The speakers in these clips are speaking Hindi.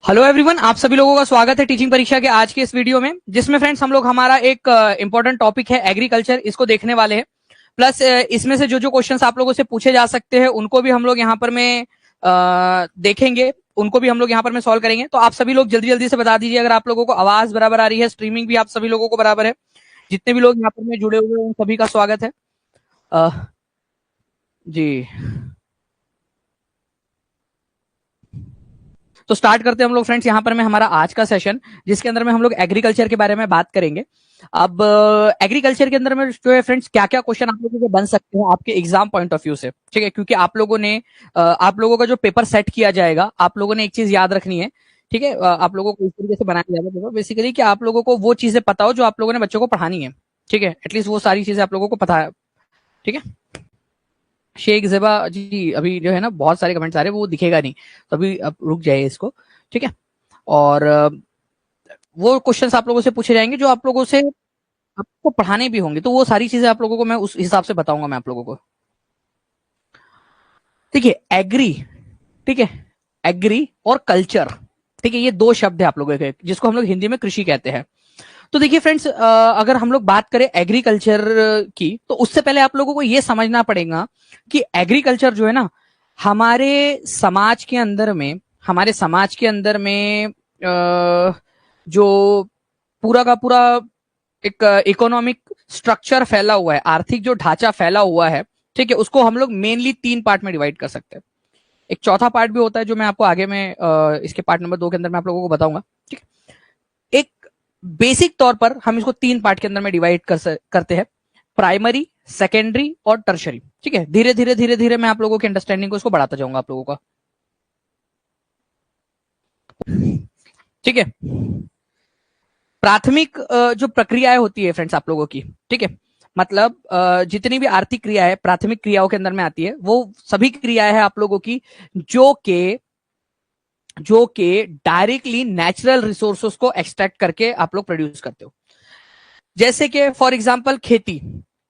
हेलो एवरीवन, आप सभी लोगों का स्वागत है टीचिंग परीक्षा के आज के इस वीडियो में, जिसमें फ्रेंड्स हम लोग हमारा एक इंपॉर्टेंट टॉपिक है एग्रीकल्चर, इसको देखने वाले हैं। प्लस इसमें से जो जो क्वेश्चंस आप लोगों से पूछे जा सकते हैं उनको भी हम लोग यहाँ पर में देखेंगे, उनको भी हम लोग यहाँ पर में सॉल्व करेंगे। तो आप सभी लोग जल्दी जल्दी से बता दीजिए अगर आप लोगों को आवाज बराबर आ रही है। स्ट्रीमिंग भी आप सभी लोगों को बराबर है। जितने भी लोग यहाँ पर में जुड़े हुए हैं उन सभी का स्वागत है। जी, तो स्टार्ट करते हैं हम लोग फ्रेंड्स यहाँ पर में हमारा आज का सेशन, जिसके अंदर में हम लोग एग्रीकल्चर के बारे में बात करेंगे। अब एग्रीकल्चर के अंदर में जो है फ्रेंड्स क्या क्या क्वेश्चन आप लोगों के बन सकते हैं आपके एग्जाम पॉइंट ऑफ व्यू से, ठीक है। क्योंकि आप लोगों ने आप लोगों का जो पेपर सेट किया जाएगा, आप लोगों ने एक चीज याद रखनी है, ठीक है। आप लोगों को इस तरीके से बनाया जाएगा पेपर बेसिकली कि आप लोगों को वो चीजें पता हो जो आप लोगों ने बच्चों को पढ़ानी है, ठीक है। एटलीस्ट वो सारी चीजें आप लोगों को पता है, ठीक है। शेख जेबा जी, अभी जो है ना बहुत सारे कमेंट्स आ रहे हैं, वो दिखेगा नहीं, तो अभी अब रुक जाइए इसको, ठीक है। और वो क्वेश्चंस आप लोगों से पूछे जाएंगे जो आप लोगों से आपको पढ़ाने भी होंगे, तो वो सारी चीजें आप लोगों को मैं उस हिसाब से बताऊंगा मैं आप लोगों को। देखिए एग्री, ठीक है, एग्री और कल्चर, ठीक है, ये दो शब्द है आप लोगों के, जिसको हम लोग हिंदी में कृषि कहते हैं। तो देखिए फ्रेंड्स, अगर हम लोग बात करें एग्रीकल्चर की, तो उससे पहले आप लोगों को यह समझना पड़ेगा कि एग्रीकल्चर जो है ना हमारे समाज के अंदर में, हमारे समाज के अंदर में जो पूरा का पूरा एक इकोनॉमिक स्ट्रक्चर फैला हुआ है, आर्थिक जो ढांचा फैला हुआ है, ठीक है, उसको हम लोग मेनली तीन पार्ट में डिवाइड कर सकते हैं। एक चौथा पार्ट भी होता है जो मैं आपको आगे में इसके पार्ट नंबर 2 के अंदर मैं आप लोगों को बताऊंगा, ठीक है। एक बेसिक तौर पर हम इसको तीन पार्ट के अंदर में डिवाइड करते हैं, प्राइमरी, सेकेंडरी और टर्शरी, ठीक है। धीरे धीरे धीरे धीरे मैं आप लोगों की अंडरस्टैंडिंग को इसको बढ़ाता जाऊंगा आप लोगों का, ठीक है। प्राथमिक जो प्रक्रियाएं होती है फ्रेंड्स आप लोगों की, ठीक है, मतलब जितनी भी आर्थिक क्रिया है प्राथमिक क्रियाओं के अंदर में आती है, वो सभी क्रियाएं हैं आप लोगों की जो के डायरेक्टली नेचुरल रिसोर्सेस को एक्सट्रैक्ट करके आप लोग प्रोड्यूस करते हो। जैसे कि फॉर एग्जांपल खेती,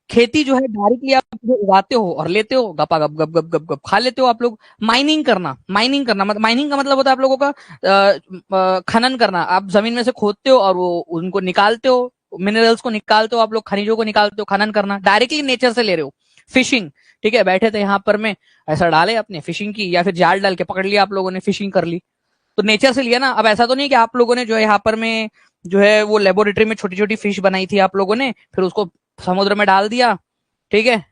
खेती जो है डायरेक्टली आप जो उगाते हो और लेते हो, गपा गप गप गप गप गप खा लेते हो आप लोग। माइनिंग करना, मतलब माइनिंग का मतलब होता है आप लोगों का खनन करना, आप जमीन में से खोदते हो और वो उनको निकालते हो, मिनरल्स को निकालते हो आप लोग, खनिजों को निकालते हो, खनन करना डायरेक्टली नेचर से ले रहे हो। फिशिंग, ठीक है, बैठे थे यहाँ पर में, ऐसा डाले अपने फिशिंग की, या फिर जाल डाल के पकड़ लिया आप लोगों ने, फिशिंग कर ली, तो नेचर से लिया ना। अब ऐसा तो नहीं कि आप लोगों ने जो है यहाँ पर में जो है वो लेबोरेटरी में छोटी छोटी फिश बनाई थी आप लोगों ने, फिर उसको समुद्र में डाल दिया, ठीक है,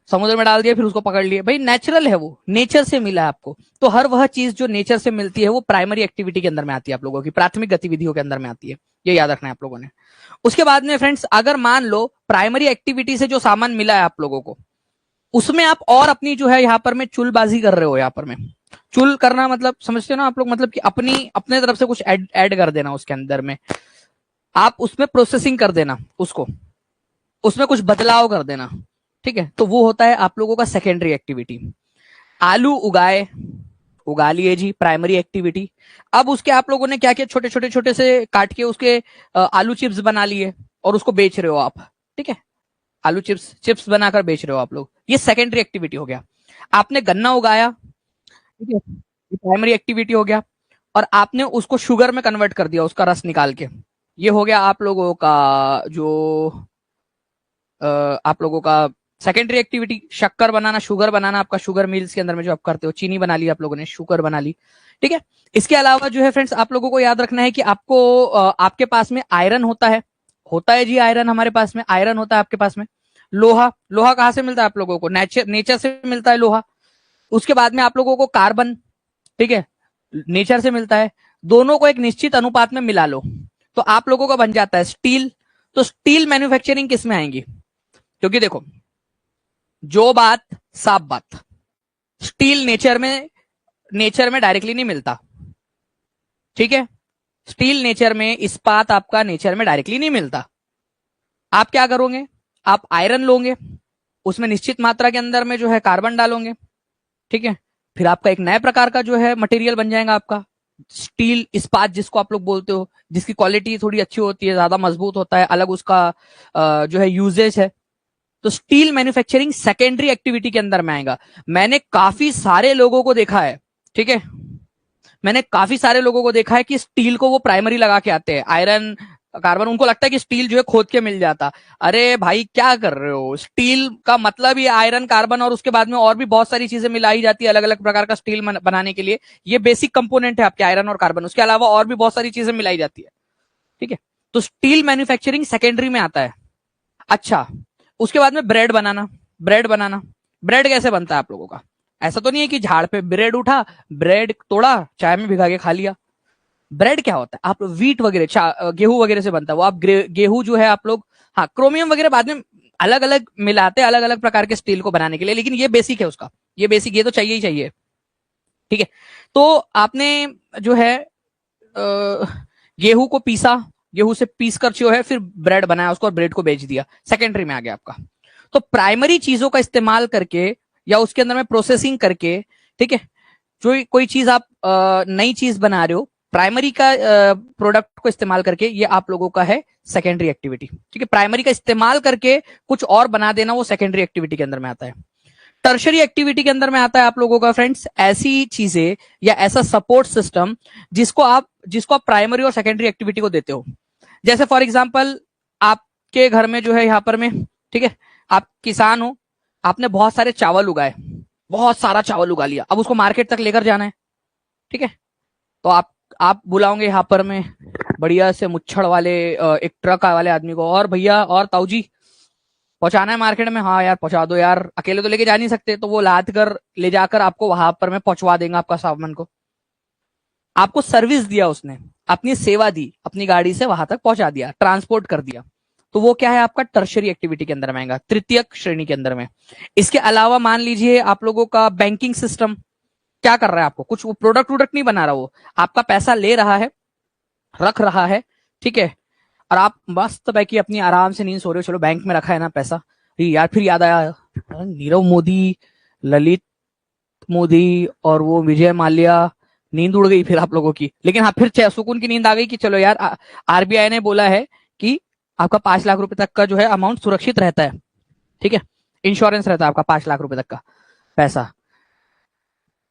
समुद्र में डाल दिया फिर उसको पकड़ लिया। भाई नेचुरल है, वो नेचर से मिला है आपको। तो हर वह चीज जो नेचर से मिलती है वो प्राइमरी एक्टिविटी के अंदर में आती है, आप लोगों की प्राथमिक गतिविधियों के अंदर में आती है, ये याद रखना है आप लोगों ने। उसके बाद में फ्रेंड्स, अगर मान लो प्राइमरी एक्टिविटी से जो सामान मिला है आप लोगों को, उसमें आप और अपनी जो है यहाँ पर में चुलबाजी कर रहे हो। यहाँ पर में चुल करना मतलब समझते हो ना आप लोग, मतलब कि अपने तरफ से कुछ ऐड कर देना उसके अंदर में, आप उसमें प्रोसेसिंग कर देना, उसको उसमें कुछ बदलाव कर देना, ठीक है। तो वो होता है आप लोगों का सेकेंडरी एक्टिविटी। आलू उगा लिए जी, प्राइमरी एक्टिविटी। अब उसके आप लोगों ने क्या किया, छोटे छोटे छोटे से काट के उसके आलू चिप्स बना लिए और उसको बेच रहे हो आप, ठीक है। आलू चिप्स बनाकर बेच रहे हो आप लोग, ये सेकेंडरी एक्टिविटी हो गया। आपने गन्ना उगाया, ठीक है, ये प्राइमरी एक्टिविटी हो गया। और आपने उसको शुगर में कन्वर्ट कर दिया, उसका रस निकाल के, ये हो गया आप लोगों का जो आप लोगों का सेकेंडरी एक्टिविटी। शक्कर बनाना, शुगर बनाना, आपका शुगर मिल्स के अंदर में जो आप करते हो, चीनी बना ली आप लोगों ने, शुगर बना ली, ठीक है। इसके अलावा जो है फ्रेंड्स आप लोगों को याद रखना है कि आपको आपके पास में आयरन होता है जी, आयरन हमारे पास में आयरन होता है आपके पास में। लोहा, लोहा कहां से मिलता है आप लोगों को, नेचर से मिलता है लोहा। उसके बाद में आप लोगों को कार्बन, ठीक है, नेचर से मिलता है। दोनों को एक निश्चित अनुपात में मिला लो तो आप लोगों का बन जाता है स्टील। तो स्टील मैन्युफैक्चरिंग किस में आएंगी, क्योंकि देखो जो बात साफ बात, स्टील नेचर में डायरेक्टली नहीं मिलता, ठीक है। स्टील नेचर में, इस्पात आपका नेचर में डायरेक्टली नहीं मिलता। आप क्या करोगे, आप आयरन लोगे, उसमें निश्चित मात्रा के अंदर में जो है कार्बन डालोगे, ठीक है, फिर आपका एक नए प्रकार का जो है मटेरियल बन जाएगा आपका स्टील, इस्पात जिसको आप लोग बोलते हो, जिसकी क्वालिटी थोड़ी अच्छी होती है, ज्यादा मजबूत होता है, अलग उसका जो है यूजेज है। तो स्टील मैन्युफैक्चरिंग सेकेंडरी एक्टिविटी के अंदर में आएगा। मैंने काफी सारे लोगों को देखा है, ठीक है, मैंने काफी सारे लोगों को देखा है कि स्टील को वो प्राइमरी लगा के आते हैं, आयरन कार्बन, उनको लगता है कि स्टील जो है खोद के मिल जाता। अरे भाई क्या कर रहे हो, स्टील का मतलब ही आयरन कार्बन और उसके बाद में और भी बहुत सारी चीजें मिलाई जाती है अलग अलग प्रकार का स्टील बनाने के लिए। ये बेसिक कंपोनेंट है आपके आयरन और कार्बन, उसके अलावा और भी बहुत सारी चीजें मिलाई जाती है। ठीक है, तो स्टील मैन्युफैक्चरिंग सेकेंडरी में आता है। अच्छा, उसके बाद में ब्रेड बनाना ब्रेड कैसे बनता है आप लोगों का? ऐसा तो नहीं है कि झाड़ पे ब्रेड उठा, ब्रेड तोड़ा, चाय में भिगा के खा लिया। ब्रेड क्या होता है? आप वीट वगैरह गेहूं वगैरह से बनता है वो। आप गेहूं जो है आप लोग, हाँ क्रोमियम वगैरह बाद में अलग अलग मिलाते हैं अलग अलग प्रकार के स्टील को बनाने के लिए, लेकिन ये बेसिक है उसका, ये बेसिक, ये तो चाहिए ही चाहिए। ठीक है, तो आपने जो है गेहूं को पीसा, गेहूं से पीस कर जो है फिर ब्रेड बनाया उसको और ब्रेड को बेच दिया, सेकेंडरी में आ गया आपका। तो प्राइमरी चीजों का इस्तेमाल करके या उसके अंदर में प्रोसेसिंग करके, ठीक है, जो कोई चीज आप नई चीज बना रहे हो, प्राइमरी का प्रोडक्ट को इस्तेमाल करके, ये आप लोगों का है सेकेंडरी एक्टिविटी। ठीक है, प्राइमरी का इस्तेमाल करके कुछ और बना देना वो सेकेंडरी एक्टिविटी के अंदर में आता है। टर्शरी एक्टिविटी के अंदर में आता है आप लोगों का फ्रेंड्स ऐसी चीजें या ऐसा सपोर्ट सिस्टम जिसको आप प्राइमरी और सेकेंडरी एक्टिविटी को देते हो। जैसे फॉर एग्जांपल आपके घर में जो है यहाँ पर में, ठीक है, आप किसान हो, आपने बहुत सारे चावल उगाए, बहुत सारा चावल उगा लिया, अब उसको मार्केट तक लेकर जाना है। ठीक है, तो आप बुलाओगे यहाँ पर में बढ़िया से मुच्छड़ वाले एक ट्रक वाले आदमी को, और भैया और ताऊ जी पहुंचाना है मार्केट में, हाँ यार पहुंचा दो यार, अकेले तो लेके जा नहीं सकते, तो वो लाद कर ले जाकर आपको वहां पर में पहुंचवा देगा आपका सामान को। आपको सर्विस दिया उसने, अपनी सेवा दी, अपनी गाड़ी से वहां तक पहुंचा दिया, ट्रांसपोर्ट कर दिया, तो वो क्या है आपका टर्शरी एक्टिविटी के अंदर में आएगा, तृतीयक श्रेणी के अंदर में। इसके अलावा मान लीजिए आप लोगों का बैंकिंग सिस्टम क्या कर रहा है, आपको कुछ वो प्रोडक्ट वोडक्ट नहीं बना रहा, वो आपका पैसा ले रहा है, रख रहा है, ठीक है, और आप मस्त बैठी अपनी आराम से नींद सो रहे हो, चलो बैंक में रखा है ना पैसा, यार फिर याद आया नीरव मोदी, ललित मोदी और वो विजय माल्या, नींद उड़ गई फिर आप लोगों की, लेकिन हाँ फिर सुकून की नींद आ गई कि चलो यार आरबीआई ने बोला है कि आपका 5 लाख रुपए तक का जो है अमाउंट सुरक्षित रहता है। ठीक है, इंश्योरेंस रहता है आपका 5 लाख रुपए तक का पैसा।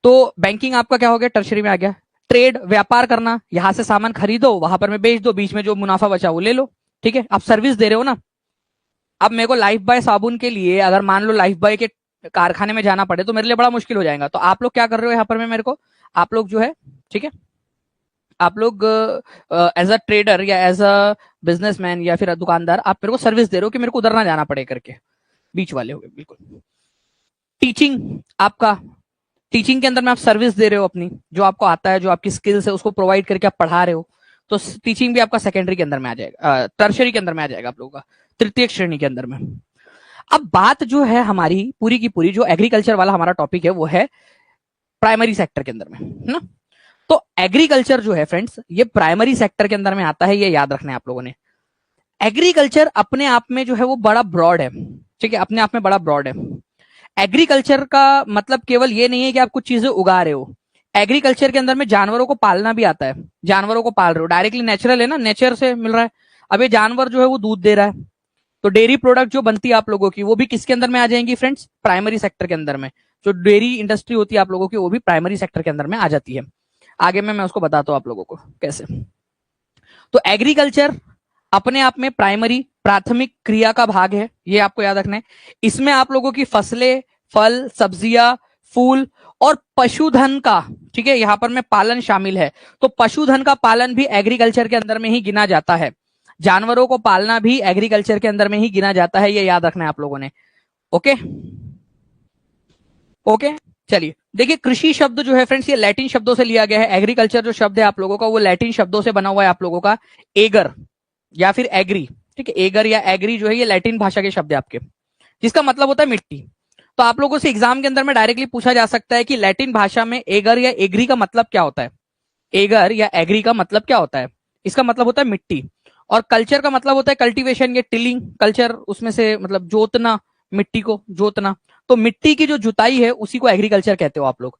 तो बैंकिंग आपका क्या हो गया, टर्शरी में आ गया। ट्रेड, व्यापार करना, यहां से सामान खरीदो वहां पर में बेच दो, बीच में जो मुनाफा बचा वो ले लो। ठीक है, आप सर्विस दे रहे हो ना। अब मेरे को लाइफ बॉय साबुन के लिए अगर मान लो लाइफ बॉय के कारखाने में जाना पड़े तो मेरे लिए बड़ा मुश्किल हो जाएगा, तो आप लोग क्या कर रहे हो यहाँ पर में मेरे को, आप लोग जो है, ठीक है, आप लोग एज अ ट्रेडर या एज अ बिजनेसमैन या फिर दुकानदार, आप मेरे को सर्विस दे रहे हो कि मेरे को उधर ना जाना पड़े करके, बीच वाले हो गए बिल्कुल। टीचिंग, आपका टीचिंग के अंदर में आप सर्विस दे रहे हो अपनी, जो आपको आता है, जो आपकी स्किल्स है उसको प्रोवाइड करके आप पढ़ा रहे हो, तो टीचिंग भी आपका सेकेंडरी के अंदर में आ जाएगा, टर्शरी के अंदर में आ जाएगा आप लोगों का, तृतीय श्रेणी के अंदर में। अब बात जो है हमारी पूरी की पूरी जो एग्रीकल्चर वाला हमारा टॉपिक है वो है प्राइमरी सेक्टर के अंदर में, है ना। तो एग्रीकल्चर जो है फ्रेंड्स ये प्राइमरी सेक्टर के अंदर में आता है, ये याद रखना है आप लोगों ने। एग्रीकल्चर अपने आप में जो है वो बड़ा ब्रॉड है, ठीक है, अपने आप में बड़ा ब्रॉड है। एग्रीकल्चर का मतलब केवल ये नहीं है कि आप कुछ चीजें उगा रहे हो, एग्रीकल्चर के अंदर में जानवरों को पालना भी आता है, जानवरों को पाल रहे हो, डायरेक्टली नेचुरल है ना, नेचर से मिल रहा है। अब ये जानवर जो है वो दूध दे रहा है, तो डेयरी प्रोडक्ट जो बनती है आप लोगों की वो भी किसके अंदर में आ जाएंगी फ्रेंड्स, प्राइमरी सेक्टर के अंदर में। जो डेयरी इंडस्ट्री होती है आप लोगों की वो भी प्राइमरी सेक्टर के अंदर में आ जाती है। आगे में मैं उसको बताता हूं आप लोगों को कैसे। तो एग्रीकल्चर अपने आप में प्राइमरी प्राथमिक क्रिया का भाग है, ये आपको याद रखना है। इसमें आप लोगों की फसलें, फल, सब्जियां, फूल और पशुधन का, ठीक है, यहां पर में पालन शामिल है। तो पशुधन का पालन भी एग्रीकल्चर के अंदर में ही गिना जाता है, जानवरों को पालना भी एग्रीकल्चर के अंदर में ही गिना जाता है, ये याद रखना है आप लोगों ने। ओके ओके, चलिए देखिए, कृषि शब्द जो है फ्रेंड्स ये लैटिन शब्दों से लिया गया है। एग्रीकल्चर जो शब्द है आप लोगों का वो लैटिन शब्दों से बना हुआ है आप लोगों का, एगर या फिर एग्री, ठीक है, एगर या एग्री जो है ये लैटिन भाषा के शब्द है आपके, जिसका मतलब होता है मिट्टी। तो आप लोगों से एग्जाम के अंदर में डायरेक्टली पूछा जा सकता है कि लैटिन भाषा में एगर या एग्री का मतलब क्या होता है, एगर या एग्री का मतलब क्या होता है। इसका मतलब होता है मिट्टी, और कल्चर का मतलब होता है कल्टीवेशन या टिलिंग, कल्चर उसमें से मतलब जोतना, मिट्टी को जोतना। तो मिट्टी की जो जुताई है उसी को एग्रीकल्चर कहते हो आप लोग।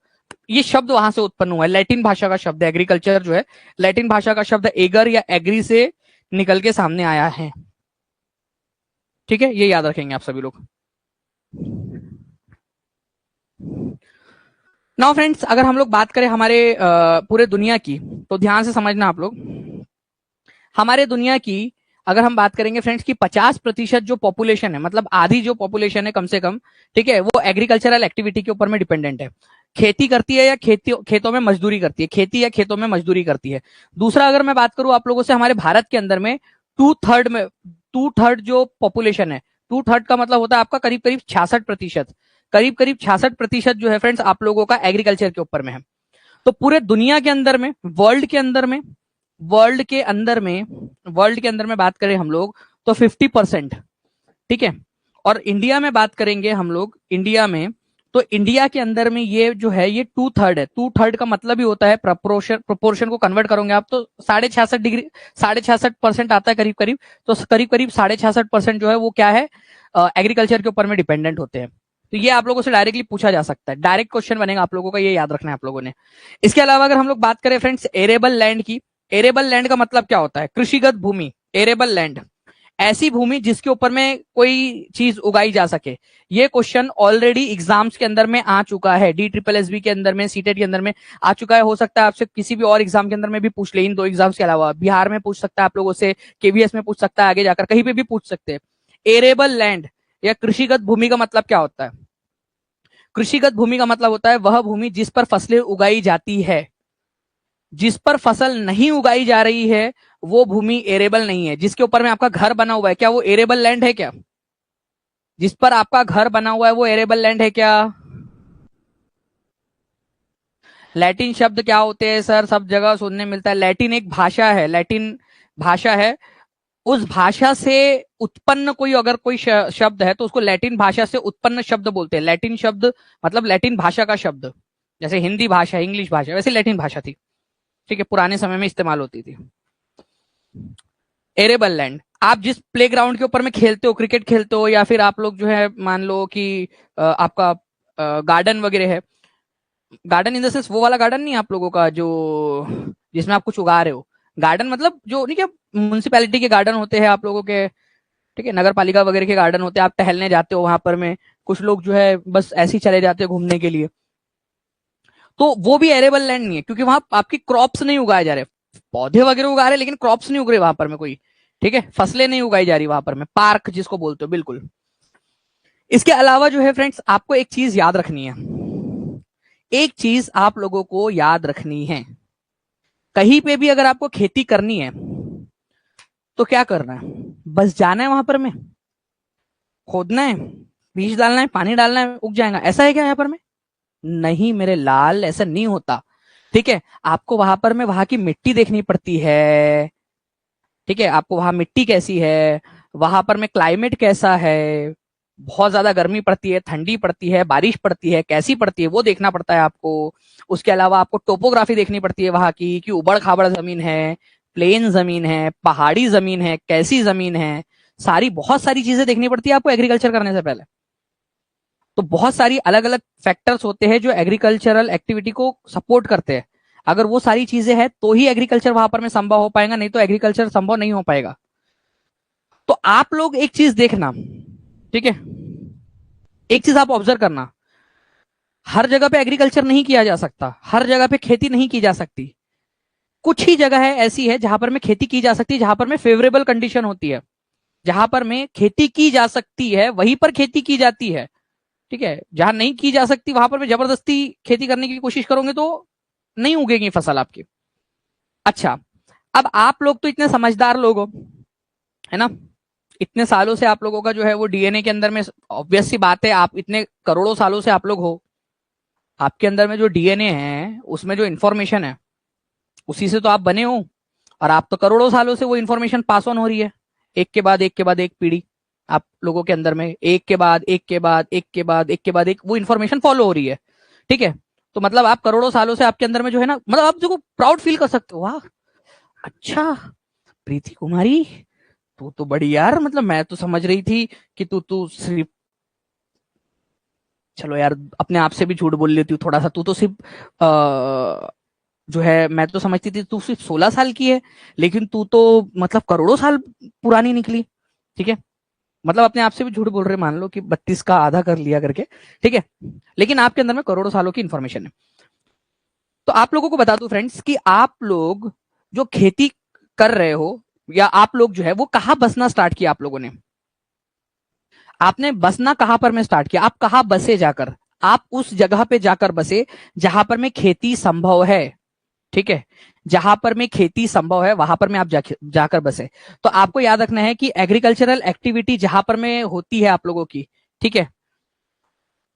ये शब्द वहां से उत्पन्न हुआ है, लैटिन भाषा का शब्द है एग्रीकल्चर जो है, लैटिन भाषा का शब्द एगर या एग्री से निकल के सामने आया है। ठीक है, ये याद रखेंगे आप सभी लोग। नाउ फ्रेंड्स, अगर हम लोग बात करें हमारे पूरे दुनिया की, तो ध्यान से समझना आप लोग, हमारे दुनिया की अगर हम बात करेंगे फ्रेंड्स की 50% जो पॉपुलेशन है, मतलब आधी जो पॉपुलेशन है कम से कम, ठीक है, वो एग्रीकल्चरल एक्टिविटी के ऊपर में डिपेंडेंट है। खेती करती है या खेतों में मजदूरी करती है, खेती या खेतों में मजदूरी करती है। दूसरा, अगर मैं बात करूं आप लोगों से, हमारे भारत के अंदर में टू थर्ड जो पॉपुलेशन है, टू थर्ड का मतलब होता है आपका करीब करीब 66%, करीब करीब 66% जो है फ्रेंड्स आप लोगों का एग्रीकल्चर के ऊपर में है। तो पूरे दुनिया के अंदर में, वर्ल्ड के अंदर में वर्ल्ड के अंदर में बात करें हम लोग तो 50%, ठीक है। और इंडिया में बात करेंगे हम लोग, इंडिया में, तो इंडिया के अंदर में ये जो है ये टू थर्ड है। टू थर्ड का मतलब ही होता है, प्रोपोर्शन को कन्वर्ट करोगे आप तो 66% आता है करीब करीब। तो करीब करीब 66% जो है वो क्या है, एग्रीकल्चर के ऊपर में डिपेंडेंट होते हैं। तो ये आप लोगों से डायरेक्टली पूछा जा सकता है, डायरेक्ट क्वेश्चन बनेगा आप लोगों का, ये याद रखना है आप लोगों ने। इसके अलावा अगर हम लोग बात करें फ्रेंड्स एरेबल लैंड की, एरेबल लैंड का मतलब क्या होता है, कृषिगत भूमि। एरेबल लैंड ऐसी भूमि जिसके ऊपर में कोई चीज उगाई जा सके। ये क्वेश्चन ऑलरेडी एग्जाम्स के अंदर में आ चुका है, DSSB के अंदर में, सीटेट के अंदर में आ चुका है। हो सकता है आपसे किसी भी और एग्जाम के अंदर में भी पूछ ले, इन दो एग्जाम्स के अलावा बिहार में पूछ सकता है आप लोगों से, KVS में पूछ सकता है, आगे जाकर कहीं पे भी पूछ सकते हैं। एरेबल लैंड या कृषिगत भूमि का मतलब क्या होता है, कृषिगत भूमि का मतलब होता है वह भूमि जिस पर फसलें उगाई जाती है। जिस पर फसल नहीं उगाई जा रही है वो भूमि एरेबल नहीं है। जिसके ऊपर में आपका घर बना हुआ है, क्या वो एरेबल लैंड है क्या? जिस पर आपका घर बना हुआ है वो एरेबल लैंड है क्या? लैटिन शब्द क्या होते हैं सर, सब जगह सुनने मिलता है। लैटिन एक भाषा है, लैटिन भाषा है। उस भाषा से उत्पन्न कोई अगर कोई शब्द है तो उसको लैटिन भाषा से उत्पन्न शब्द बोलते हैं। लैटिन शब्द मतलब लैटिन भाषा का शब्द, जैसे हिंदी भाषा, इंग्लिश भाषा, वैसे लैटिन भाषा थी, ठीक है, पुराने समय में इस्तेमाल होती थी। एरेबल लैंड, आप जिस प्लेग्राउंड के ऊपर में खेलते हो, क्रिकेट खेलते हो, या फिर आप लोग जो है मान लो कि आपका गार्डन वगैरह है, गार्डन इन द सेंस वो वाला गार्डन नहीं आप लोगों का जो जिसमें आप कुछ उगा रहे हो। गार्डन मतलब जो नहीं क्या म्यूनसिपैलिटी के गार्डन होते हैं आप लोगों के, ठीक है, नगर पालिका वगैरह के गार्डन होते हैं, आप टहलने जाते हो वहां पर में, कुछ लोग जो है बस ऐसे ही चले जाते हैं घूमने के लिए। तो वो भी एरेबल लैंड नहीं है, क्योंकि वहां आपकी क्रॉप्स नहीं उगाए जा रहे, पौधे वगैरह उगा रहे लेकिन क्रॉप्स नहीं उग रहे वहां पर में कोई, ठीक है, फसलें नहीं उगाई जा रही वहां पर में, पार्क जिसको बोलते हो, बिल्कुल। इसके अलावा जो है फ्रेंड्स आपको एक चीज याद रखनी है, एक चीज आप लोगों को याद रखनी है, कहीं पे भी अगर आपको खेती करनी है तो क्या करना है, बस जाना है वहां पर में, खोदना है, बीज डालना है, पानी डालना है, उग जाएगा, ऐसा है क्या यहाँ पर में? नहीं मेरे लाल, ऐसा नहीं होता, ठीक है। आपको वहां पर में वहां की मिट्टी देखनी पड़ती है, ठीक है, आपको वहां मिट्टी कैसी है, वहां पर में क्लाइमेट कैसा है, बहुत ज्यादा गर्मी पड़ती है, ठंडी पड़ती है, बारिश पड़ती है, कैसी पड़ती है वो देखना पड़ता है आपको। उसके अलावा आपको टोपोग्राफी देखनी पड़ती है वहां की, कि उबड़ खाबड़ जमीन है, प्लेन जमीन है, पहाड़ी जमीन है, कैसी जमीन है, सारी बहुत सारी चीजें देखनी पड़ती है आपको एग्रीकल्चर करने से पहले। तो बहुत सारी अलग अलग फैक्टर्स होते हैं जो एग्रीकल्चरल एक्टिविटी को सपोर्ट करते हैं। अगर वो सारी चीजें हैं तो ही एग्रीकल्चर वहां पर में संभव हो पाएगा, नहीं तो एग्रीकल्चर संभव नहीं हो पाएगा। तो आप लोग एक चीज देखना, ठीक है, एक चीज आप ऑब्जर्व करना, हर जगह पे एग्रीकल्चर नहीं किया जा सकता, हर जगह पे खेती नहीं की जा सकती। कुछ ही जगह है ऐसी है जहां पर में खेती की जा सकती है, जहां पर में फेवरेबल कंडीशन होती है, जहां पर में खेती की जा सकती है वहीं पर खेती की जाती है, ठीक है। जहां नहीं की जा सकती वहां पर में जबरदस्ती खेती करने की कोशिश करोगे तो नहीं उगेगी फसल आपकी। अच्छा, अब आप लोग तो इतने समझदार लोग हो, है ना, इतने सालों से आप लोगों का जो है वो DNA के अंदर में, ऑब्वियस सी बात है, आप इतने करोड़ों सालों से आप लोग हो, आपके अंदर में जो DNA है उसमें जो इंफॉर्मेशन है उसी से तो आप बने हो, और आप तो करोड़ों सालों से वो इंफॉर्मेशन पास ऑन हो रही है, एक के बाद एक के बाद एक पीढ़ी, आप लोगों के अंदर में एक के बाद एक के बाद एक के बाद एक के बाद एक वो इंफॉर्मेशन फॉलो हो रही है, ठीक है। तो मतलब आप करोड़ों सालों से आपके अंदर में जो है ना, मतलब आप जो प्राउड फील कर सकते हो, वाह अच्छा प्रीति कुमारी, तू तो बड़ी यार, मतलब मैं तो समझ रही थी कि तू सिर्फ, चलो यार अपने आप से भी झूठ बोल लेती हूँ थोड़ा सा, तू तो सिर्फ जो है, मैं तो समझती थी तू सिर्फ 16 साल की है, लेकिन तू तो मतलब करोड़ों साल पुरानी निकली, ठीक है। मतलब अपने आप से भी झूठ बोल रहे, मान लो कि 32 का आधा कर लिया करके, ठीक है, लेकिन आपके अंदर में करोड़ों सालों की इंफॉर्मेशन है। तो आप लोगों को बता दूं फ्रेंड्स कि आप लोग जो खेती कर रहे हो या आप लोग जो है वो कहां बसना स्टार्ट किया आप लोगों ने? आपने बसना कहां पर में स्टार्ट किया? आप कहां बसे जाकर? आप उस जगह पे जाकर बसे जहां पर में खेती संभव है। ठीक है, जहां पर में खेती संभव है वहां पर में आप जाकर बसे। तो आपको याद रखना है कि एग्रीकल्चरल एक्टिविटी जहां पर में होती है आप लोगों की, ठीक है,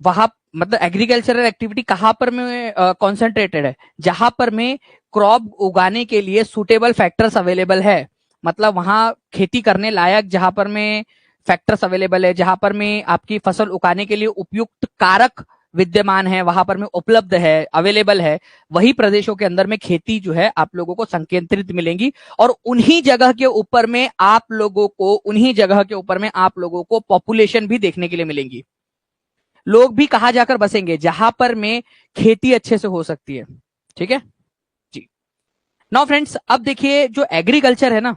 वहां मतलब एग्रीकल्चरल एक्टिविटी कहां पर में कॉन्सेंट्रेटेड है? जहां पर में क्रॉप उगाने के लिए सुटेबल फैक्टर्स अवेलेबल है, मतलब वहां खेती करने लायक जहां पर में फैक्टर्स अवेलेबल है, जहां पर में आपकी फसल उगाने के लिए उपयुक्त कारक विद्यमान है, वहां पर में उपलब्ध है, अवेलेबल है, वही प्रदेशों के अंदर में खेती जो है आप लोगों को संकेंद्रित मिलेंगी। और उन्हीं जगह के ऊपर में आप लोगों को उन्हीं जगह के ऊपर में आप लोगों को पॉपुलेशन भी देखने के लिए मिलेंगी। लोग भी कहां जाकर बसेंगे? जहां पर में खेती अच्छे से हो सकती है। ठीक है जी। नाउ फ्रेंड्स, अब देखिए जो एग्रीकल्चर है ना,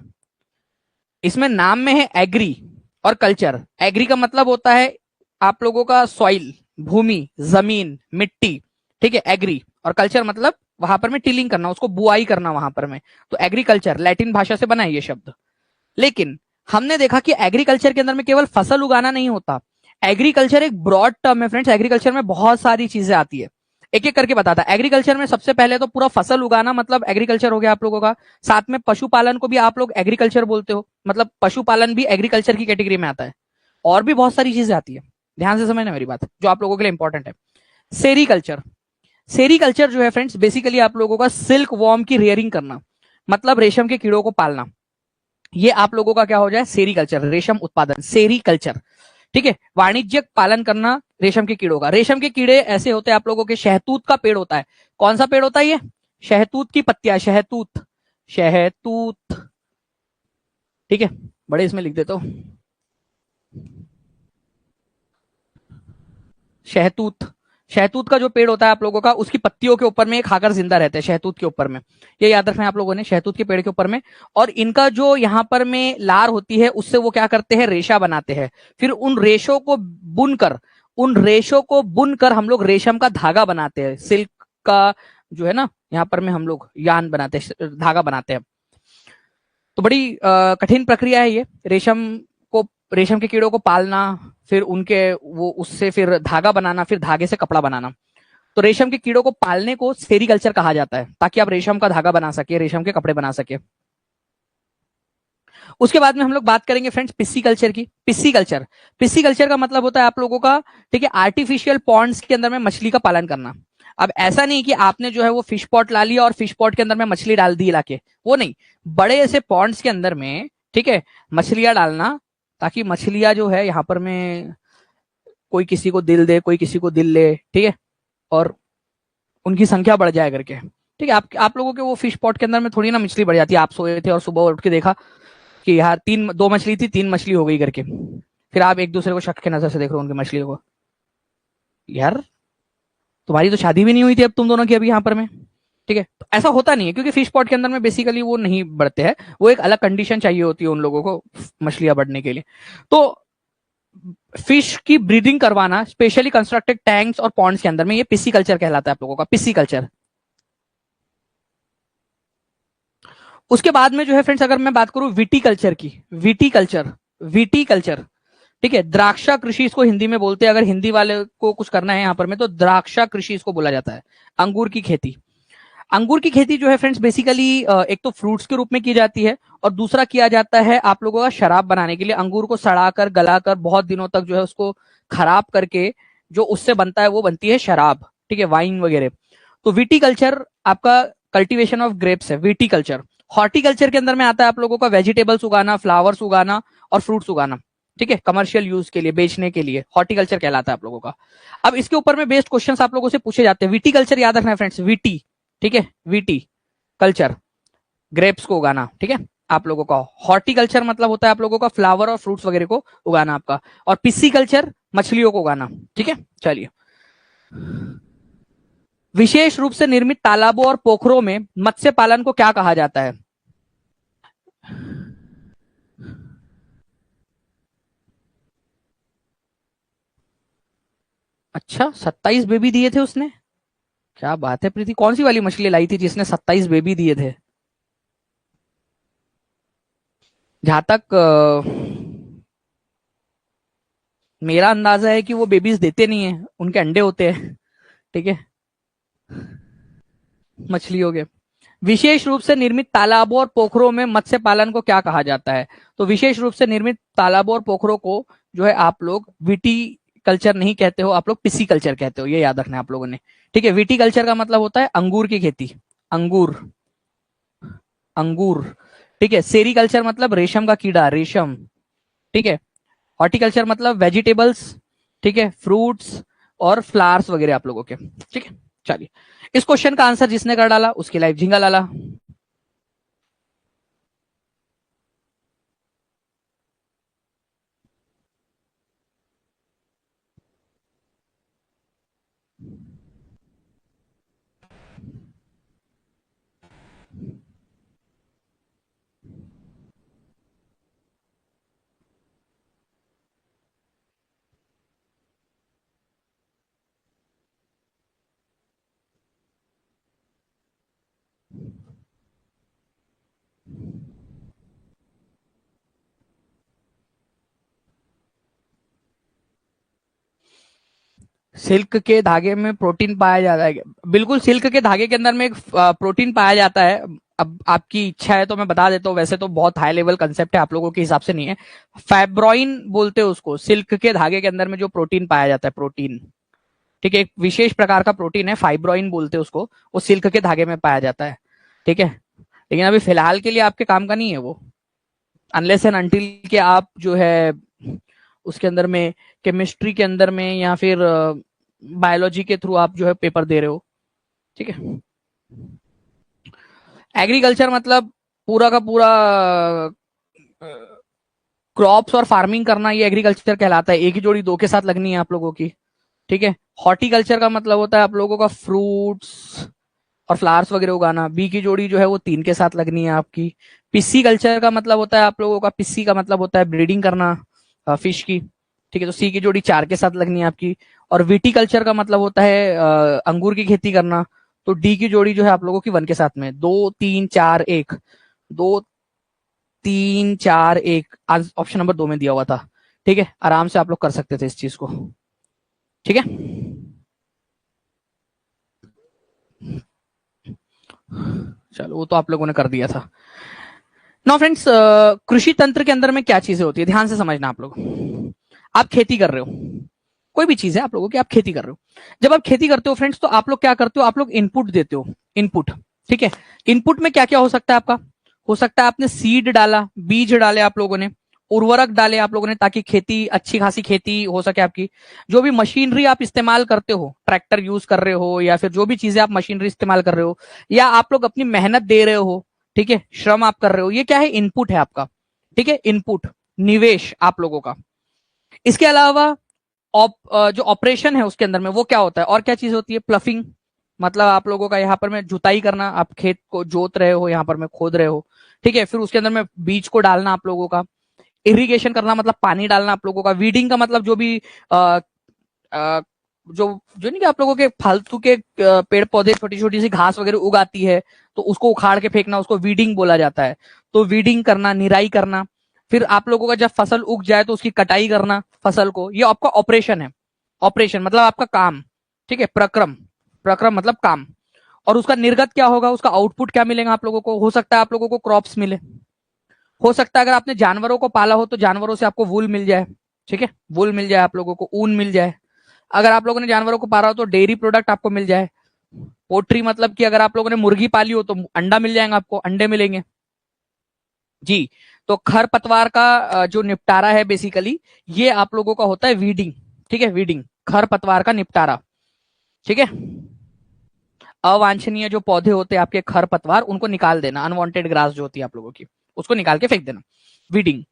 इसमें नाम में है एग्री और कल्चर। एग्री का मतलब होता है आप लोगों का सॉइल, भूमि, जमीन, मिट्टी। ठीक है, एग्री। और कल्चर मतलब वहां पर में टिलिंग करना, उसको बुआई करना वहां पर में। तो एग्रीकल्चर लैटिन भाषा से बना है ये शब्द। लेकिन हमने देखा कि एग्रीकल्चर के अंदर में केवल फसल उगाना नहीं होता। एग्रीकल्चर एक ब्रॉड टर्म है फ्रेंड्स। एग्रीकल्चर में बहुत सारी चीजें आती है। एक एक करके बताता है। एग्रीकल्चर में सबसे पहले तो पूरा फसल उगाना मतलब एग्रीकल्चर हो गया आप लोगों का। साथ में पशुपालन को भी आप लोग एग्रीकल्चर बोलते हो, मतलब पशुपालन भी एग्रीकल्चर की कैटेगरी में आता है। और भी बहुत सारी चीजें आती है, ध्यान से समझना मेरी बात, जो आप लोगों के लिए इंपॉर्टेंट है। सेरीकल्चर। सेरीकल्चर जो है फ्रेंड्स बेसिकली आप लोगों का सिल्क वॉर्म की रेयरिंग करना, मतलब रेशम के कीड़ों को पालना। ये आप लोगों का क्या हो जाए? सेरीकल्चर, रेशम उत्पादन, सेरीकल्चर। ठीक है, वाणिज्यिक पालन करना रेशम के कीड़ों का। रेशम के कीड़े ऐसे होते हैं आप लोगों के, शहतूत का पेड़ होता है। कौन सा पेड़ होता है ये? शहतूत की पत्तियां, शहतूत, शहतूत। ठीक है, बड़े इसमें लिख देता हूं, शहतूत। शहतूत का जो पेड़ होता है आप लोगों का, उसकी पत्तियों के ऊपर में एक खाकर जिंदा रहते हैं, शहतूत के ऊपर में। ये याद रखना है आप लोगों ने, शहतूत के पेड़ के ऊपर में। और इनका जो यहाँ पर में लार होती है, उससे वो क्या करते हैं? रेशा बनाते हैं। फिर उन रेशों को बुनकर, हम लोग रेशम का धागा बनाते हैं, सिल्क का जो है ना, यहाँ पर में हम लोग यान बनाते हैं, धागा बनाते हैं। तो बड़ी कठिन प्रक्रिया है ये, को रेशम के कीड़ों को पालना, फिर उनके वो उससे फिर धागा बनाना, फिर धागे से कपड़ा बनाना। तो रेशम के कीड़ों को पालने को सेरीकल्चर कहा जाता है, ताकि आप रेशम का धागा बना सके, रेशम के कपड़े बना सके। उसके बाद में हम लोग बात करेंगे फ्रेंड्स पिस्सी कल्चर की। पिस्सी कल्चर, पिस्सी कल्चर का मतलब होता है आप लोगों का, ठीक है, आर्टिफिशियल पॉन्ड्स के अंदर में मछली का पालन करना। अब ऐसा नहीं कि आपने जो है वो फिश पॉट ला लिया और फिश पॉट के अंदर में मछली डाल दी लाके, वो नहीं। बड़े ऐसे पॉन्ड्स के अंदर में, ठीक है, मछलियां डालना, ताकि मछलियां जो है यहाँ पर में कोई किसी को दिल दे, कोई किसी को दिल ले, ठीक है, और उनकी संख्या बढ़ जाए करके। ठीक है, आप लोगों के वो फिश पॉट के अंदर में थोड़ी ना मछली बढ़ जाती है। आप सोए थे और सुबह उठ के देखा कि यार दो मछली थी, तीन मछली हो गई करके, फिर आप एक दूसरे को शक के नजर से देख रहे हो उनकी मछलियों को। यार तुम्हारी तो शादी भी नहीं हुई थी अब तुम दोनों की अभी यहाँ पर में। ठीक है, तो ऐसा होता नहीं है, क्योंकि फिश पॉट के अंदर में बेसिकली वो नहीं बढ़ते हैं। वो एक अलग कंडीशन चाहिए होती है उन लोगों को मछलियां बढ़ने के लिए। तो फिश की ब्रीडिंग करवाना स्पेशली कंस्ट्रक्टेड टैंक्स और पॉन्ड्स के अंदर में, ये पिस्सी कल्चर कहलाता है आप लोगों का, पिस्सी कल्चर। उसके बाद में जो है फ्रेंड्स, अगर मैं बात करूं विटीकल्चर की, विटीकल्चर, विटीकल्चर, ठीक है, द्राक्षा कृषि इसको हिंदी में बोलते हैं। अगर हिंदी वाले को कुछ करना है यहाँ पर में, तो द्राक्षा कृषि इसको बोला जाता है। अंगूर की खेती। अंगूर की खेती जो है फ्रेंड्स बेसिकली एक तो फ्रूट्स के रूप में की जाती है, और दूसरा किया जाता है आप लोगों का शराब बनाने के लिए। अंगूर को सड़ाकर, गलाकर, बहुत दिनों तक जो है उसको खराब करके जो उससे बनता है वो बनती है शराब, ठीक है, वाइन वगैरह। तो विटीकल्चर आपका कल्टीवेशन ऑफ ग्रेप्स है, विटीकल्चर। हॉर्टिकल्चर के अंदर में आता है आप लोगों का वेजिटेबल्स उगाना, फ्लावर्स उगाना और फ्रूट्स उगाना, ठीक है, कमर्शियल यूज के लिए, बेचने के लिए, हॉर्टिकल्चर कहलाता है आप लोगों का। अब इसके ऊपर में बेस्ड क्वेश्चंस आप लोगों से पूछे जाते हैं। विटीकल्चर याद रखना है फ्रेंड्स, वीटी, ठीक है, वीटी कल्चर, ग्रेप्स को उगाना, ठीक है, आप लोगों का। हॉर्टिकल्चर मतलब होता है आप लोगों का फ्लावर और फ्रूट्स वगैरह को उगाना आपका। और पिस्सी कल्चर मछलियों को उगाना, ठीक है। चलिए, विशेष रूप से निर्मित तालाबों और पोखरों में मत्स्य पालन को क्या कहा जाता है? अच्छा, 27 बेबी दिए थे उसने? क्या बात है प्रीति, कौन सी वाली मछली लाई थी जिसने 27 बेबी दिए थे? जहां तक मेरा अंदाजा है कि वो बेबीज देते नहीं है, उनके अंडे होते हैं। ठीक है, मछलियों के। विशेष रूप से निर्मित तालाबों और पोखरों में मत्स्य पालन को क्या कहा जाता है? तो विशेष रूप से निर्मित तालाबों और पोखरों को जो है आप लोग विटी कल्चर नहीं कहते हो, आप लोग पिसी कल्चर कहते हो, ये याद रखना है आप लोगों ने। ठीक है, विटी कल्चर का मतलब होता है अंगूर की खेती, अंगूर, अंगूर। ठीक है, सेरीकल्चर मतलब रेशम का कीड़ा, रेशम। ठीक है, हॉर्टिकल्चर मतलब वेजिटेबल्स, ठीक है, फ्रूट्स और फ्लावर्स वगैरह आप लोगों के। ठीक है, चलिए, इस क्वेश्चन का आंसर जिसने कर डाला उसकी लाइफ झिंगा लाला। सिल्क के धागे में प्रोटीन पाया जाता है? बिल्कुल, सिल्क के धागे के अंदर में एक प्रोटीन पाया जाता है। अब आपकी इच्छा है तो मैं बता देता हूँ, वैसे तो बहुत हाई लेवल कंसेप्ट है, आप लोगों के हिसाब से नहीं है। फैब्रॉइन बोलते हैं उसको, सिल्क के धागे के अंदर में जो प्रोटीन पाया जाता है, प्रोटीन। ठीक है, एक विशेष प्रकार का प्रोटीन है, फाइब्रोइन बोलते हैं उसको, वो सिल्क के धागे में पाया जाता है। ठीक है, लेकिन अभी फिलहाल के लिए आपके काम का नहीं है वो, अनलेस एंड अनटिल के आप जो है उसके अंदर में केमिस्ट्री के अंदर में या फिर बायोलॉजी के थ्रू आप जो है पेपर दे रहे हो। ठीक है, एग्रीकल्चर मतलब पूरा का पूरा क्रॉप्स और फार्मिंग करना, ये एग्रीकल्चर कहलाता है। एक ही जोड़ी दो के साथ लगनी है आप लोगों की। ठीक है, हॉर्टिकल्चर का मतलब होता है आप लोगों का फ्रूट्स और फ्लावर्स वगैरह उगाना। बी की जोड़ी जो है वो 3 के साथ लगनी है आपकी। पिस्सी कल्चर का मतलब होता है आप लोगों का, पिस्सी का मतलब होता है ब्रीडिंग करना फिश की। ठीक है, तो सी की जोड़ी 4 के साथ लगनी है आपकी। और विटी कल्चर का मतलब होता है अंगूर की खेती करना। तो डी की जोड़ी जो है आप लोगों की 1 के साथ में, 2 3 4 1, 2 3 4 1 ऑप्शन नंबर 2 में दिया हुआ था। ठीक है, आराम से आप लोग कर सकते थे इस चीज को। ठीक है, चलो वो तो आप लोगों ने कर दिया था। नो फ्रेंड्स, कृषि तंत्र के अंदर में क्या चीजें होती है, ध्यान से समझना आप लोग। आप खेती कर रहे हो, कोई भी चीज है आप लोगों की, आप खेती कर रहे हो। जब आप खेती करते हो फ्रेंड्स, तो आप लोग क्या करते हो, आप लोग इनपुट देते हो, इनपुट। ठीक है, इनपुट में क्या क्या हो सकता है आपका? हो सकता है आपने सीड डाला, बीज डाले आप लोगों ने, उर्वरक डाले आप लोगों ने, ताकि खेती अच्छी खासी खेती हो सके आपकी। जो भी मशीनरी आप इस्तेमाल करते हो, ट्रैक्टर यूज कर रहे हो या फिर जो भी चीजें आप मशीनरी इस्तेमाल कर रहे हो, या आप लोग अपनी मेहनत दे रहे हो, ठीक है, श्रम आप कर रहे हो, ये क्या है, इनपुट है आपका। ठीक है, इनपुट, निवेश आप लोगों का। इसके अलावा जो ऑपरेशन है उसके अंदर में वो क्या होता है, और क्या चीज होती है, प्लफिंग, मतलब आप लोगों का यहाँ पर में जुताई करना, आप खेत को जोत रहे हो, यहाँ पर में खोद रहे हो। ठीक है, फिर उसके अंदर में बीज को डालना आप लोगों का। इरिगेशन करना मतलब पानी डालना आप लोगों का। वीडिंग का मतलब जो भी आ, आ, जो जो नहीं कि आप लोगों के फालतू के पेड़ पौधे, छोटी छोटी सी घास वगैरह उगाती है, तो उसको उखाड़ के फेंकना, उसको वीडिंग बोला जाता है। तो वीडिंग करना, निराई करना। फिर आप लोगों का जब फसल उग जाए तो उसकी कटाई करना फसल को, ये आपका ऑपरेशन है। ऑपरेशन मतलब आपका काम। ठीक है, प्रक्रम, प्रक्रम मतलब काम। और उसका निर्गत क्या होगा, उसका आउटपुट क्या मिलेगा आप लोगों को? हो सकता है आप लोगों को क्रॉप्स मिले, हो सकता है अगर आपने जानवरों को पाला हो तो जानवरों से आपको वूल मिल जाए। ठीक है, वूल मिल जाए आप लोगों को, ऊन मिल जाए। अगर आप लोगों ने जानवरों को पाला हो तो डेयरी प्रोडक्ट आपको मिल जाए। पोट्री मतलब कि अगर आप लोगों ने मुर्गी पाली हो तो अंडा मिल जाएगा आपको, अंडे मिलेंगे जी। तो खरपतवार का जो निपटारा है बेसिकली, ये आप लोगों का होता है वीडिंग। ठीक है, वीडिंग, खरपतवार का निपटारा। ठीक है, अवांछनीय जो पौधे होते हैं आपके, खरपतवार, उनको निकाल देना, अनवांटेड ग्रास जो होती है आप लोगों की, उसको निकाल के फेंक देना, वीडिंग।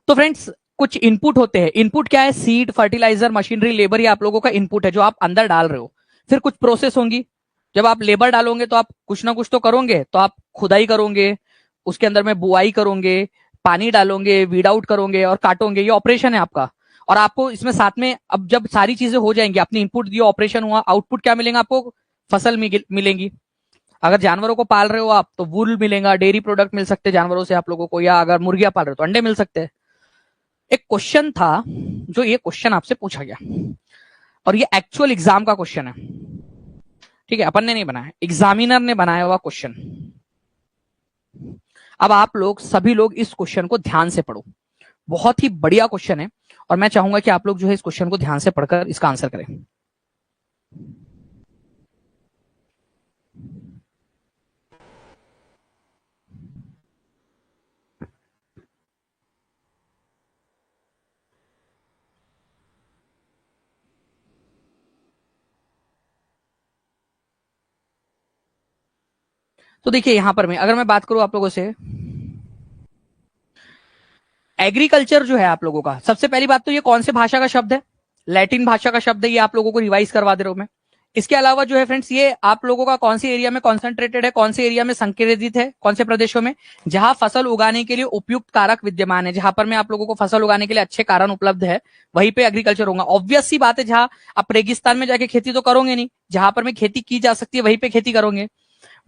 तो फ्रेंड्स, कुछ इनपुट होते हैं। इनपुट क्या है, सीड, फर्टिलाइजर, मशीनरी, लेबर, ये आप लोगों का इनपुट है जो आप अंदर डाल रहे हो। फिर कुछ प्रोसेस होंगी। जब आप लेबर डालोगे तो आप कुछ ना कुछ तो करोगे, तो आप खुदाई करोगे, उसके अंदर में बुआई करोगे, पानी डालोगे, वीड आउट करोगे और काटोगे, ये ऑपरेशन है आपका। और आपको इसमें साथ में अब जब सारी चीजें हो जाएंगी, आपने इनपुट दिया, ऑपरेशन हुआ, आउटपुट क्या मिलेगा आपको? फसल मिलेंगी। अगर जानवरों को पाल रहे हो आप तो वूल मिलेगा, डेयरी प्रोडक्ट मिल सकते हैं जानवरों से आप लोगों को, या अगर मुर्गियां पाल रहे हो तो अंडे मिल सकते हैं। एक क्वेश्चन था, जो ये क्वेश्चन आपसे पूछा गया, और ये एक्चुअल एग्जाम का क्वेश्चन है, ठीक है, अपन ने नहीं बनाया, एग्जामिनर ने बनाया हुआ क्वेश्चन। अब आप लोग सभी लोग इस क्वेश्चन को ध्यान से पढ़ो, बहुत ही बढ़िया क्वेश्चन है, और मैं चाहूंगा कि आप लोग जो है इस क्वेश्चन को ध्यान से पढ़कर इसका आंसर करें। तो देखिए यहां पर अगर मैं बात करूं आप लोगों से, एग्रीकल्चर जो है आप लोगों का, सबसे पहली बात तो ये कौन से भाषा का शब्द है? लैटिन भाषा का शब्द है, ये आप लोगों को रिवाइज करवा दे रहा हूं मैं। इसके अलावा जो है फ्रेंड्स, ये आप लोगों का कौन से एरिया में कॉन्सेंट्रेटेड है, कौन से एरिया में संकेंद्रित है, कौन से प्रदेशों में? जहां फसल उगाने के लिए उपयुक्त कारक विद्यमान है, जहां पर मैं आप लोगों को फसल उगाने के लिए अच्छे कारण उपलब्ध है, वहीं पे एग्रीकल्चर होगा। ऑब्वियस सी बात है, जहां आप रेगिस्तान में जाके खेती तो करोगे नहीं, जहां पर में खेती की जा सकती है वहीं पे खेती करोगे।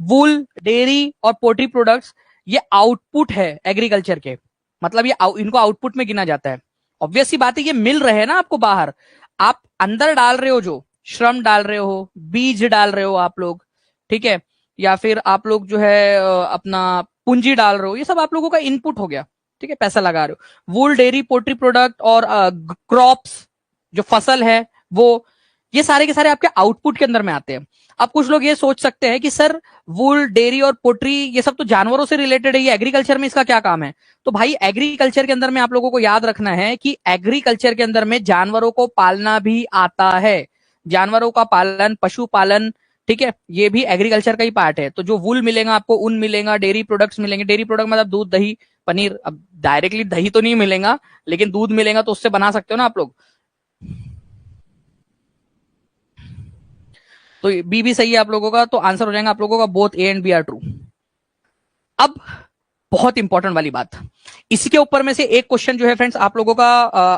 वूल, डेयरी और पोल्ट्री प्रोडक्ट्स, ये आउटपुट है एग्रीकल्चर के, मतलब ये इनको आउटपुट में गिना जाता है। ऑब्वियस सी बात है, ये मिल रहे हैं ना आपको बाहर, आप अंदर डाल रहे हो, जो श्रम डाल रहे हो, बीज डाल रहे हो आप लोग, ठीक है, या फिर आप लोग जो है अपना पूंजी डाल रहे हो, ये सब आप लोगों का इनपुट हो गया, ठीक है, पैसा लगा रहे हो। वूल, डेयरी, पोल्ट्री प्रोडक्ट और क्रॉप्स, जो फसल है वो, ये सारे के सारे आपके आउटपुट के अंदर में आते हैं। अब कुछ लोग ये सोच सकते हैं कि सर वूल, डेयरी और पोल्ट्री ये सब तो जानवरों से रिलेटेड है, ये एग्रीकल्चर में इसका क्या काम है? तो भाई एग्रीकल्चर के अंदर में आप लोगों को याद रखना है कि एग्रीकल्चर के अंदर में जानवरों को पालना भी आता है, जानवरों का पालन, पशुपालन, ठीक है, ये भी एग्रीकल्चर का ही पार्ट है। तो जो वूल मिलेगा आपको, ऊन मिलेगा, डेयरी प्रोडक्ट्स मिलेंगे, डेयरी प्रोडक्ट मतलब दूध, दही, पनीर, अब डायरेक्टली दही तो नहीं मिलेगा, लेकिन दूध मिलेगा तो उससे बना सकते हो ना आप लोग। तो बी भी सही है आप लोगों का, तो आंसर हो जाएगा आप लोगों का both A and B are true. अब बहुत इंपॉर्टेंट वाली बात, इसके ऊपर में से एक क्वेश्चन जो है फ्रेंड्स आप लोगों का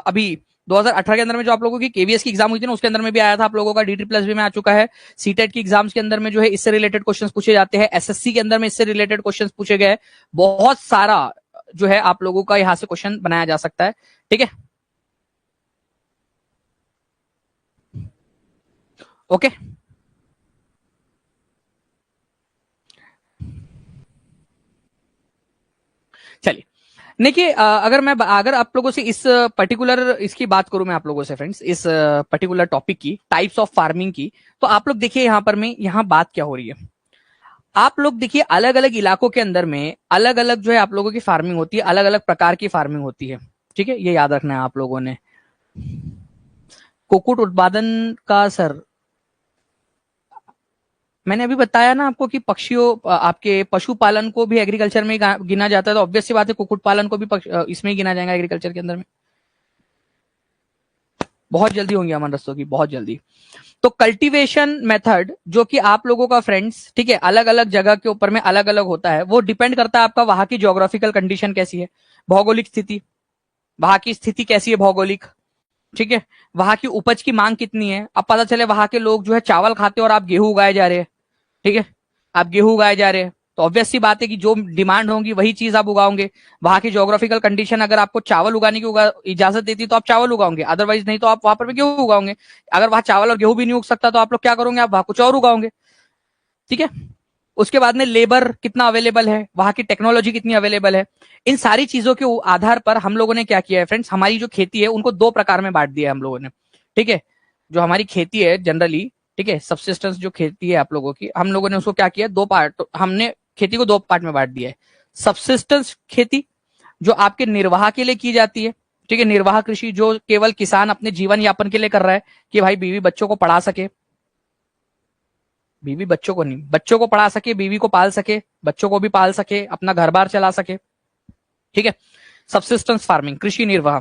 अभी 2018 के अंदर में जो आप लोगों की केवीएस की एग्जाम हुई थी ना, उसके अंदर में भी आया था आप लोगों का, डीटी प्लस भी में आ चुका है, सीटेट की एग्जाम्स के अंदर में जो है इससे रिलेटेड क्वेश्चंस पूछे जाते हैं, एसएससी के अंदर में इससे रिलेटेड क्वेश्चंस पूछे गए, बहुत सारा जो है आप लोगों का यहां से क्वेश्चन बनाया जा सकता है, ठीक है, ओके। चलिए देखिए, अगर आप लोगों से इस पर्टिकुलर इसकी बात करूं मैं आप लोगों से फ्रेंड्स, इस पर्टिकुलर टॉपिक की, टाइप्स ऑफ फार्मिंग की, तो आप लोग देखिए यहां पर में यहां बात क्या हो रही है। आप लोग देखिए अलग अलग इलाकों के अंदर में अलग अलग जो है आप लोगों की फार्मिंग होती है, अलग अलग प्रकार की फार्मिंग होती है, ठीक है, ये याद रखना है आप लोगों ने। कुक्कुट उत्पादन का सर मैंने अभी बताया ना आपको कि पक्षियों, आपके पशुपालन को भी एग्रीकल्चर में गिना जाता है, तो ऑब्वियस सी बात है कुक्कुट पालन को भी इसमें ही गिना जाएगा एग्रीकल्चर के अंदर में। बहुत जल्दी होंगे अमन रस्तों की, बहुत जल्दी। तो कल्टीवेशन मेथड जो कि आप लोगों का फ्रेंड्स, ठीक है, अलग अलग जगह के ऊपर में अलग अलग होता है, वो डिपेंड करता है आपका वहां की ज्योग्राफिकल कंडीशन कैसी है, भौगोलिक स्थिति, वहां की स्थिति कैसी है भौगोलिक, ठीक है, वहां की उपज की मांग कितनी है। अब पता चले वहां के लोग जो है चावल खाते हैं और आप गेहूं उगाए जा रहे हैं, ठीक है, आप गेहूं उगाए जा रहे हैं, तो ऑब्वियस सी बात है कि जो डिमांड होगी वही चीज आप उगाओगे। वहां की ज्योग्राफिकल कंडीशन अगर आपको चावल उगाने की इजाजत देती तो आप चावल उगाओगे, अदरवाइज नहीं तो आप वहां पर भी गेहूं उगाओगे। अगर वहां चावल और गेहूं भी नहीं उग सकता तो आप लोग क्या करोगे, आप वहां कुछ और उगाओगे, ठीक है। उसके बाद में लेबर कितना अवेलेबल है, वहां की टेक्नोलॉजी कितनी अवेलेबल है, इन सारी चीजों के आधार पर हम लोगों ने क्या किया है फ्रेंड्स, हमारी जो खेती है उनको दो प्रकार में बांट दिया है हम लोगों ने, ठीक है। जो हमारी खेती है जनरली, ठीक है, सबसिस्टेंस जो खेती है आप लोगों की, हम लोगों ने उसको क्या किया, दो पार्ट, तो हमने खेती को दो पार्ट में बांट दिया है। सबसिस्टेंस खेती जो आपके निर्वाह के लिए की जाती है, ठीक है, निर्वाह कृषि जो केवल किसान अपने जीवन यापन के लिए कर रहा है कि भाई बीवी बच्चों को पढ़ा सके, बीवी बच्चों को नहीं, बच्चों को पढ़ा सके, बीवी को पाल सके, बच्चों को भी पाल सके, अपना घर बार चला सके, ठीक है, सबसिस्टेंस फार्मिंग, कृषि निर्वाह।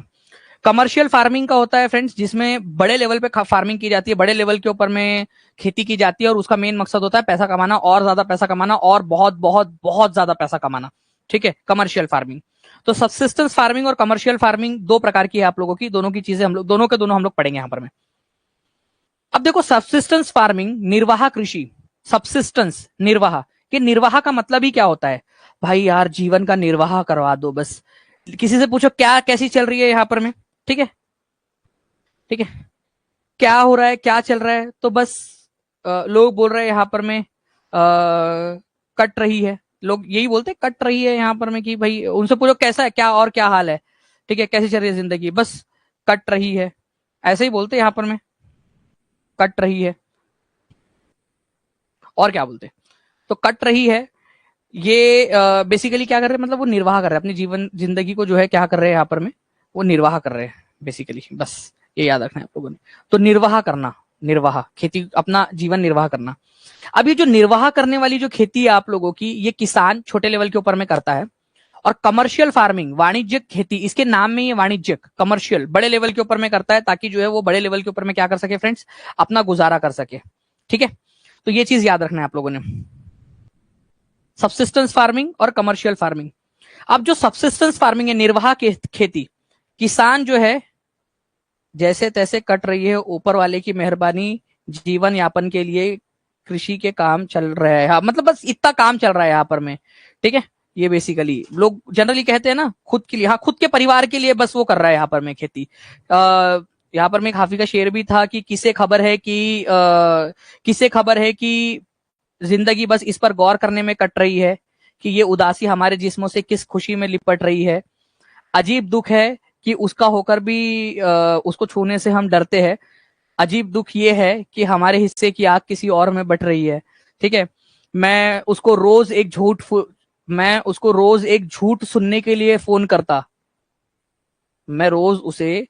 कमर्शियल फार्मिंग का होता है फ्रेंड्स, जिसमें बड़े लेवल पे फार्मिंग की जाती है, बड़े लेवल के ऊपर में खेती की जाती है, और उसका मेन मकसद होता है पैसा कमाना, और ज्यादा पैसा कमाना, और बहुत बहुत बहुत ज्यादा पैसा कमाना, ठीक है, कमर्शियल फार्मिंग। तो सब्सिस्टेंस फार्मिंग और कमर्शियल फार्मिंग दो प्रकार की है आप लोगों की, दोनों की चीजें हम लोग दोनों के दोनों हम लोग पढ़ेंगे यहां पर में। अब देखो सब्सिस्टेंस फार्मिंग, निर्वाह कृषि, सब्सिस्टेंस निर्वाह, कि निर्वाह का मतलब ही क्या होता है? भाई यार जीवन का निर्वाह करवा दो बस। किसी से पूछो क्या कैसी चल रही है यहां पर में, ठीक है, ठीक है, क्या हो रहा है, क्या चल रहा है, तो बस लोग बोल रहे हैं यहां पर में कट रही है, लोग यही बोलते हैं कट रही है यहां पर में, कि भाई उनसे पूछो कैसा है, क्या और क्या हाल है, ठीक है, कैसी चल रही है जिंदगी, बस कट रही है, ऐसे ही बोलते हैं यहां पर में, कट रही है, और क्या बोलते हैं, तो कट रही है। ये बेसिकली क्या कर रहे हैं, मतलब वो निर्वाह कर रहे हैं अपनी जीवन जिंदगी को, जो है क्या कर रहे हैं यहाँ पर में, वो निर्वाह कर रहे हैं बेसिकली, बस ये याद रखना है आप लोगों ने। तो निर्वाह करना, निर्वाह खेती, अपना जीवन निर्वाह करना। अब ये जो निर्वाह करने वाली जो खेती है आप लोगों की, ये किसान छोटे लेवल के ऊपर में करता है। और कमर्शियल फार्मिंग, वाणिज्यिक खेती, इसके नाम में ये वाणिज्यिक, कमर्शियल बड़े लेवल के ऊपर में करता है, ताकि जो है वो बड़े लेवल के ऊपर में क्या कर सके फ्रेंड्स, अपना गुजारा कर सके, ठीक है। तो ये चीज याद रखना है आप लोगों ने, सब्सिस्टेंस फार्मिंग और कमर्शियल फार्मिंग। अब जो सब्सिस्टेंस फार्मिंग है, निर्वाह खेती, किसान जो है जैसे तैसे कट रही है, ऊपर वाले की मेहरबानी, जीवन यापन के लिए कृषि के काम चल रहा है, हाँ, मतलब बस इतना काम चल रहा है यहाँ पर में, ठीक है। ये बेसिकली लोग जनरली कहते हैं ना, खुद के लिए, हाँ खुद के परिवार के लिए बस वो कर रहा है यहाँ पर में खेती। यहाँ पर में एक हाफी का शेर भी था कि किसे खबर है कि किसे खबर है कि जिंदगी बस इस पर गौर करने में कट रही है, कि ये उदासी हमारे जिस्मों से किस खुशी में लिपट रही है। अजीब दुख है कि उसका होकर भी उसको छूने से हम डरते हैं। अजीब दुख ये है कि हमारे हिस्से की आग किसी और में बट रही है, ठीक है। मैं उसको रोज एक झूठ सुनने के लिए फोन करता, मैं रोज उसे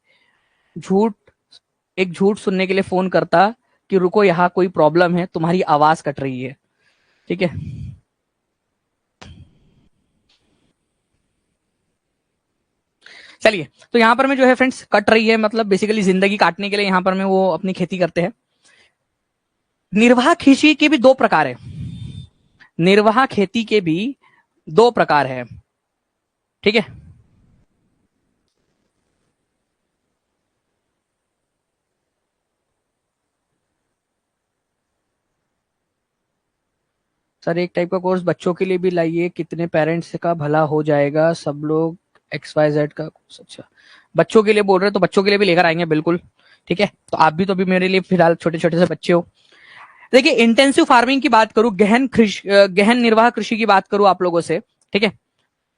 एक झूठ सुनने के लिए फोन करता कि रुको यहाँ कोई प्रॉब्लम है, तुम्हारी आवाज कट रही है, ठीक है। चलिए, तो यहां पर में जो है फ्रेंड्स कट रही है, मतलब बेसिकली जिंदगी काटने के लिए यहां पर में वो अपनी खेती करते हैं। निर्वाह कृषि के भी दो प्रकार है, निर्वाह खेती के भी दो प्रकार है, ठीक है। सर एक टाइप का कोर्स बच्चों के लिए भी लाइए, कितने पेरेंट्स का भला हो जाएगा, सब लोग XYZ का कोर्स, अच्छा बच्चों के लिए बोल रहे हैं, तो बच्चों के लिए भी लेकर आएंगे बिल्कुल, ठीक है। तो आप भी तो अभी मेरे लिए फिलहाल छोटे छोटे से बच्चे हो। देखिए इंटेंसिव फार्मिंग की बात करूं, गहन निर्वाह कृषि की बात करूं आप लोगों से, ठीक है।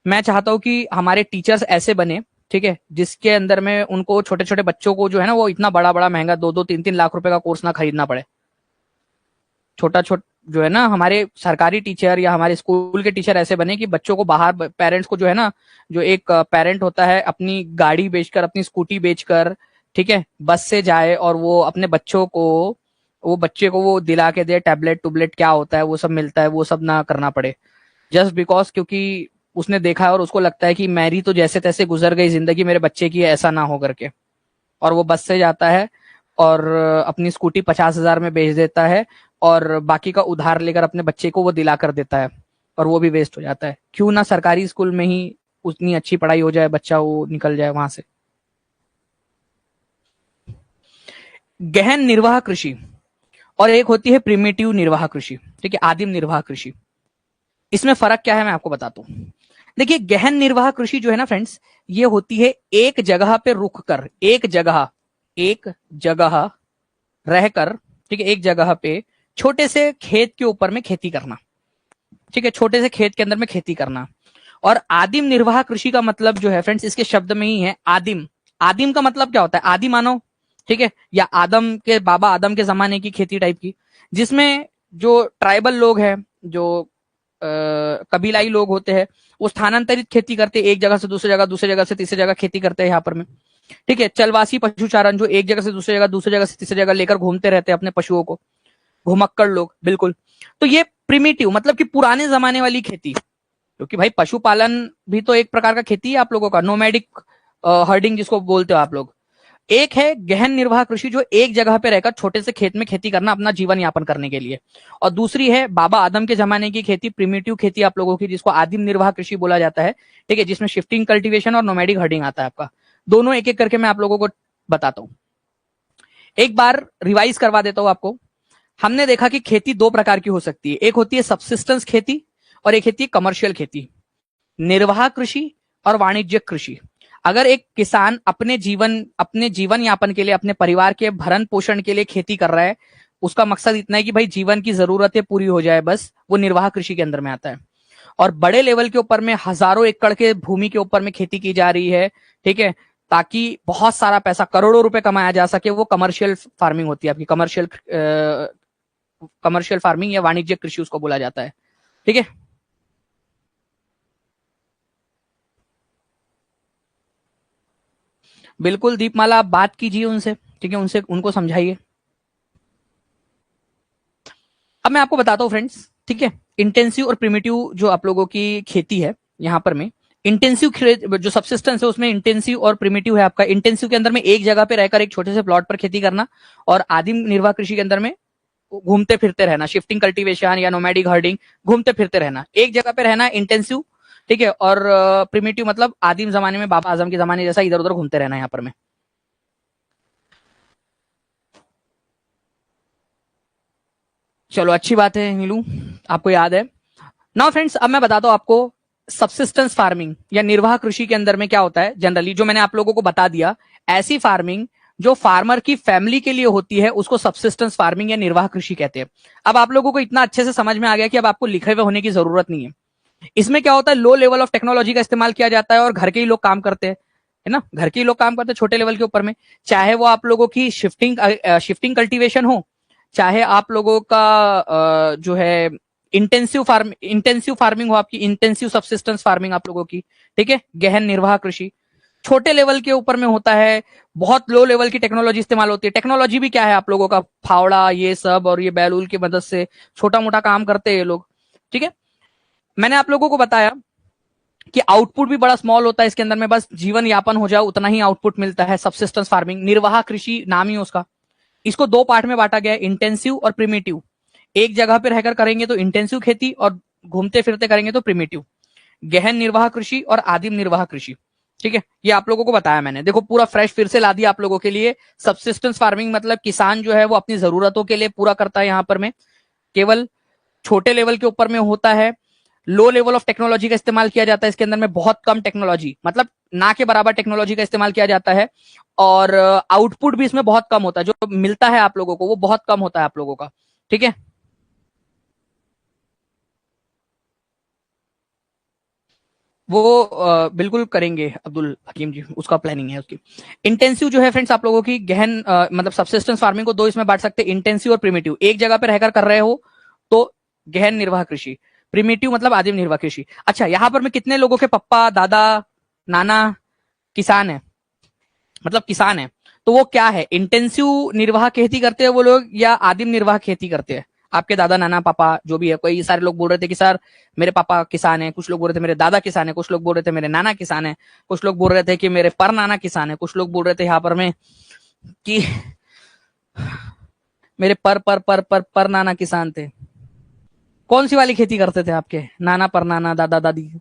मैं चाहता हूं कि हमारे टीचर्स ऐसे बने, ठीक है, जिसके अंदर में उनको छोटे छोटे बच्चों को जो है ना, वो इतना बड़ा बड़ा महंगा 2-2, 3-3 लाख रुपए का कोर्स ना खरीदना पड़े। छोटा छोटा जो है ना, हमारे सरकारी टीचर या हमारे स्कूल के टीचर ऐसे बने कि बच्चों को बाहर, पेरेंट्स को जो है ना, जो एक पेरेंट होता है अपनी गाड़ी बेचकर, अपनी स्कूटी बेचकर, ठीक है, बस से जाए और वो अपने बच्चों को, वो बच्चे को वो दिला के दे, टैबलेट टूबलेट क्या होता है वो सब मिलता है, वो सब ना करना पड़े, जस्ट बिकॉज क्योंकि उसने देखा है और उसको लगता है कि मेरी तो जैसे तैसे गुजर गई जिंदगी, मेरे बच्चे की ऐसा ना हो करके, और वो बस से जाता है और अपनी स्कूटी 50,000 में बेच देता है, और बाकी का उधार लेकर अपने बच्चे को वो दिला कर देता है, और वो भी वेस्ट हो जाता है। क्यों ना सरकारी स्कूल में ही उतनी अच्छी पढ़ाई हो जाए, बच्चा वो निकल जाए वहां से। गहन निर्वाह कृषि और एक होती है प्रिमिटिव निर्वाह कृषि, ठीक है, आदिम निर्वाह कृषि। इसमें फर्क क्या है मैं आपको बताता हूं। देखिए गहन निर्वाह कृषि जो है ना फ्रेंड्स, ये होती है एक जगह पे रुक कर, एक जगह रहकर, ठीक है, एक जगह पे छोटे से खेत के ऊपर में खेती करना, ठीक है, छोटे से खेत के अंदर में खेती करना। और आदिम निर्वाह कृषि का मतलब जो है फ्रेंड्स, इसके शब्द में ही है आदिम। आदिम का मतलब क्या होता है? आदि मानव, ठीक है, या आदम के बाबा आदम के जमाने की खेती टाइप की, जिसमें जो ट्राइबल लोग हैं, जो कबीलाई लोग होते हैं, वो स्थानांतरित खेती करते, एक जगह से दूसरी जगह से तीसरी जगह खेती करते हैं यहाँ पर में, ठीक है। चलवासी पशुचारण, जो एक जगह से दूसरी जगह से तीसरी जगह लेकर घूमते रहते हैं अपने पशुओं को, घुमक्कड़ लोग, बिल्कुल। तो ये प्रिमिटिव मतलब कि पुराने जमाने वाली खेती, क्योंकि भाई पशुपालन भी तो एक प्रकार का खेती है आप लोगों का, नोमैडिक हर्डिंग जिसको बोलते हो आप लोग, एक है गहन निर्वाह कृषि, जो एक जगह पे रहकर छोटे से खेत में खेती करना अपना जीवन यापन करने के लिए। और दूसरी है बाबा आदम के जमाने की खेती, प्रिमिटिव खेती आप लोगों की, जिसको आदिम निर्वाह कृषि बोला जाता है। ठीक है, जिसमें शिफ्टिंग कल्टीवेशन और नोमैडिक हर्डिंग आता है आपका। दोनों एक एक करके मैं आप लोगों को बताता हूं। एक बार रिवाइज करवा देता हूं आपको। हमने देखा कि खेती दो प्रकार की हो सकती है, एक होती है सबसिस्टेंस खेती और एक होती है कमर्शियल खेती। निर्वाह कृषि और वाणिज्यिक कृषि। अगर एक किसान अपने जीवन यापन के लिए, अपने परिवार के भरण पोषण के लिए खेती कर रहा है, उसका मकसद इतना है कि भाई जीवन की जरूरतें पूरी हो जाए, बस, वो निर्वाह कृषि के अंदर में आता है। और बड़े लेवल के ऊपर में हजारों एकड़ के भूमि के ऊपर में खेती की जा रही है, ठीक है, ताकि बहुत सारा पैसा, करोड़ों रुपए कमाया जा सके, वो कमर्शियल फार्मिंग होती है आपकी। कमर्शियल फार्मिंग या वाणिज्यिक कृषि उसको बोला जाता है। ठीक है, बिल्कुल दीपमाला, आप बात कीजिए उनसे, ठीक है, उनसे उनको समझाइए। अब मैं आपको बताता हूं फ्रेंड्स, ठीक है, इंटेंसिव और प्रिमिटिव जो आप लोगों की खेती है यहां पर में, इंटेंसिव जो सबसिस्टेंस है उसमें इंटेंसिव और प्रिमिटिव है आपका। इंटेंसिव के अंदर में एक जगह पे रहकर एक छोटे से प्लॉट पर खेती करना, और आदिम निर्वाह कृषि के अंदर में घूमते फिरते रहना, शिफ्टिंग कल्टीवेशन या नोमैडिक हर्डिंग, घूमते फिरते रहना, एक जगह पे रहना इंटेंसिव। ठीक है, और प्रिमिटिव मतलब आदिम जमाने में बाबा आजम के जमाने जैसा इधर उधर घूमते रहना यहाँ पर में। चलो अच्छी बात है नीलू, आपको याद है। नाउ फ्रेंड्स, अब मैं बताता हूं आपको सबसिस्टेंस फार्मिंग या निर्वाह कृषि के अंदर में क्या होता है जनरली, जो मैंने आप लोगों को बता दिया। ऐसी फार्मिंग जो फार्मर की फैमिली के लिए होती है उसको सबसिस्टेंस फार्मिंग या निर्वाह कृषि कहते हैं। अब आप लोगों को इतना अच्छे से समझ में आ गया कि अब आपको लिखे हुए होने की जरूरत नहीं है। इसमें क्या होता है, लो लेवल ऑफ टेक्नोलॉजी का इस्तेमाल किया जाता है और घर के ही लोग काम करते हैं, है ना, घर के ही लोग काम करते हैं छोटे लेवल के ऊपर में। चाहे वो आप लोगों की शिफ्टिंग कल्टीवेशन हो, चाहे आप लोगों का जो है इंटेंसिव फार्मिंग हो, आपकी इंटेंसिव सबसिस्टेंस फार्मिंग आप लोगों की, ठीक है, गहन निर्वाह कृषि, छोटे लेवल के ऊपर में होता है। बहुत लो लेवल की टेक्नोलॉजी इस्तेमाल होती है। टेक्नोलॉजी भी क्या है आप लोगों का, फावड़ा ये सब और ये बैलूल की मदद से छोटा मोटा काम करते हैं ये लोग। ठीक है, मैंने आप लोगों को बताया कि आउटपुट भी बड़ा स्मॉल होता है इसके अंदर में, बस जीवन यापन हो जाए उतना ही आउटपुट मिलता है। सबसिस्टेंस फार्मिंग, निर्वाह कृषि नाम ही उसका। इसको दो पार्ट में बांटा गया है, इंटेंसिव और प्रिमिटिव। एक जगह पे रहकर करेंगे तो इंटेंसिव खेती, और घूमते फिरते करेंगे तो प्रिमिटिव। गहन निर्वाह कृषि और आदिम निर्वाह कृषि। ठीक है, ये आप लोगों को बताया मैंने। देखो पूरा फ्रेश फिर से ला दिया आप लोगों के लिए। सबसिस्टेंस फार्मिंग मतलब किसान जो है वो अपनी जरूरतों के लिए पूरा करता है, यहां पर में केवल छोटे लेवल के ऊपर में होता है। लो लेवल ऑफ टेक्नोलॉजी का इस्तेमाल किया जाता है इसके अंदर में, बहुत कम टेक्नोलॉजी, मतलब ना के बराबर टेक्नोलॉजी का इस्तेमाल किया जाता है। और आउटपुट भी इसमें बहुत कम होता है, जो मिलता है आप लोगों को वो बहुत कम होता है आप लोगों का। ठीक है, वो बिल्कुल करेंगे अब्दुल हकीम जी, उसका प्लानिंग है उसकी। इंटेंसिव जो है फ्रेंड्स आप लोगों की गहन मतलब सबसिस्टेंस फार्मिंग को दो इसमें बांट सकते हैं, इंटेंसिव और प्रिमिटिव। एक जगह पे रहकर कर रहे हो तो गहन निर्वाह कृषि, प्रिमिटिव मतलब आदिम निर्वाह कृषि। अच्छा, यहां पर मैं कितने लोगों के पप्पा दादा नाना किसान है, मतलब किसान है, तो वो क्या है, इंटेंसिव निर्वाह खेती करते हैं वो लोग या आदिम निर्वाह खेती करते हैं? आपके दादा नाना पापा जो भी है, कोई सारे लोग बोल रहे थे कि सर मेरे पापा किसान है, कुछ लोग बोल रहे थे मेरे दादा किसान है, कुछ लोग बोल रहे थे मेरे नाना किसान है, कुछ लोग बोल रहे थे कि मेरे पर नाना किसान है, कुछ लोग बोल रहे थे यहाँ पर में कि मेरे पर नाना किसान थे। कौन सी वाली खेती करते थे आपके नाना पर नाना दादा दादी?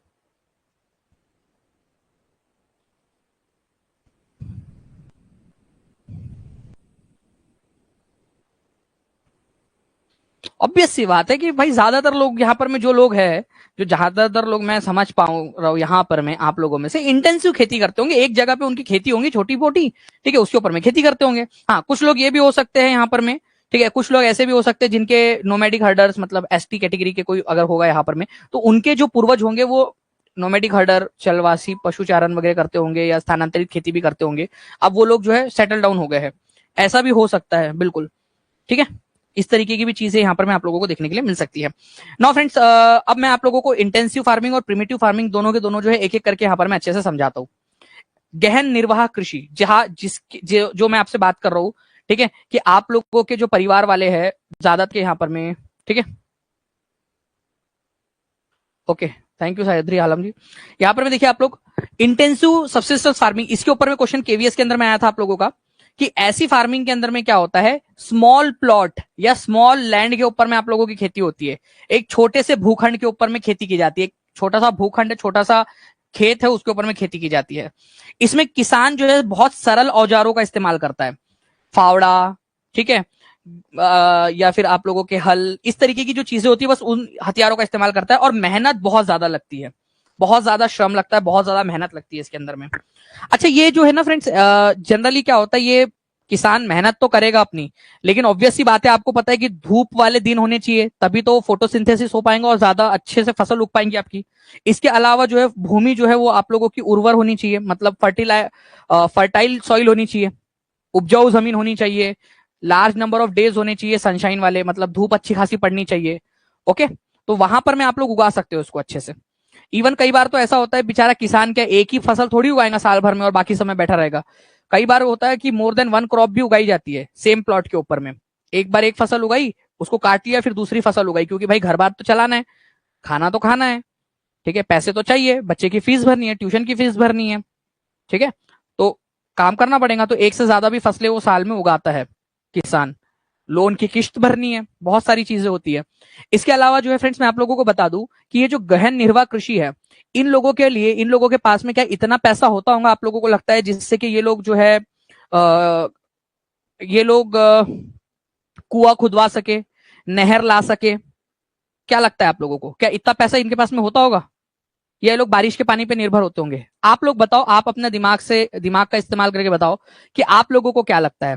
ऑब्वियस सी बात है कि भाई ज्यादातर लोग यहाँ पर में जो लोग हैं, जो ज्यादातर लोग मैं समझ पाऊं रहा हूं यहाँ पर में आप लोगों में से इंटेंसिव खेती करते होंगे। एक जगह पे उनकी खेती होंगी छोटी मोटी, ठीक है, उसके ऊपर में खेती करते होंगे। हाँ, कुछ लोग ये भी हो सकते हैं यहाँ पर में, ठीक है, कुछ लोग ऐसे भी हो सकते हैं जिनके नोमैडिक हर्डर्स, मतलब एसटी कैटेगरी के कोई अगर होगा यहाँ पर में, तो उनके जो पूर्वज होंगे वो नोमैडिक हर्डर, चलवासी पशुचारण वगैरह करते होंगे या स्थानांतरित खेती भी करते होंगे। अब वो लोग जो है सेटल डाउन हो गए हैं, ऐसा भी हो सकता है बिल्कुल। ठीक है, इस तरीके की भी चीजें यहाँ पर मैं आप लोगों को देखने के लिए मिल सकती है। नाउ फ्रेंड्स, अब मैं आप लोगों को इंटेंसिव फार्मिंग और प्रिमिटिव फार्मिंग दोनों के दोनों जो है एक एक करके यहाँ पर मैं अच्छे से समझाता हूँ। गहन निर्वाह कृषि, जहां जो मैं आपसे बात कर रहा हूँ, ठीक है, कि आप लोगों के जो परिवार वाले हैं ज्यादा के यहाँ पर में, ठीक है, ओके, थैंक यू सायद्री आलम जी। यहाँ पर में देखिए आप लोग, इंटेंसिव सबसिस्टेंस फार्मिंग, इसके ऊपर में क्वेश्चन केवीएस के अंदर में आया था आप लोगों का। कि ऐसी फार्मिंग के अंदर में क्या होता है, स्मॉल प्लॉट या स्मॉल लैंड के ऊपर में आप लोगों की खेती होती है, एक छोटे से भूखंड के ऊपर में खेती की जाती है, एक छोटा सा भूखंड है, छोटा सा खेत है, उसके ऊपर में खेती की जाती है। इसमें किसान जो है बहुत सरल औजारों का इस्तेमाल करता है, फावड़ा, ठीक है, या फिर आप लोगों के हल, इस तरीके की जो चीजें होती है बस उन हथियारों का इस्तेमाल करता है, और मेहनत बहुत ज्यादा लगती है, बहुत ज्यादा श्रम लगता है, बहुत ज्यादा मेहनत लगती है इसके अंदर में। अच्छा, ये जो है ना फ्रेंड्स, जनरली क्या होता है, ये किसान मेहनत तो करेगा अपनी, लेकिन ऑब्वियस सी बात है, आपको पता है कि धूप वाले दिन होने चाहिए, तभी तो फोटोसिंथेसिस हो पाएंगे और ज्यादा अच्छे से फसल उग पाएंगी आपकी। इसके अलावा जो है भूमि जो है वो आप लोगों की उर्वर होनी चाहिए, मतलब फर्टाइल सॉइल होनी चाहिए, उपजाऊ जमीन होनी चाहिए, लार्ज नंबर ऑफ डेज होने चाहिए सनशाइन वाले, मतलब धूप अच्छी खासी पड़नी चाहिए। ओके, तो वहां पर में आप लोग उगा सकते हो उसको अच्छे से। इवन कई बार तो ऐसा होता है, बेचारा किसान क्या एक ही फसल थोड़ी उगाएगा साल भर में और बाकी समय बैठा रहेगा। कई बार होता है कि मोर देन वन क्रॉप भी उगाई जाती है सेम प्लॉट के ऊपर में। एक बार एक फसल उगाई, उसको काट लिया, फिर दूसरी फसल उगाई, क्योंकि भाई घर बार तो चलाना है, खाना तो खाना है, ठीक है, पैसे तो चाहिए, बच्चे की फीस भरनी है, ट्यूशन की फीस भरनी है, ठीक है, तो काम करना पड़ेगा। तो एक से ज्यादा भी फसलें वो साल में उगाता है किसान, लोन की किश्त भरनी है, बहुत सारी चीजें होती है। इसके अलावा जो है फ्रेंड्स, मैं आप लोगों को बता दूं कि ये जो गहन निर्वाह कृषि है, इन लोगों के लिए, इन लोगों के पास में क्या इतना पैसा होता होगा आप लोगों को लगता है, जिससे कि ये लोग जो है ये लोग कुआं खुदवा सके, नहर ला सके? क्या लगता है आप लोगों को, क्या इतना पैसा इनके पास में होता होगा, या ये लोग बारिश के पानी पे निर्भर होते होंगे? आप लोग बताओ, आप अपने दिमाग का इस्तेमाल करके बताओ कि आप लोगों को क्या लगता है।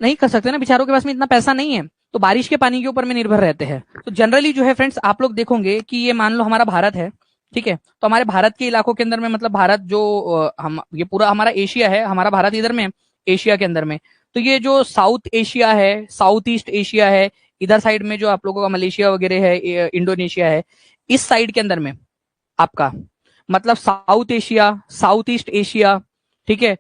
नहीं कर सकते ना, बेचारों के पास में इतना पैसा नहीं है, तो बारिश के पानी के ऊपर में निर्भर रहते हैं। तो जनरली जो है फ्रेंड्स, आप लोग देखोगे कि ये मान लो हमारा भारत है, ठीक है, तो हमारे भारत के इलाकों के अंदर में, मतलब भारत जो हम ये पूरा हमारा एशिया है, हमारा भारत इधर में एशिया के अंदर में, तो ये जो साउथ एशिया है, साउथ ईस्ट एशिया है, इधर साइड में जो आप लोगों का मलेशिया वगैरह है, इंडोनेशिया है, इस साइड के अंदर में आपका, मतलब south Asia, south east Asia, ठीक है,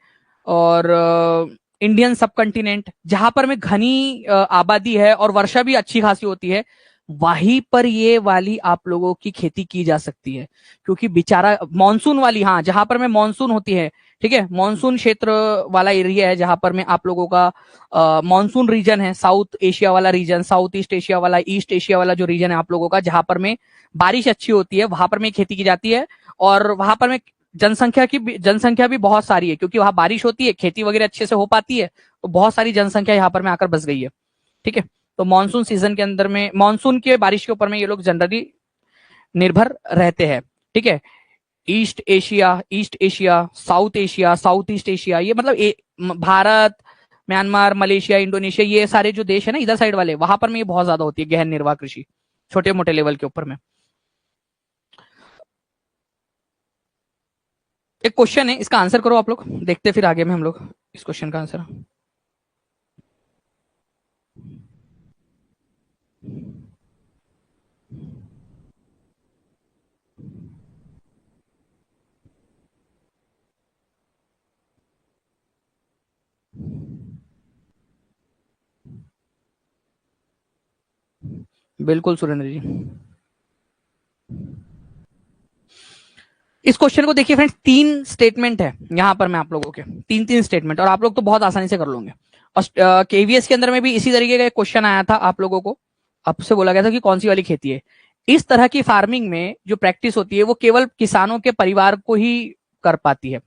और इंडियन सब कंटिनेंट, जहां पर में घनी आबादी है और वर्षा भी अच्छी खासी होती है, वहीं पर ये वाली आप लोगों की खेती की जा सकती है। क्योंकि बेचारा मानसून वाली, हाँ, जहां पर में मानसून होती है, ठीक है, मानसून क्षेत्र वाला एरिया है, जहां पर में आप लोगों का मानसून रीजन है, साउथ एशिया वाला रीजन, साउथ ईस्ट एशिया वाला, ईस्ट एशिया वाला जो रीजन है आप लोगों का, जहां पर में बारिश अच्छी होती है, वहां पर में खेती की जाती है। और वहां पर में जनसंख्या भी बहुत सारी है, क्योंकि वहां बारिश होती है, खेती वगैरह अच्छे से हो पाती है, तो बहुत सारी जनसंख्या यहाँ पर में आकर बस गई है, ठीक है। तो मानसून सीजन के अंदर में, मानसून के बारिश के ऊपर में ये लोग जनरली निर्भर रहते हैं, ठीक है। East Asia, south Asia, south east Asia, ये मतलब भारत, म्यांमार, मलेशिया, इंडोनेशिया, ये सारे जो देश है ना इधर साइड वाले, वहां पर में ये बहुत ज्यादा होती है गहन निर्वाह कृषि, छोटे मोटे लेवल के ऊपर में। एक क्वेश्चन है, इसका आंसर करो आप लोग, देखते फिर आगे में हम लोग इस क्वेश्चन का आंसर। बिल्कुल सुरेंद्र जी। इस क्वेश्चन को देखिए फ्रेंड्स, तीन स्टेटमेंट है यहाँ पर, मैं आप लोगों के तीन तीन स्टेटमेंट, और आप लोग तो बहुत आसानी से कर लोगे। और केवीएस के अंदर में भी इसी तरीके का एक क्वेश्चन आया था आप लोगों को, आपसे बोला गया था कि कौन सी वाली खेती है। इस तरह की फार्मिंग में जो प्रैक्टिस होती है वो केवल किसानों के परिवार को ही कर पाती है।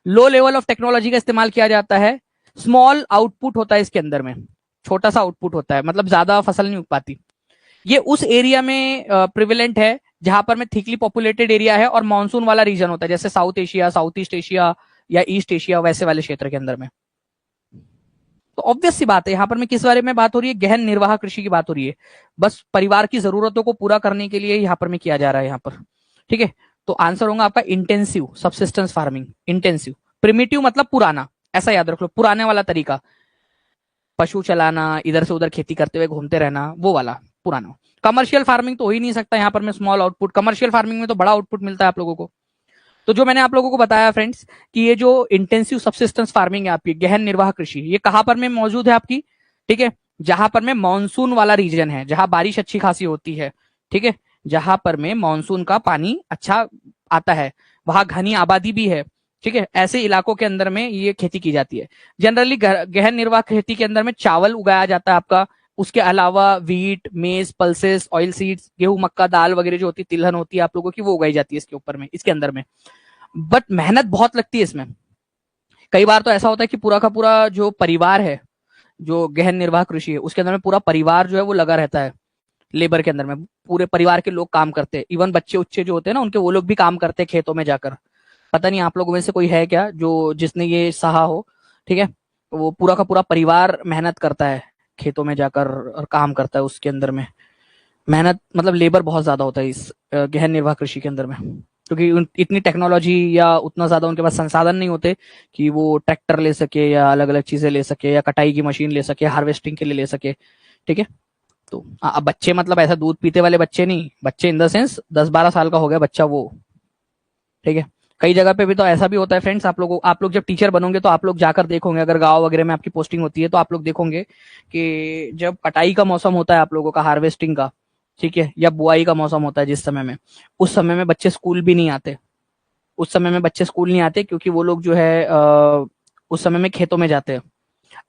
लो लेवल ऑफ टेक्नोलॉजी का इस्तेमाल किया जाता है, स्मॉल आउटपुट होता है इसके अंदर में, छोटा सा आउटपुट होता है, मतलब ज्यादा फसल नहीं उग पाती। ये उस एरिया में प्रिविलेंट है जहां पर में थिकली पॉपुलेटेड एरिया है और मानसून वाला रीजन होता है, जैसे south Asia, south east Asia या ईस्ट एशिया, वैसे वाले क्षेत्र के अंदर में। तो ऑब्वियस सी बात है, यहाँ पर में किस बारे में बात हो रही है, गहन निर्वाह कृषि की बात हो रही है, बस परिवार की जरूरतों को पूरा करने के लिए यहाँ पर में किया जा रहा है यहाँ पर, ठीक है। तो आंसर होगा आपका intensive subsistence farming. Intensive, primitive मतलब पुराना, ऐसा याद रख लो, पुराने वाला तरीका, पशु चलाना, इधर से उधर खेती करते हुए घूमते रहना, वो वाला पुराना। कमर्शियल फार्मिंग तो हो ही नहीं सकता यहाँ पर में, स्मॉल आउटपुट, कमर्शियल फार्मिंग में तो बड़ा आउटपुट मिलता है आप लोगों को। तो जो मैंने आप लोगों को बताया फ्रेंड्स कि ये जो इंटेंसिव सबसिस्टेंस फार्मिंग है आपकी, गहन निर्वाह कृषि, ये कहां पर में मौजूद है आपकी, ठीक है, जहां पर में मानसून वाला रीजन है, जहां बारिश अच्छी खासी होती है, ठीक है, जहां पर में मानसून का पानी अच्छा आता है, वहां घनी आबादी भी है, ठीक है, ऐसे इलाकों के अंदर में ये खेती की जाती है। जनरली गहन निर्वाह खेती के अंदर में चावल उगाया जाता है आपका, उसके अलावा व्हीट, मेज, पल्सेस, ऑयल सीड्स, गेहूं, मक्का, दाल वगैरह जो होती है, तिलहन होती है आप लोगों की, वो उगाई जाती है इसके ऊपर में, इसके अंदर में। बट मेहनत बहुत लगती है इसमें। कई बार तो ऐसा होता है कि पूरा का पूरा जो परिवार है, जो गहन निर्वाह कृषि है उसके अंदर में पूरा परिवार जो है वो लगा रहता है लेबर के अंदर में, पूरे परिवार के लोग काम करते हैं, इवन बच्चे उच्चे जो होते हैं ना उनके, वो लोग भी काम करते हैं खेतों में जाकर। पता नहीं आप लोगों में से कोई है क्या जो जिसने ये सहा हो, ठीक है, वो पूरा का पूरा परिवार मेहनत करता है खेतों में जाकर और काम करता है उसके अंदर में। मेहनत मतलब लेबर बहुत ज्यादा होता है इस गहन निर्वाह कृषि के अंदर में, क्योंकि इतनी टेक्नोलॉजी या उतना ज्यादा उनके पास संसाधन नहीं होते कि वो ट्रैक्टर ले सके या अलग अलग चीजें ले सके या कटाई की मशीन ले सके, हार्वेस्टिंग के लिए ले सके, ठीक है। तो अब बच्चे मतलब ऐसा दूध पीते वाले बच्चे नहीं, बच्चे इन द सेंस 10-12 साल का हो गया बच्चा वो, ठीक है। कई जगह पे भी तो ऐसा भी होता है फ्रेंड्स, आप लोग जब टीचर बनोगे तो आप लोग जाकर देखोगे, अगर गांव वगैरह में आपकी पोस्टिंग होती है तो आप लोग देखोगे कि जब कटाई का मौसम होता है आप लोगों का, हार्वेस्टिंग का, ठीक है, या बुआई का मौसम होता है जिस समय में, उस समय में बच्चे स्कूल भी नहीं आते। उस समय में बच्चे स्कूल नहीं आते क्योंकि वो लोग जो है उस समय में खेतों में जाते हैं।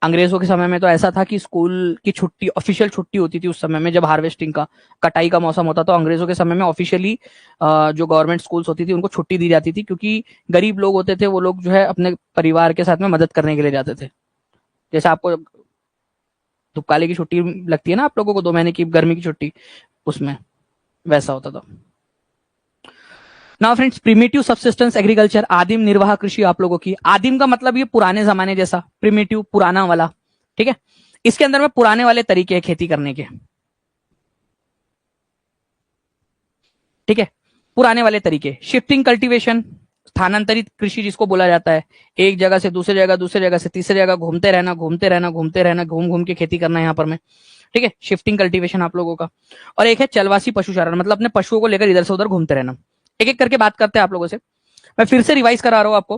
अंग्रेजों के समय में तो ऐसा था कि स्कूल की छुट्टी, ऑफिशियल छुट्टी होती थी उस समय में, जब हार्वेस्टिंग का, कटाई का मौसम होता तो अंग्रेजों के समय में ऑफिशियली जो गवर्नमेंट स्कूल्स होती थी उनको छुट्टी दी जाती थी, क्योंकि गरीब लोग होते थे वो लोग जो है अपने परिवार के साथ में मदद करने के लिए जाते थे। जैसे आपको धुपकाले की छुट्टी लगती है ना आप लोगों को, 2 महीने की गर्मी की छुट्टी, उसमें वैसा होता था। Now friends, primitive subsistence agriculture, आदिम निर्वाह कृषि आप लोगों की, आदिम का मतलब ये पुराने जमाने जैसा, प्रिमिटिव पुराना वाला, ठीक है। इसके अंदर में पुराने वाले तरीके हैं खेती करने के, ठीक है, पुराने वाले तरीके। शिफ्टिंग कल्टीवेशन, स्थानांतरित कृषि जिसको बोला जाता है, एक जगह से दूसरे जगह, दूसरे जगह से तीसरे जगह घूमते रहना, घूमते रहना, घूमते रहना, घूम घूम के खेती करना यहाँ पर में, ठीक है, शिफ्टिंग कल्टीवेशन आप लोगों का। और एक है चलवासी पशुचारण, मतलब अपने पशुओं को लेकर इधर से उधर घूमते रहना। एक एक करके बात करते हैं आप लोगों से, मैं फिर से रिवाइज करा रहा हूं आपको।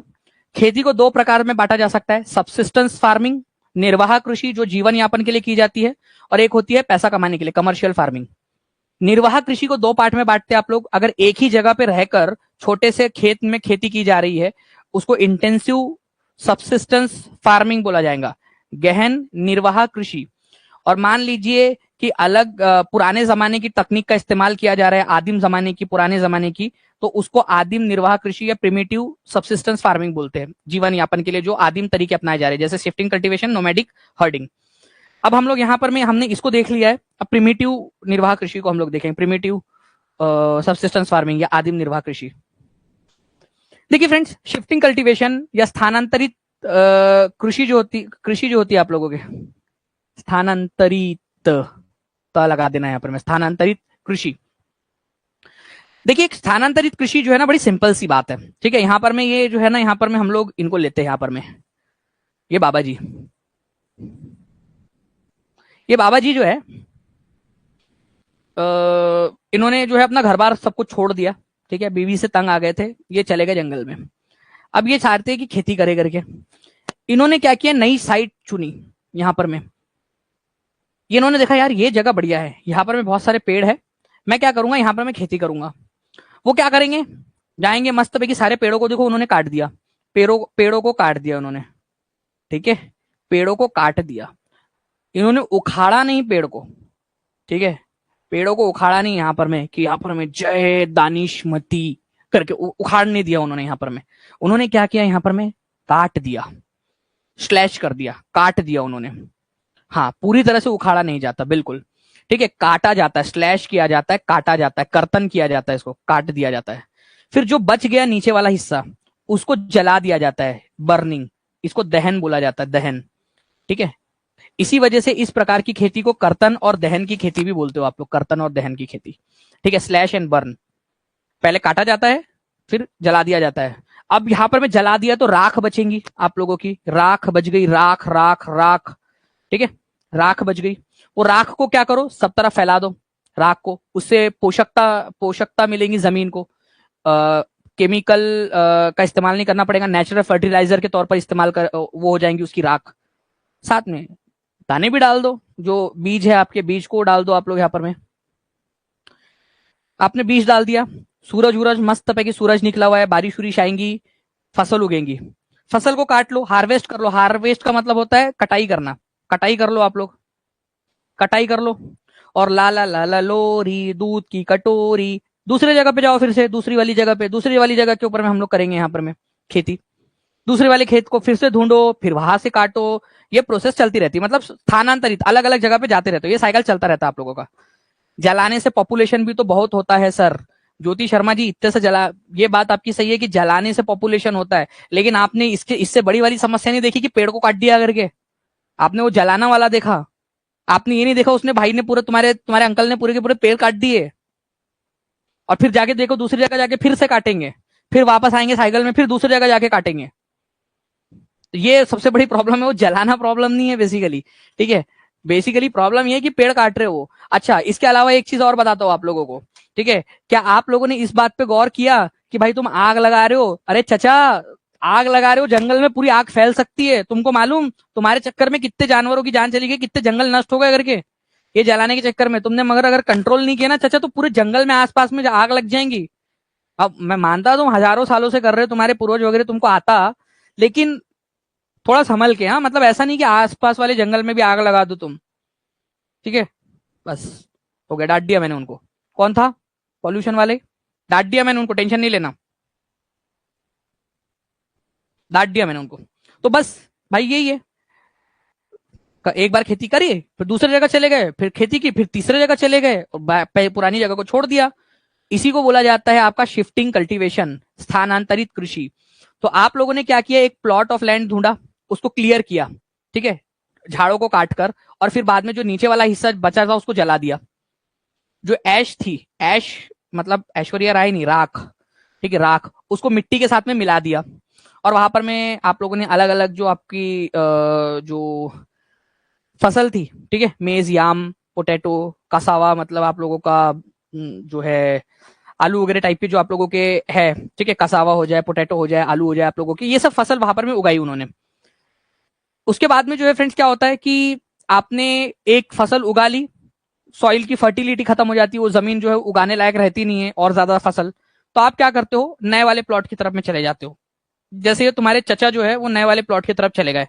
खेती को 2 प्रकार में बांटा जा सकता है, सबसिस्टेंस फार्मिंग, निर्वाह कृषि जो जीवन यापन के लिए की जाती है, और एक होती है पैसा कमाने के लिए, कमर्शियल फार्मिंग। निर्वाह कृषि को 2 पार्ट में बांटते हैं आप लोग। अगर एक ही जगह पे रहकर छोटे से खेत में खेती की जा रही है, उसको इंटेंसिव सबसिस्टेंस फार्मिंग बोला जाएगा, गहन निर्वाह कृषि। और मान लीजिए कि अलग पुराने जमाने की तकनीक का इस्तेमाल किया जा रहा है, आदिम जमाने की, पुराने जमाने की, तो उसको आदिम निर्वाह कृषि या प्रिमिटिव सबसिस्टेंस फार्मिंग बोलते हैं, जीवन यापन के लिए जो आदिम तरीके अपनाए जा रहे हैं, जैसे शिफ्टिंग कल्टीवेशन, नोमैडिक हर्डिंग। अब हम लोग यहाँ पर में हमने इसको देख लिया है, अब प्रिमिटिव निर्वाह कृषि को हम लोग देखेंगे, प्रिमिटिव सबसिस्टेंस फार्मिंग या आदिम निर्वाह कृषि। देखिए फ्रेंड्स, शिफ्टिंग कल्टीवेशन या स्थानांतरित कृषि जो होती है आप लोगों के, स्थानांतरित, तो लगा देना यहां पर मैं, स्थानांतरित कृषि। देखिए स्थानांतरित कृषि जो है ना, बड़ी सिंपल सी बात है, ठीक है। यहां पर में ये जो है ना, यहां पर में हम लोग इनको लेते हैं, यहां पर में ये बाबा जी, ये बाबा जी जो है इन्होंने जो है अपना घर बार सब कुछ छोड़ दिया, ठीक है, बीवी से तंग आ गए थे, ये चले गए जंगल में। अब ये चाहते हैं कि खेती करे करके, इन्होंने क्या किया, नई साइट चुनी यहां पर में। ये इन्होंने देखा यार ये जगह बढ़िया है, यहाँ पर में बहुत सारे पेड़ है, मैं क्या करूंगा, यहाँ पर मैं खेती करूंगा। वो क्या करेंगे, जाएंगे मस्त पैकी, सारे पेड़ों को देखो उन्होंने काट दिया, पेड़ों को काट दिया उन्होंने, ठीक है, पेड़ों को काट दिया। इन्होंने उखाड़ा नहीं पेड़ को, ठीक है, पेड़ों को उखाड़ा नहीं यहाँ पर में कि यहाँ पर में जय दानिशमती करके उखाड़ नहीं दिया उन्होंने, यहाँ पर में उन्होंने क्या किया, यहाँ पर में काट दिया, स्लैश कर दिया, काट दिया उन्होंने। हाँ, पूरी तरह से उखाड़ा नहीं जाता, बिल्कुल, ठीक है, काटा जाता है, स्लैश किया जाता है, काटा जाता है, कर्तन किया जाता है, इसको काट दिया जाता है। फिर जो बच गया नीचे वाला हिस्सा, उसको जला दिया जाता है, बर्निंग, इसको दहन बोला जाता है, दहन, ठीक है। इसी वजह से इस प्रकार की खेती को कर्तन और दहन की खेती भी बोलते हो आप लोग, कर्तन और दहन की खेती, ठीक है, स्लैश एंड बर्न। पहले काटा जाता है, फिर जला दिया जाता है। अब यहां पर मैं जला दिया तो राख बचेंगी आप लोगों की, राख बच गई, राख राख राख, ठीक है, राख बच गई। वो राख को क्या करो, सब तरफ फैला दो राख को, उससे पोषकता मिलेगी जमीन को, केमिकल का इस्तेमाल नहीं करना पड़ेगा, नेचुरल फर्टिलाइजर के तौर पर इस्तेमाल कर वो हो जाएंगी उसकी राख। साथ में दाने भी डाल दो, जो बीज है आपके, बीज को डाल दो आप लोग यहाँ पर में। आपने बीज डाल दिया, सूरज वूरज मस्त पे कि सूरज निकला हुआ है, बारिश उरिश आएंगी, फसल उगेंगी। फसल को काट लो, हार्वेस्ट कर लो। हार्वेस्ट का मतलब होता है कटाई करना। कटाई कर लो आप लोग, कटाई कर लो। और ला ला ला ला लोरी दूध की कटोरी, दूसरे जगह पे जाओ, फिर से दूसरी वाली जगह पे, दूसरी वाली जगह के ऊपर में हम लोग करेंगे यहाँ पर में खेती। दूसरे वाले खेत को फिर से ढूंढो, फिर वहां से काटो। ये प्रोसेस चलती रहती है, मतलब स्थानांतरित अलग अलग जगह पे जाते रहते हो, ये साइकिल चलता रहता है आप लोगों का। जलाने से पॉपुलेशन भी तो बहुत होता है सर। ज्योति शर्मा जी, इतने से जला, ये बात आपकी सही है कि जलाने से पॉपुलेशन होता है, लेकिन आपने इसके इससे बड़ी वाली समस्या नहीं देखी कि पेड़ को काट दिया करके। आपने वो जलाना वाला देखा, आपने ये नहीं देखा उसने भाई ने पूरे तुम्हारे तुम्हारे अंकल ने पूरे के पूरे पेड़ काट दिए। और फिर जाके देखो दूसरी जगह जाके फिर से काटेंगे, फिर वापस आएंगे साइकिल में, फिर दूसरी जगह जाके काटेंगे। ये सबसे बड़ी प्रॉब्लम है, वो जलाना प्रॉब्लम नहीं है बेसिकली, ठीक है। बेसिकली प्रॉब्लम ये है कि पेड़ काट रहे हो। अच्छा, इसके अलावा एक चीज और बताता हूँ आप लोगों को, ठीक है। क्या आप लोगों ने इस बात पे गौर किया कि भाई तुम आग लगा रहे हो, अरे चचा आग लगा रहे हो, जंगल में पूरी आग फैल सकती है, तुमको मालूम? तुम्हारे चक्कर में कितने जानवरों की जान चली गई, कितने जंगल नष्ट हो गए करके, ये जलाने के चक्कर में तुमने। मगर अगर कंट्रोल नहीं किया ना चचा, तो पूरे जंगल में आसपास में आग लग जाएंगी। अब मैं मानता तुम हजारों सालों से कर रहे हो, तुम्हारे पूर्वज वगैरह तुमको आता, लेकिन थोड़ा संभल के। हाँ, मतलब ऐसा नहीं कि आसपास वाले जंगल में भी आग लगा दो तुम, ठीक है। बस हो गया, डांट दिया मैंने उनको। कौन था पॉल्यूशन वाले? डांट दिया मैंने उनको, टेंशन नहीं लेना, डांट दिया मैंने उनको। तो बस भाई यही है, एक बार खेती करी, फिर दूसरी जगह चले गए, फिर खेती की, फिर तीसरी जगह चले गए, और पुरानी जगह को छोड़ दिया। इसी को बोला जाता है आपका शिफ्टिंग कल्टीवेशन, स्थानांतरित कृषि। तो आप लोगों ने क्या किया, एक प्लॉट ऑफ लैंड ढूंढा, उसको क्लियर किया, ठीक है, झाड़ों को काटकर, और फिर बाद में जो नीचे वाला हिस्सा बचा था उसको जला दिया। जो ऐश थी, ऐश मतलब ऐश्वर्या राय नहीं, राख, ठीक है, राख, उसको मिट्टी के साथ में मिला दिया। और वहां पर में आप लोगों ने अलग अलग जो आपकी जो फसल थी, ठीक है, मेज, याम, पोटैटो, कसावा, मतलब आप लोगों का जो है आलू वगैरह टाइप के जो आप लोगों के है, ठीक है, कसावा हो जाए, पोटैटो हो जाए, आलू हो जाए, आप लोगों की ये सब फसल वहां पर में उगाई उन्होंने। उसके बाद में जो है फ्रेंड्स क्या होता है कि आपने एक फसल उगा ली, सॉइल की फर्टिलिटी खत्म हो जाती है, वो जमीन जो है उगाने लायक रहती नहीं है और ज्यादा फसल। तो आप क्या करते हो, नए वाले प्लॉट की तरफ में चले जाते हो। जैसे तुम्हारे चचा जो है वो नए वाले प्लॉट की तरफ चले गए,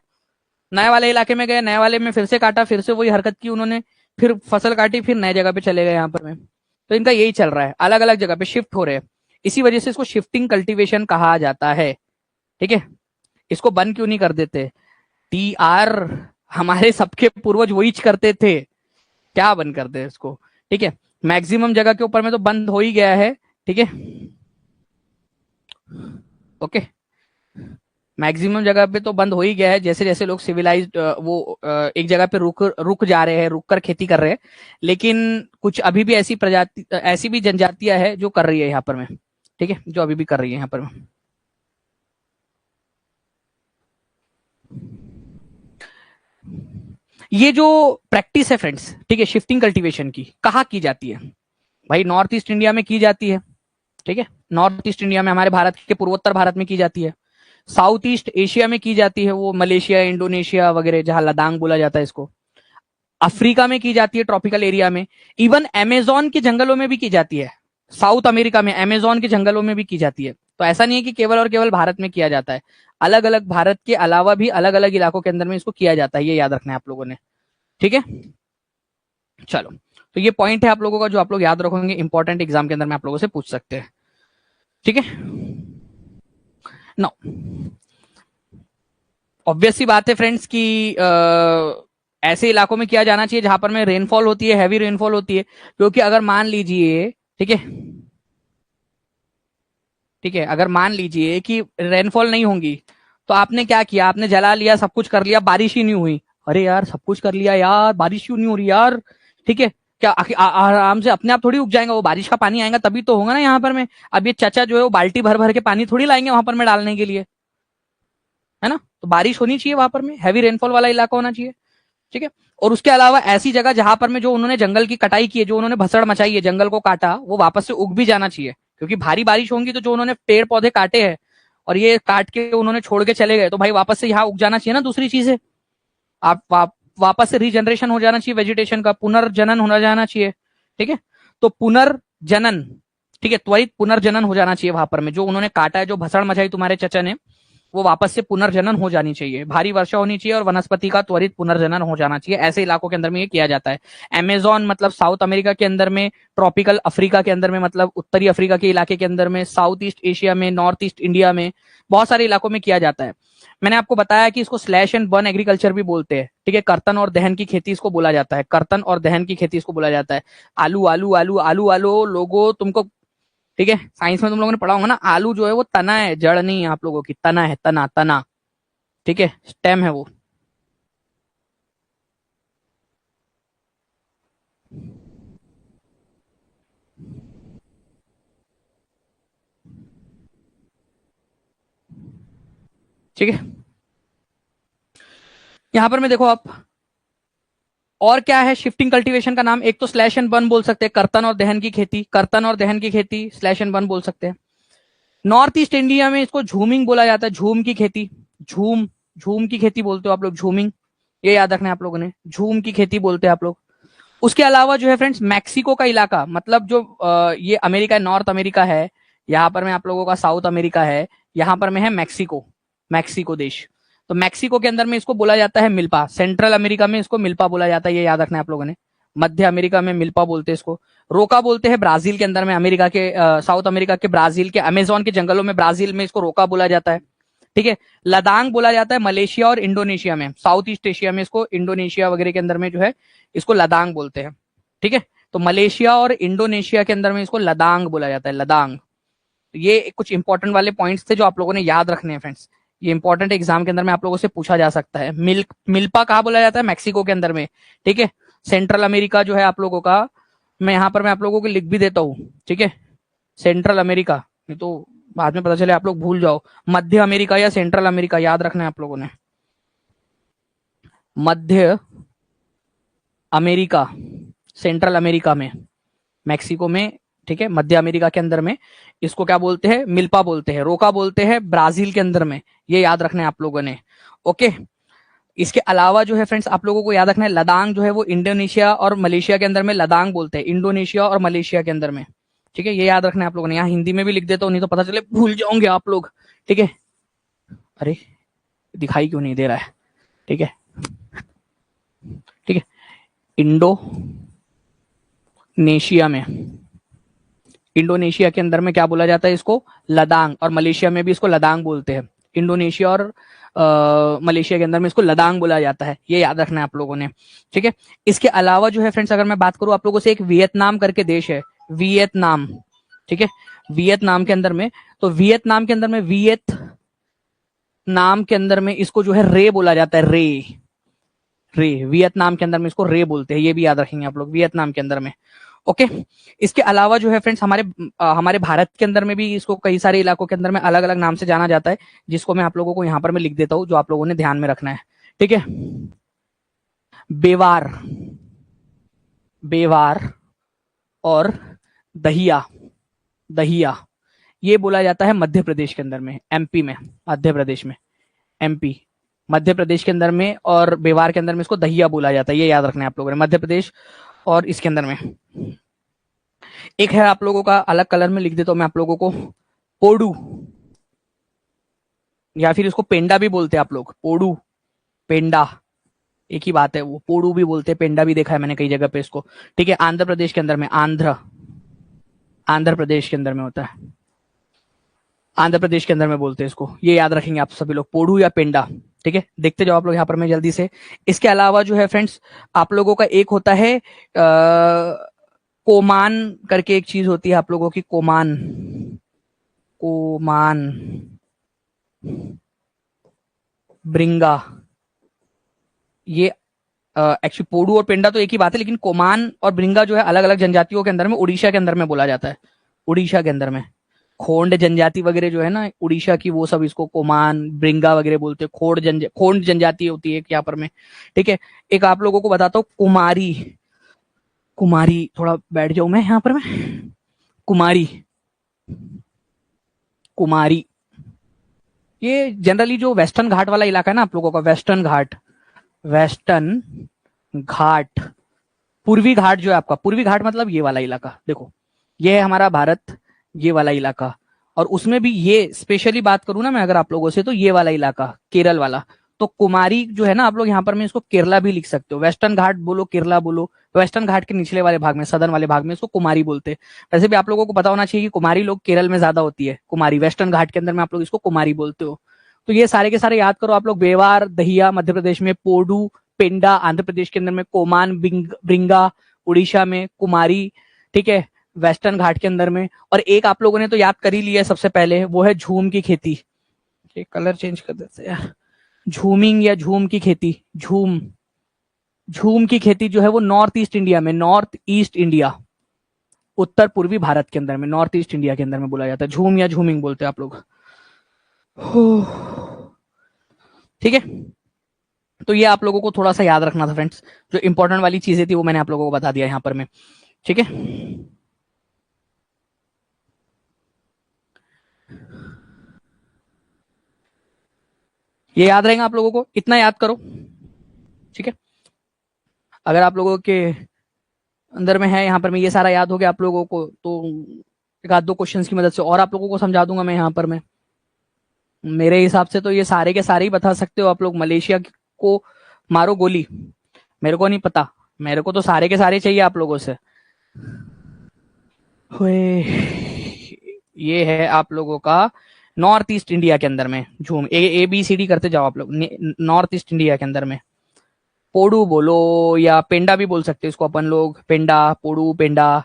नए वाले इलाके में गए, नए वाले में फिर से काटा, फिर से वही हरकत की उन्होंने, फिर फसल काटी, फिर नए जगह पे चले गए यहाँ पर में। तो इनका यही चल रहा है, अलग अलग जगह पे शिफ्ट हो रहे हैं। इसी वजह से इसको शिफ्टिंग कल्टीवेशन कहा जाता है, ठीक है। इसको बंद क्यों नहीं कर देते? टी आर, हमारे सबके पूर्वज वही करते थे, क्या बंद कर दे इसको, ठीक है। मैक्सिमम जगह के ऊपर में तो बंद हो ही गया है, ठीक है, ओके। मैक्सिमम जगह पे तो बंद हो ही गया है, जैसे जैसे लोग सिविलाइज्ड एक जगह पे रुक रुक जा रहे हैं, रुक कर खेती कर रहे हैं। लेकिन कुछ अभी भी ऐसी प्रजाति, ऐसी भी जनजातियां है जो कर रही है यहाँ पर में, ठीक है, जो अभी भी कर रही है यहाँ पर में। ये जो प्रैक्टिस है फ्रेंड्स, ठीक है, शिफ्टिंग कल्टीवेशन की, कहाँ की जाती है? भाई नॉर्थ ईस्ट इंडिया में की जाती है, ठीक है, नॉर्थ ईस्ट इंडिया में, हमारे भारत के पूर्वोत्तर भारत में की जाती है। साउथ ईस्ट एशिया में की जाती है, वो मलेशिया, इंडोनेशिया वगैरह, जहां लद्दाख बोला जाता है इसको। अफ्रीका में की जाती है, ट्रॉपिकल एरिया में। इवन अमेजोन के जंगलों में भी की जाती है, साउथ अमेरिका में अमेजोन के जंगलों में भी की जाती है। तो ऐसा नहीं है कि केवल और केवल भारत में किया जाता है, अलग अलग भारत के अलावा भी अलग अलग इलाकों के अंदर में इसको किया जाता है, ये याद रखना है आप लोगों ने, ठीक है। चलो, तो ये पॉइंट है आप लोगों का जो आप लोग याद रखोगे, इंपॉर्टेंट एग्जाम के अंदर में आप लोगों से पूछ सकते हैं, ठीक है। नो, ऑब्वियस सी बात है फ्रेंड्स कि ऐसे इलाकों में किया जाना चाहिए जहां पर में रेनफॉल होती है, हैवी रेनफॉल होती है। क्योंकि अगर मान लीजिए, ठीक है, ठीक है, अगर मान लीजिए कि रेनफॉल नहीं होंगी, तो आपने क्या किया, आपने जला लिया, सब कुछ कर लिया, बारिश ही नहीं हुई। अरे यार, सब कुछ कर लिया यार, बारिश क्यों नहीं हो रही यार, ठीक है। क्या आराम से अपने आप थोड़ी उग जाएगा, वो बारिश का पानी आएगा तभी तो होगा ना यहाँ पर में। अब ये चाचा जो है वो बाल्टी भर भर के पानी थोड़ी लाएंगे वहां पर में डालने के लिए, है ना। तो बारिश होनी चाहिए वहां पर में, हैवी रेनफॉल वाला इलाका होना चाहिए, ठीक है। और उसके अलावा ऐसी जगह जहां पर में जो उन्होंने जंगल की कटाई की है, जो उन्होंने भसड़ मचाई है, जंगल को काटा, वो वापस से उग भी जाना चाहिए। क्योंकि भारी बारिश होंगी तो जो उन्होंने पेड़ पौधे काटे हैं और ये काट के उन्होंने छोड़ के चले गए, तो भाई वापस से यहाँ उग जाना चाहिए ना दूसरी चीजें। आप वापस से रीजनरेशन हो जाना चाहिए, वेजिटेशन का पुनर्जनन होना जाना चाहिए, ठीक है। तो पुनर् जनन, ठीक है, त्वरित पुनर्जनन हो जाना चाहिए वहां पर में, जो उन्होंने काटा है, जो भसड़ मचाई तुम्हारे चचा ने, वो वापस से पुनर्जनन हो जानी चाहिए, भारी वर्षा होनी चाहिए और वनस्पति का त्वरित पुनर्जनन हो जाना चाहिए। ऐसे इलाकों के अंदर में ये किया जाता है। अमेजोन मतलब साउथ अमेरिका के अंदर में, ट्रॉपिकल अफ्रीका के अंदर में मतलब उत्तरी अफ्रीका के इलाके के अंदर में, साउथ ईस्ट एशिया में, नॉर्थ ईस्ट इंडिया में, बहुत सारे इलाकों में किया जाता है। मैंने आपको बताया कि इसको स्लैश एंड बर्न एग्रीकल्चर भी बोलते हैं, ठीक है, कर्तन और दहन की खेती इसको बोला जाता है, कर्तन और दहन की खेती इसको बोला जाता है। आलू आलू आलू आलू आलू लोगो तुमको, ठीक है, साइंस में तुम लोगों ने पढ़ा होगा ना, आलू जो है वो तना है, जड़ नहीं है आप लोगों की, तना है, तना तना, ठीक है, स्टेम है वो। ठीक है, यहां पर मैं देखो आप, और क्या है शिफ्टिंग कल्टीवेशन का नाम, एक तो स्लैश एंड बर्न बोल सकते हैं, कर्तन और दहन की खेती, कर्तन और दहन की खेती स्लैश एंड बर्न बोल सकते हैं। नॉर्थ ईस्ट इंडिया में इसको झूमिंग बोला जाता है, झूम की खेती, झूम, झूम की खेती बोलते हो आप लोग, झूमिंग, ये याद रखना है आप लोगों ने, झूम की खेती बोलते हैं आप लोग। उसके अलावा जो है फ्रेंड्स, मैक्सिको का इलाका, मतलब जो ये अमेरिका, नॉर्थ अमेरिका है, यहाँ पर में आप लोगों का साउथ अमेरिका है, यहाँ पर में है मैक्सिको, मैक्सिको देश। तो मैक्सिको के अंदर में इसको बोला जाता है मिल्पा, सेंट्रल अमेरिका में इसको मिल्पा बोला जाता है, ये याद रखना है आप लोगों ने। मध्य अमेरिका में मिल्पा बोलते हैं इसको। रोका बोलते हैं ब्राजील के अंदर में, अमेरिका के साउथ अमेरिका के ब्राजील के अमेजोन के जंगलों में, ब्राजील में इसको रोका बोला जाता है, ठीक है। लदांग बोला जाता है मलेशिया और इंडोनेशिया में, साउथ ईस्ट एशिया में इसको, इंडोनेशिया वगैरह के अंदर में जो है इसको लदांग बोलते हैं, ठीक है। तो मलेशिया और इंडोनेशिया के अंदर में इसको लदांग बोला जाता है, लदांग। ये कुछ इंपॉर्टेंट वाले पॉइंट्स थे जो आप लोगों ने याद रखने हैं फ्रेंड्स, ये इंपॉर्टेंट एग्जाम के अंदर में आप लोगों से पूछा जा सकता है। मिल्पा कहाँ बोला जाता है, मैक्सिको के अंदर में, ठीक है। सेंट्रल अमेरिका जो है आप लोगों का, मैं यहाँ पर मैं आप लोगों को लिख भी देता हूँ, ठीक है, सेंट्रल अमेरिका, नहीं तो बाद में पता चले आप लोग भूल जाओ। मध्य अमेरिका या सेंट्रल अमेरिका याद रखना है आप लोगों ने, मध्य अमेरिका, सेंट्रल अमेरिका में, मैक्सिको में, ठीक है, मध्य अमेरिका के अंदर में इसको क्या बोलते हैं, मिल्पा बोलते हैं। रोका बोलते हैं ब्राजील के अंदर में, ये याद रखना है आप लोगों ने, ओके। इसके अलावा जो है फ्रेंड्स आप लोगों को याद रखना है, लदांग जो है वो इंडोनेशिया और मलेशिया के अंदर में लदांग बोलते हैं, इंडोनेशिया और मलेशिया के अंदर में, ठीक है, ये याद रखना है आप लोगों ने। यहाँ हिंदी में भी लिख देता हूँ, नहीं तो पता चले भूल जाओगे आप लोग, ठीक है। अरे दिखाई क्यों नहीं दे रहा है, ठीक है, ठीक है, इंडोनेशिया में, इंडोनेशिया के अंदर में क्या बोला जाता है इसको, लदांग, और मलेशिया में भी इसको लदांग बोलते हैं। इंडोनेशिया और मलेशिया के अंदर में इसको लदांग बोला जाता है, ये याद रखना है आप लोगों ने, ठीक है। इसके अलावा जो है फ्रेंड्स अगर मैं बात करूं आप लोगों से, एक वियतनाम करके देश है, वियतनाम, ठीक है, वियतनाम के अंदर में, तो वियतनाम के अंदर में, वियतनाम के अंदर में इसको जो है रे बोला जाता है, रे, रे, वियतनाम के अंदर में इसको रे बोलते हैं, ये भी याद रखेंगे आप लोग, वियतनाम के अंदर में, ओके। इसके अलावा जो है फ्रेंड्स हमारे भारत के अंदर में भी इसको कई सारे इलाकों के अंदर में अलग अलग नाम से जाना जाता है, जिसको मैं आप लोगों को यहां पर मैं लिख देता हूं, जो आप लोगों ने ध्यान में रखना है, ठीक है। बेवार, बेवार और दहिया, दहिया, ये बोला जाता है मध्य प्रदेश के अंदर में, एमपी में, मध्य प्रदेश में, एमपी, मध्य प्रदेश के अंदर में, और बेवार के अंदर में इसको दहिया बोला जाता है, ये याद रखना है आप लोगों ने, मध्य प्रदेश और इसके अंदर में। एक है आप लोगों का, अलग कलर में लिख देता हूं मैं आप लोगों को, पोडू, या फिर इसको पेंडा भी बोलते हैं आप लोग, पोडू, पेंडा, एक ही बात है, वो पोडू भी बोलते हैं, पेंडा भी देखा है मैंने कई जगह पे इसको, ठीक है। आंध्र प्रदेश के अंदर में, आंध्र प्रदेश के अंदर में होता है, आंध्र प्रदेश के अंदर में बोलते हैं इसको, ये याद रखेंगे आप सभी लोग, पोडू या पेंडा, ठीक है। देखते जाओ आप लोग यहाँ पर मैं जल्दी से। इसके अलावा जो है फ्रेंड्स आप लोगों का एक होता है कोमान करके एक चीज होती है आप लोगों की, कोमान, कोमान, ब्रिंगा, ये एक्चुअली पोडू और पेंडा तो एक ही बात है, लेकिन कोमान और ब्रिंगा जो है अलग अलग जनजातियों के अंदर में, उड़ीसा के अंदर में बोला जाता है, उड़ीसा के अंदर में। खोंड जनजाति वगैरह जो है ना उड़ीसा की, वो सब इसको कोमान, ब्रिंगा वगैरह बोलते हैं। खोंड जनजाति होती है यहाँ पर में, ठीक है। एक आप लोगों को बताता हूँ, कुमारी, कुमारी, थोड़ा बैठ जाऊं मैं यहाँ पर मैं, कुमारी, कुमारी, ये जनरली जो वेस्टर्न घाट वाला इलाका है ना आप लोगों का, वेस्टर्न घाट, वेस्टर्न घाट, पूर्वी घाट जो है आपका, पूर्वी घाट मतलब ये वाला इलाका, देखो ये है हमारा भारत, ये वाला इलाका। और उसमें भी ये स्पेशली बात करूं ना मैं अगर आप लोगों से, तो ये वाला इलाका केरल वाला, तो कुमारी जो है ना आप लोग यहाँ पर में इसको केरला भी लिख सकते हो। वेस्टर्न घाट बोलो, केरला बोलो, वेस्टर्न घाट के निचले वाले भाग में, सदर्न वाले भाग में इसको कुमारी बोलते हैं। वैसे भी आप लोगों को पता होना चाहिए कि कुमारी लोग केरल में ज्यादा होती है, कुमारी वेस्टर्न घाट के अंदर में आप लोग इसको कुमारी बोलते हो। तो ये सारे के सारे याद करो आप लोग। बेवार दहिया मध्य प्रदेश में, पोडू पेंडा आंध्र प्रदेश के अंदर में, कोमान ब्रिंगा उड़ीसा में, कुमारी, ठीक है, वेस्टर्न घाट के अंदर में। और एक आप लोगों ने तो याद कर ही लिया सबसे पहले, वो है झूम की खेती। कलर चेंज कर देते हैं, झूमिंग या झूम की खेती, झूम, झूम की खेती जो है वो नॉर्थ ईस्ट इंडिया में, नॉर्थ ईस्ट इंडिया, उत्तर पूर्वी भारत के अंदर में, नॉर्थ ईस्ट इंडिया के अंदर में बोला जाता है। झूम या झूमिंग बोलते हैं आप लोग। ठीक है, तो ये आप लोगों को थोड़ा सा याद रखना था फ्रेंड्स। जो इंपॉर्टेंट वाली चीजें थी वो मैंने आप लोगों को बता दिया यहां पर में। ठीक है, ये याद रहेगा आप लोगों को, इतना याद करो। ठीक है, अगर आप लोगों के अंदर में है यहाँ पर में ये सारा याद हो गया आप लोगों को, तो एक आध दो क्वेश्चंस की मदद से और आप लोगों को समझा दूंगा मैं यहाँ पर में। मेरे हिसाब से तो ये सारे के सारे ही बता सकते हो आप लोग। मलेशिया को मारो गोली, मेरे को नहीं पता, मेरे को तो सारे के सारे चाहिए आप लोगों से। ये है आप लोगों का नॉर्थ ईस्ट इंडिया के अंदर में झूम। ए बी सी डी करते जाओ आप लोग। नॉर्थ ईस्ट इंडिया के अंदर में पोडू बोलो, या पेंडा भी बोल सकते हैं इसको अपन लोग, पेंडा, पोडू, पेंडा।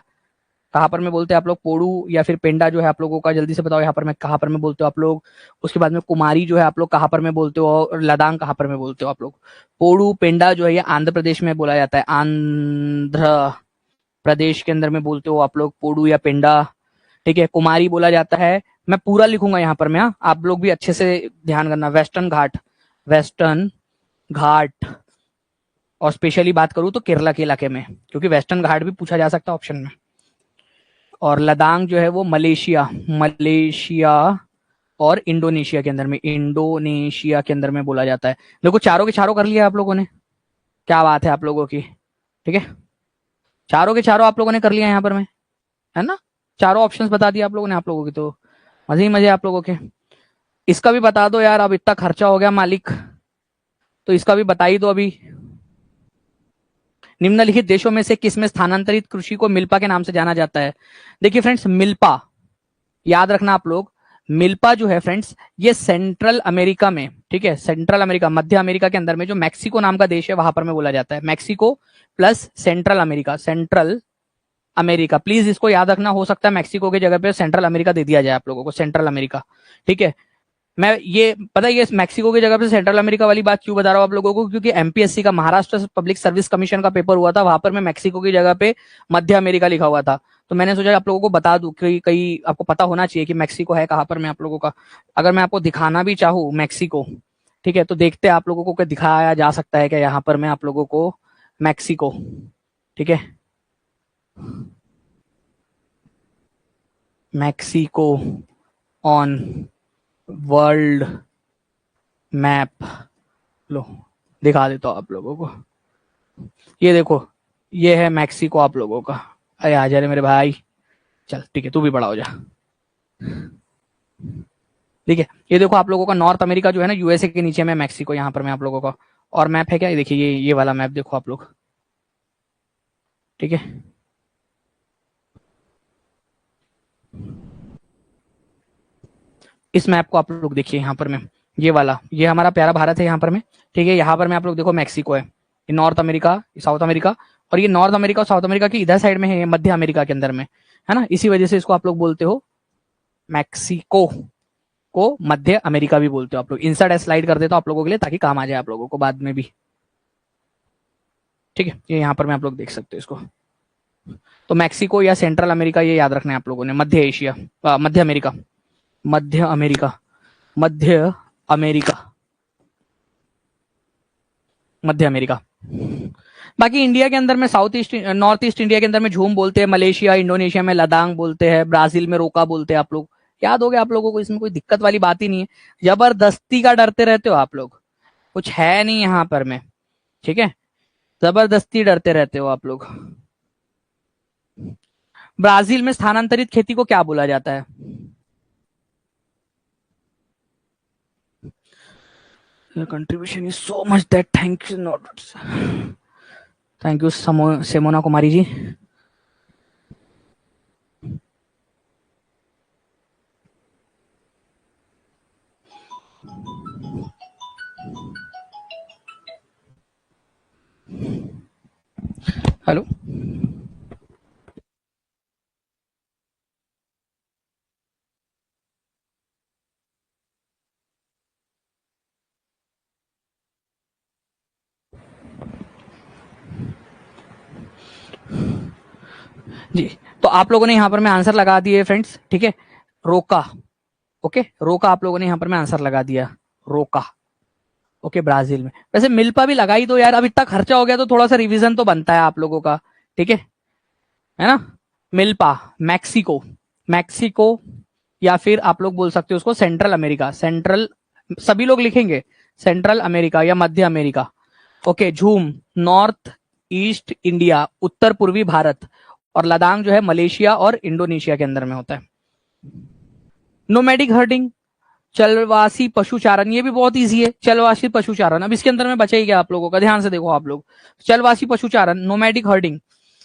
कहाँ पर में बोलते हैं आप लोग पोडू या फिर पेंडा जो है आप लोगों का, जल्दी से बताओ यहाँ पर में कहाँ पर में बोलते हो आप लोग। उसके बाद में कुमारी जो है आप लोग कहाँ पर में बोलते हो, और लदांग कहाँ पर में बोलते हो आप लोग। पोडू पेंडा जो है ये आंध्र प्रदेश में बोला जाता है, आंध्र प्रदेश के अंदर में बोलते हो आप लोग पोडू या पेंडा। ठीक है, कुमारी बोला जाता है, मैं पूरा लिखूंगा यहाँ पर में, हाँ आप लोग भी अच्छे से ध्यान करना। वेस्टर्न घाट, वेस्टर्न घाट, और स्पेशली बात करूं तो केरला के इलाके में, क्योंकि वेस्टर्न घाट भी पूछा जा सकता है ऑप्शन में। और लदांग जो है वो मलेशिया, मलेशिया और इंडोनेशिया के अंदर में, इंडोनेशिया के अंदर में बोला जाता है। देखो चारों के चारों कर लिया आप लोगों ने, क्या बात है आप लोगों की। ठीक है, चारों के चारों आप लोगों ने कर लिया यहाँ पर में, है ना। चारों ऑप्शंस बता दिया आप लोगों ने, आप लोगों की तो मजे ही मजे आप लोगों के। इसका भी बता दो यार, अब इतना खर्चा हो गया मालिक, तो इसका भी बता ही दो अभी। निम्नलिखित देशों में से किस में स्थानांतरित कृषि को मिल्पा के नाम से जाना जाता है। देखिए फ्रेंड्स, मिल्पा याद रखना आप लोग। मिल्पा जो है फ्रेंड्स, ये सेंट्रल अमेरिका में, ठीक है, सेंट्रल अमेरिका, मध्य अमेरिका के अंदर में जो मैक्सिको नाम का देश है वहां पर में बोला जाता है। Mexico plus central America, central America, please इसको याद रखना। हो सकता है मैक्सिको की जगह पे सेंट्रल अमेरिका दे दिया जाए आप लोगों को, सेंट्रल अमेरिका। ठीक है, मैं ये पता है ये मैक्सिको की जगह पे सेंट्रल अमेरिका वाली बात क्यों बता रहा हूँ आप लोगों को, क्योंकि एमपीएससी का, महाराष्ट्र पब्लिक सर्विस कमीशन का पेपर हुआ था, वहां पर मैं मैक्सिको की जगह पे मध्य अमेरिका लिखा हुआ था। तो मैंने सोचा आप लोगों को बता दूं कि कहीं आपको पता होना चाहिए कि मैक्सिको है कहाँ पर मैं आप लोगों का। अगर मैं आपको दिखाना भी चाहूँ मैक्सिको, ठीक है, तो देखते हैं आप लोगों को दिखाया जा सकता है क्या यहाँ पर मैं आप लोगों को मैक्सिको। ठीक है, मैक्सिको ऑन वर्ल्ड मैप, लो दिखा देता हूँ आप लोगों को। ये देखो, ये है मैक्सिको आप लोगों का। अरे आ जा रे मेरे भाई, चल ठीक है, तू भी बड़ा हो जा। ठीक है, ये देखो आप लोगों का नॉर्थ अमेरिका जो है ना, यूएसए के नीचे में मैक्सिको, यहाँ पर मैं आप लोगों का। और मैप है क्या, ये देखिए, ये वाला मैप देखो आप लोग। ठीक है, इस मैप को आप लोग देखिए यहाँ पर में, ये वाला, ये हमारा प्यारा भारत है यहाँ पर में। ठीक है, यहाँ पर में आप लोग देखो मैक्सिको है, ये नॉर्थ अमेरिका, साउथ अमेरिका, और ये नॉर्थ अमेरिका और साउथ अमेरिका की इधर साइड में है, मध्य अमेरिका के अंदर में, है ना। इसी वजह से इसको आप लोग बोलते हो मैक्सिको को मध्य अमेरिका भी बोलते हो आप लोग। इंसर्ट स्लाइड कर देता हूं आप लोगों के लिए ताकि काम आ जाए आप लोगों को बाद में भी। ठीक है, ये यहाँ पर मैं आप लोग देख सकते हो इसको। तो मैक्सिको या सेंट्रल अमेरिका ये याद रखना है आप लोगों ने। मध्य एशिया, मध्य अमेरिका, मध्य अमेरिका, मध्य अमेरिका, मध्य अमेरिका। बाकी इंडिया के अंदर में south east, north east India के अंदर में झूम बोलते हैं, मलेशिया इंडोनेशिया में लदांग बोलते हैं, ब्राजील में रोका बोलते हैं आप लोग। याद हो गया आप लोगों को, इसमें कोई दिक्कत वाली बात ही नहीं है। जबरदस्ती का डरते रहते हो आप लोग, कुछ है नहीं यहाँ पर में। ठीक है, जबरदस्ती डरते रहते हो आप लोग। ब्राजील में स्थानांतरित खेती को क्या बोला जाता है? Your contribution is so much that thank you not thank you Semona Kumari ji. Hello. जी, तो आप लोगों ने यहां पर मैं आंसर लगा दिए फ्रेंड्स. ठीक है, रोका. ओके, रोका आप लोगों ने यहां पर मैं आंसर लगा दिया, रोका. ओके, ब्राजील में. वैसे मिल्पा भी लगाई दो यार, अब इतना खर्चा हो गया तो थोड़ा सा रिवीजन तो बनता है आप लोगों का. ठीक है ना. मिल्पा, मैक्सिको, मैक्सिको, या फिर आप लोग बोल सकते हो उसको सेंट्रल अमेरिका. सेंट्रल सभी लोग लिखेंगे सेंट्रल अमेरिका या मध्य अमेरिका. ओके, झूम, नॉर्थ ईस्ट इंडिया, उत्तर पूर्वी भारत. और लद्दाख जो है मलेशिया और इंडोनेशिया के अंदर में होता है. नोमैडिक हर्डिंग, चलवासी पशुचारण, ये भी बहुत इजी है. चलवासी पशुचारण, अब इसके अंदर में बचा ही गया आप लोगों का, ध्यान से देखो आप लोग. चलवासी पशुचारण, नोमैडिक हर्डिंग,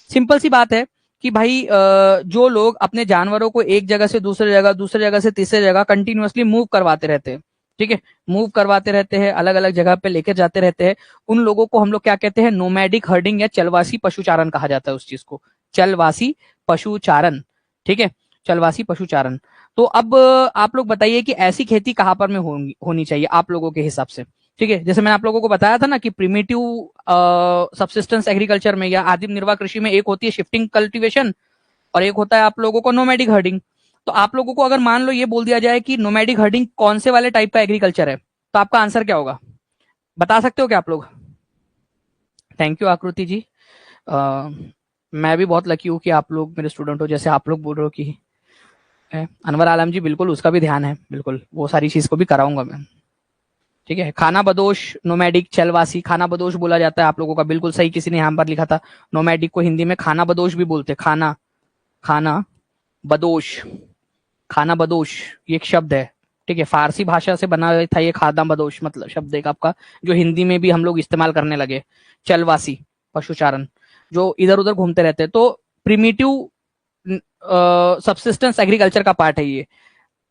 सिंपल सी बात है कि भाई जो लोग अपने जानवरों को एक जगह से दूसरी जगह, दूसरी जगह से तीसरी जगह कंटिन्यूअसली मूव करवाते रहते हैं. ठीक है, मूव करवाते रहते हैं, अलग अलग जगह पे लेकर जाते रहते हैं, उन लोगों को हम लोग क्या कहते हैं? नोमैडिक हर्डिंग या चलवासी पशुचारण कहा जाता है उस चीज को. चलवासी पशुचारण. ठीक है, चलवासी पशुचारण. तो अब आप लोग बताइए कि ऐसी खेती कहां पर में होनी चाहिए आप लोगों के हिसाब से. ठीक है, जैसे मैंने आप लोगों को बताया था ना कि प्रिमिटिव सब्सिस्टेंस एग्रीकल्चर में या आदिम निर्वाह कृषि में एक होती है शिफ्टिंग कल्टीवेशन और एक होता है आप लोगों को नोमैडिक हर्डिंग. तो आप लोगों को अगर मान लो ये बोल दिया जाए कि नोमैडिक हर्डिंग कौन से वाले टाइप का एग्रीकल्चर है, तो आपका आंसर क्या होगा? बता सकते हो क्या आप लोग? थैंक यू आकृति जी. मैं भी बहुत लकी हूँ कि आप लोग मेरे स्टूडेंट हो, जैसे आप लोग बोल रहे हो कि अनवर आलम जी, बिल्कुल उसका भी ध्यान है, बिल्कुल वो सारी चीज को भी कराऊंगा मैं. ठीक है, खाना बदोश, नोमैडिक, चलवासी. खाना बदोश बोला जाता है आप लोगों का, बिल्कुल सही किसी ने यहां पर लिखा था. नोमैडिक को हिंदी में खाना बदोश भी बोलते हैं. खाना, खाना बदोश, खाना बदोश ये एक शब्द है. ठीक है, फारसी भाषा से बना था ये खाना बदोश, मतलब शब्द एक आपका, जो हिंदी में भी हम लोग इस्तेमाल करने लगे. चलवासी पशुचारण, जो इधर उधर घूमते रहते हैं. तो प्रिमिटिव सब्सिस्टेंस एग्रीकल्चर का पार्ट है ये.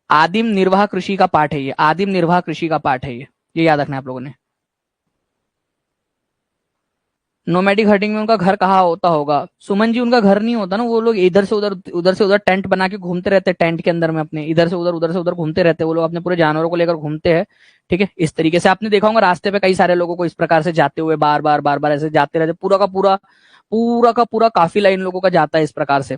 आदिम निर्वाह कृषि का पार्ट है ये. आदिम निर्वाह कृषि का पार्ट है ये याद रखना है आप लोगों ने. नोमैडिक हर्डिंग में उनका घर कहाँ होता होगा? सुमन जी, उनका घर नहीं होता ना, वो लोग इधर से उधर टेंट बना के घूमते रहते हैं. टेंट के अंदर में अपने इधर से उधर घूमते रहते हैं वो लोग, अपने पूरे जानवरों को लेकर घूमते हैं. ठीक है, इस तरीके से आपने देखा होगा रास्ते पे कई सारे लोगों को इस प्रकार से जाते हुए बार बार ऐसे जाते रहते. पूरा काफिला इन लोगों का जाता है इस प्रकार से.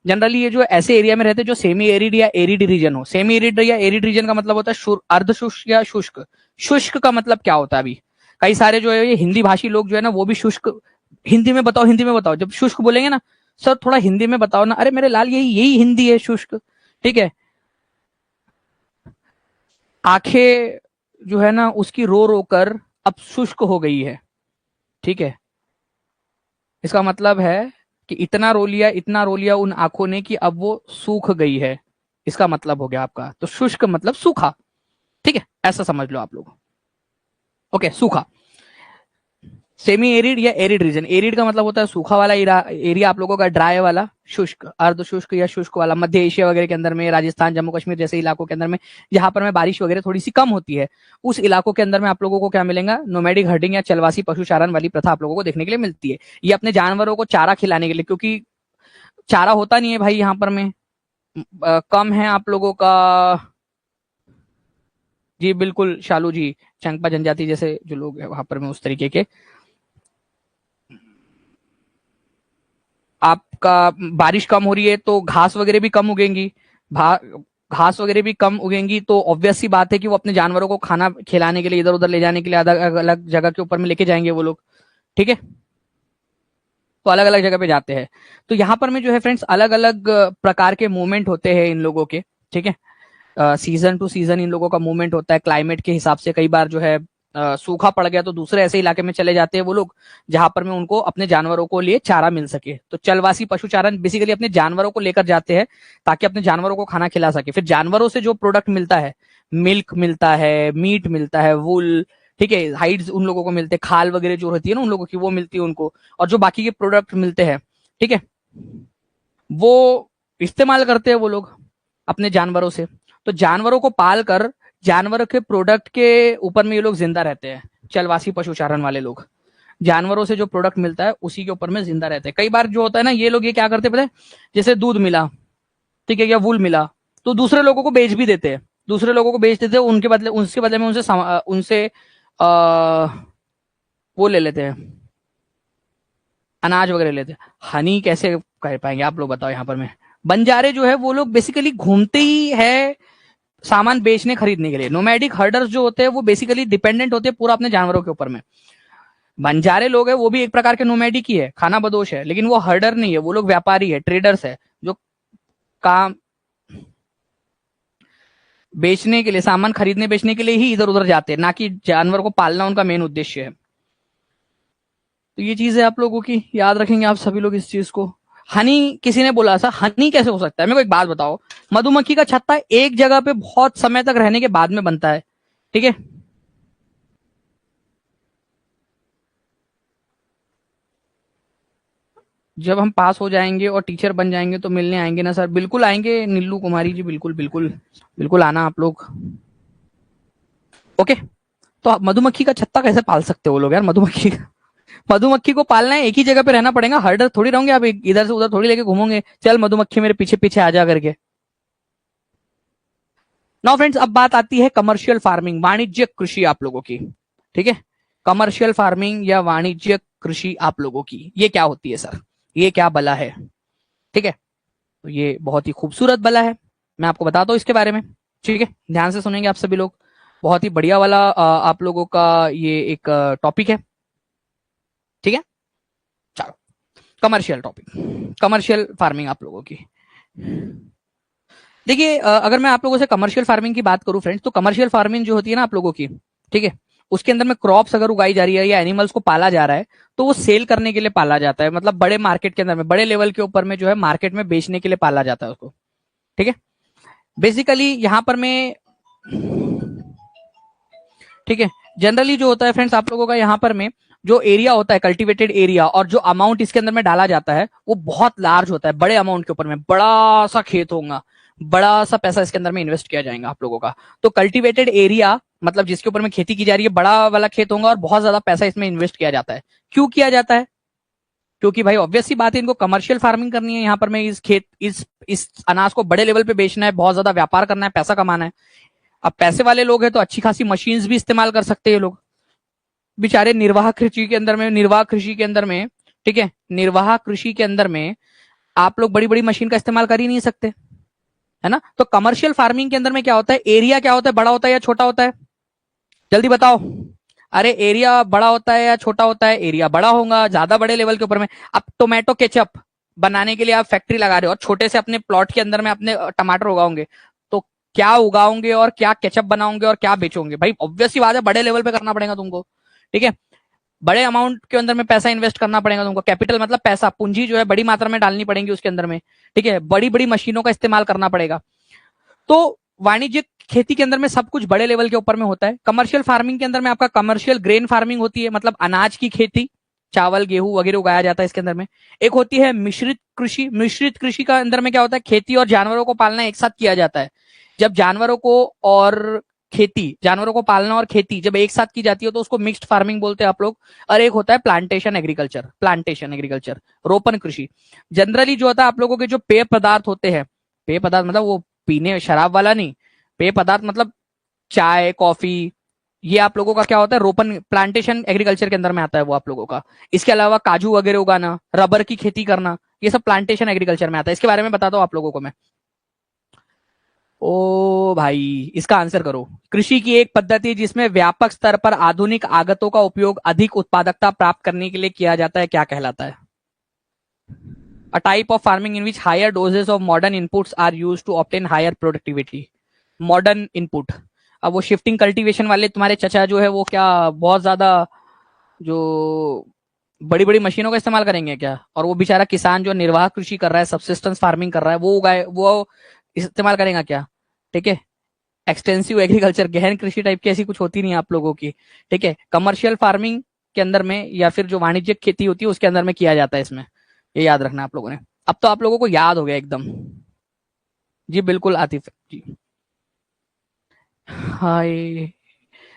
जनरली ये जो ऐसे एरिया में रहते हैं जो सेमी एरिड या एरिड रीजन हो. सेमी एरिड या एरिड रीजन का मतलब होता है अर्ध शुष्क या शुष्क. शुष्क का मतलब क्या होता है? अभी कई सारे जो है ये हिंदी भाषी लोग जो है ना, वो भी शुष्क, हिंदी में बताओ, हिंदी में बताओ. जब शुष्क बोलेंगे ना, सर थोड़ा हिंदी में बताओ ना. अरे मेरे लाल, यही यही हिंदी है, शुष्क. ठीक है, आंखें जो है ना उसकी रो रो कर अब शुष्क हो गई है. ठीक है, इसका मतलब है कि इतना रो लिया उन आंखों ने कि अब वो सूख गई है. इसका मतलब हो गया आपका. तो शुष्क मतलब सूखा. ठीक है, ऐसा समझ लो आप लोग. ओके, सूखा. सेमी एरिड या एरिड रीजन. एरिड का मतलब होता है सूखा वाला एरिया आप लोगों का. ड्राई वाला शुष्क, अर्ध शुष्क या शुष्क वाला मध्य एशिया वगैरह के अंदर में, राजस्थान जम्मू कश्मीर जैसे इलाकों के अंदर में जहां पर में बारिश वगैरह थोड़ी सी कम होती है, उस इलाकों के अंदर में आप लोगों को क्या मिलेगा? नोमैडिक हर्डिंग या चलवासी पशुचारण वाली प्रथा आप लोगों को देखने के लिए मिलती है. ये अपने जानवरों को चारा खिलाने के लिए, क्योंकि चारा होता नहीं है भाई यहाँ पर में, कम है आप लोगों का. जी बिल्कुल शालू जी, चंगपा जनजाति जैसे जो लोग है वहां पर में उस तरीके के. आपका बारिश कम हो रही है तो घास वगैरह भी कम उगेंगी. घास वगैरह भी कम उगेंगी तो ऑब्वियस सी बात है कि वो अपने जानवरों को खाना खिलाने के लिए, इधर उधर ले जाने के लिए अलग अलग जगह के ऊपर में लेके जाएंगे वो लोग. ठीक है, तो अलग अलग जगह पे जाते हैं. तो यहाँ पर में जो है फ्रेंड्स अलग अलग प्रकार के मूवमेंट होते हैं इन लोगों के. ठीक है, सीजन टू सीजन इन लोगों का मूवमेंट होता है. क्लाइमेट के हिसाब से कई बार जो है सूखा पड़ गया तो दूसरे ऐसे इलाके में चले जाते हैं वो लोग, जहां पर में उनको अपने जानवरों को लिए चारा मिल सके। तो चलवासी पशुचारण बेसिकली अपने जानवरों को लेकर जाते हैं ताकि अपने जानवरों को खाना खिला सके। फिर जानवरों से जो प्रोडक्ट मिलता है, मिल्क मिलता है, मीट मिलता है, वूल, ठीक है, हाइड्स उन लोगों को मिलते हैं, खाल वगैरह जो होती है ना उन लोगों की, वो मिलती है उनको, और जो बाकी के प्रोडक्ट मिलते हैं, ठीक है, वो इस्तेमाल करते हैं वो लोग अपने जानवरों से। तो जानवरों को पाल कर जानवरों के प्रोडक्ट के ऊपर में ये लोग जिंदा रहते हैं। चलवासी पशुचारण वाले लोग जानवरों से जो प्रोडक्ट मिलता है उसी के ऊपर में जिंदा रहते हैं। कई बार जो होता है ना, ये लोग ये क्या करते हैं पता है, जैसे दूध मिला, ठीक है, या वूल मिला, तो दूसरे लोगों को बेच भी देते हैं, दूसरे लोगों को बेच देते हैं, उनके बदले उसके बदले में उनसे वो ले लेते हैं, अनाज वगैरह लेते हैं। हनी कैसे कर पाएंगे आप लोग बताओ। यहाँ पर में बंजारे जो है वो लोग बेसिकली घूमते ही है सामान बेचने खरीदने के लिए। नोमैडिक हर्डर्स जो होते हैं वो बेसिकली डिपेंडेंट होते हैं पूरा अपने जानवरों के ऊपर में। बंजारे लोग है वो भी एक प्रकार के नोमैडिक ही है, खाना बदोश है, लेकिन वो हर्डर नहीं है, वो लोग व्यापारी है, ट्रेडर्स है, जो काम बेचने के लिए, सामान खरीदने बेचने के लिए ही इधर उधर जाते हैं, ना कि जानवर को पालना उनका मेन उद्देश्य है। तो ये चीज है आप लोगों की, याद रखेंगे आप सभी लोग इस चीज को। हनी किसी ने बोला था, हनी कैसे हो सकता है? मेरे को एक बात बताओ, मधुमक्खी का छत्ता एक जगह पे बहुत समय तक रहने के बाद में बनता है, ठीक है, जब हम पास हो जाएंगे और टीचर बन जाएंगे तो मिलने आएंगे ना सर? बिल्कुल आएंगे नीलू कुमारी जी, बिल्कुल बिल्कुल बिल्कुल आना आप लोग। ओके, तो आप मधुमक्खी का छत्ता कैसे पाल सकते हो लोग यार? मधुमक्खी को पालना है, एक ही जगह पे रहना पड़ेगा, हर्डर थोड़ी रहूंगे आप, इधर से उधर थोड़ी लेके घूमोगे, चल मधुमक्खी मेरे पीछे पीछे आ जा करके। नाउ फ्रेंड्स, अब बात आती है कमर्शियल फार्मिंग, वाणिज्यिक कृषि आप लोगों की, ठीक है। कमर्शियल फार्मिंग या वाणिज्यिक कृषि आप लोगों की, ये क्या होती है सर? ये क्या बला है? ठीक है, तो ये बहुत ही खूबसूरत बला है, मैं आपको बताता हूँ इसके बारे में, ठीक है, ध्यान से सुनेंगे आप सभी लोग। बहुत ही बढ़िया वाला आप लोगों का ये एक टॉपिक है, ठीक है। चलो, कमर्शियल टॉपिक, कमर्शियल फार्मिंग आप लोगों की। देखिए, अगर मैं आप लोगों से कमर्शियल फार्मिंग की बात करूं फ्रेंड्स, तो कमर्शियल फार्मिंग जो होती है ना आप लोगों की, ठीक है, उसके अंदर में क्रॉप्स अगर उगाई जा रही है या एनिमल्स को पाला जा रहा है, तो वो सेल करने के लिए पाला जाता है, मतलब बड़े मार्केट के अंदर में, बड़े लेवल के ऊपर में जो है मार्केट में बेचने के लिए पाला जाता है उसको, ठीक है। बेसिकली यहां पर मैं, ठीक है, जनरली जो होता है फ्रेंड्स आप लोगों का यहाँ पर में जो एरिया होता है, कल्टीवेटेड एरिया, और जो अमाउंट इसके अंदर में डाला जाता है वो बहुत लार्ज होता है, बड़े अमाउंट के ऊपर में बड़ा सा खेत होगा, बड़ा सा पैसा इसके अंदर में इन्वेस्ट किया जाएगा आप लोगों का। तो कल्टीवेटेड एरिया मतलब जिसके ऊपर में खेती की जा रही है, बड़ा वाला खेत होगा और बहुत ज्यादा पैसा इसमें इन्वेस्ट किया जाता है। क्यों किया जाता है? क्योंकि भाई ऑब्वियस सी बात है, इनको कमर्शियल फार्मिंग करनी है, यहाँ पर में इस खेत इस अनाज को बड़े लेवल पे बेचना है, बहुत ज्यादा व्यापार करना है, पैसा कमाना है। अब पैसे वाले लोग हैं तो अच्छी खासी मशीन्स भी इस्तेमाल कर सकते हैं लोग, बेचारे निर्वाह कृषि के अंदर में, निर्वाह कृषि के अंदर में, ठीक है, निर्वाह कृषि के अंदर में आप लोग बड़ी बड़ी मशीन का इस्तेमाल कर ही नहीं सकते, है ना। तो कमर्शियल फार्मिंग के अंदर में क्या होता है, एरिया क्या होता है, बड़ा होता है या छोटा होता है? जल्दी बताओ। अरे एरिया बड़ा होता है या छोटा होता है? एरिया बड़ा होगा, ज्यादा बड़े लेवल के ऊपर में। अब टोमेटो केचप बनाने के लिए आप फैक्ट्री लगा रहे हो और छोटे से अपने प्लॉट के अंदर में अपने टमाटर उगाओगे, तो क्या उगाओगे और क्या केचप बनाओगे और क्या बेचोगे? भाई ऑब्वियस सी बात है, बड़े लेवल पे करना पड़ेगा तुमको, ठीक है, बड़े अमाउंट के अंदर में पैसा इन्वेस्ट करना पड़ेगा तुमको। कैपिटल मतलब पैसा, पूंजी जो है बड़ी मात्रा में डालनी पड़ेगी उसके अंदर में, ठीक है, बड़ी बड़ी मशीनों का इस्तेमाल करना पड़ेगा। तो वाणिज्यिक खेती के अंदर में सब कुछ बड़े लेवल के ऊपर में होता है। कमर्शियल फार्मिंग के अंदर में आपका कमर्शियल ग्रेन फार्मिंग होती है, मतलब अनाज की खेती, चावल गेहूं वगैरह उगाया जाता है इसके अंदर में। एक होती है मिश्रित कृषि, मिश्रित कृषि का अंदर में क्या होता है, खेती और जानवरों को पालना एक साथ किया जाता है। जब जानवरों को और खेती, जानवरों को पालना और खेती जब एक साथ की जाती है तो उसको मिक्स्ड फार्मिंग बोलते हैं आप लोग। और एक होता है प्लांटेशन एग्रीकल्चर, प्लांटेशन एग्रीकल्चर, रोपण कृषि। जनरली जो होता है आप लोगों के जो पेय पदार्थ होते हैं, पेय पदार्थ मतलब वो पीने शराब वाला नहीं, पेय पदार्थ मतलब चाय कॉफी, ये आप लोगों का क्या होता है, रोपन प्लांटेशन एग्रीकल्चर के अंदर में आता है वो आप लोगों का। इसके अलावा काजू वगैरह उगाना, रबर की खेती करना, ये सब प्लांटेशन एग्रीकल्चर में आता है। इसके बारे में बताता हूँ आप लोगों को मैं। ओ भाई, इसका आंसर करो। कृषि की एक पद्धति जिसमें व्यापक स्तर पर आधुनिक आगतों का उपयोग अधिक उत्पादकता प्राप्त करने के लिए किया जाता है, क्या कहलाता है? A type of farming in which higher doses of modern inputs are used to obtain higher productivity. Modern input, अब वो शिफ्टिंग कल्टीवेशन वाले तुम्हारे चचा जो है वो क्या बहुत ज्यादा जो बड़ी बड़ी मशीनों का इस्तेमाल करेंगे क्या? और वो बेचारा किसान जो निर्वाह कृषि कर रहा है, सबसिस्टेंस फार्मिंग कर रहा है, वो उगाए वो इस्तेमाल करेगा क्या? ठीक है, एक्सटेंसिव एग्रीकल्चर, गहन कृषि टाइप की ऐसी कुछ होती नहीं है आप लोगों की। ठीक है, कमर्शियल फार्मिंग के अंदर में या फिर जो वाणिज्यिक खेती होती है उसके अंदर में किया जाता है इसमें, ये याद रखना आप लोगों ने। अब तो आप लोगों को याद हो गया एकदम। जी बिल्कुल आतिफ जी। हाय,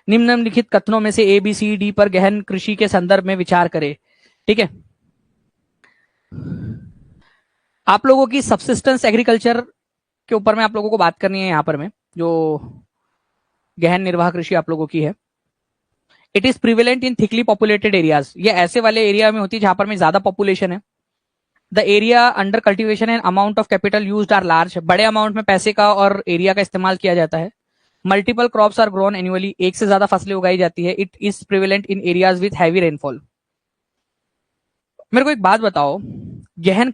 निम्नलिखित कथनों में से ए बी सी डी पर गहन कृषि के संदर्भ में विचार करें। ठीक है, आप लोगों की सबसिस्टेंस एग्रीकल्चर के ऊपर में आप लोगों को बात करनी है यहाँ पर में, जो गहन निर्वाह कृषि आप लोगों की है। It is prevalent in thickly populated areas, ये ऐसे वाले एरिया में होती है जहां पर में ज्यादा पॉपुलेशन है। The area under cultivation and amount of capital used are large, बड़े अमाउंट में पैसे का और एरिया का इस्तेमाल किया जाता है। Multiple crops are grown annually, एक से ज्यादा फसलें उगाई जाती है। It is prevalent in areas with heavy rainfall. मेरे को एक बात बताओ, गहन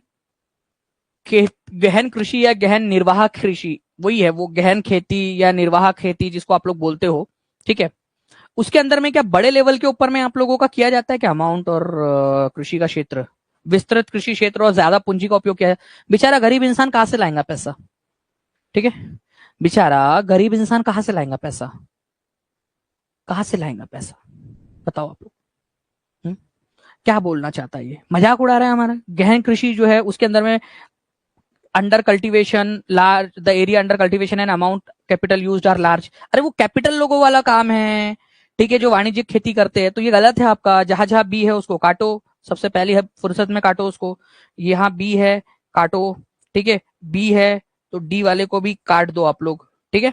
गहन कृषि या गहन निर्वाह कृषि वही है, वो गहन खेती या निर्वाह खेती जिसको आप लोग बोलते हो, ठीक है, उसके अंदर में क्या बड़े लेवल के ऊपर में आप लोगों का किया जाता है क्या अमाउंट और कृषि का क्षेत्र, विस्तृत कृषि क्षेत्र और ज्यादा पूंजी का उपयोग किया है? बेचारा गरीब इंसान कहां से लाएगा पैसा? ठीक है, बेचारा गरीब इंसान कहां से लाएगा पैसा? कहां से लाएगा पैसा? बताओ आप लोग। क्या बोलना चाहता है? ये मजाक उड़ा रहा है हमारा। गहन कृषि जो है उसके अंदर में under cultivation large, the area under cultivation and amount capital used are large. अरे वो कैपिटल लोगों वाला काम है, ठीक है, जो वाणिज्यिक खेती करते हैं। तो ये गलत है आपका। जहां जहां बी है उसको काटो, सबसे पहली है फुर्सत में काटो उसको। यहाँ बी है, काटो। ठीक है, बी है तो डी वाले को भी काट दो आप लोग। ठीक है,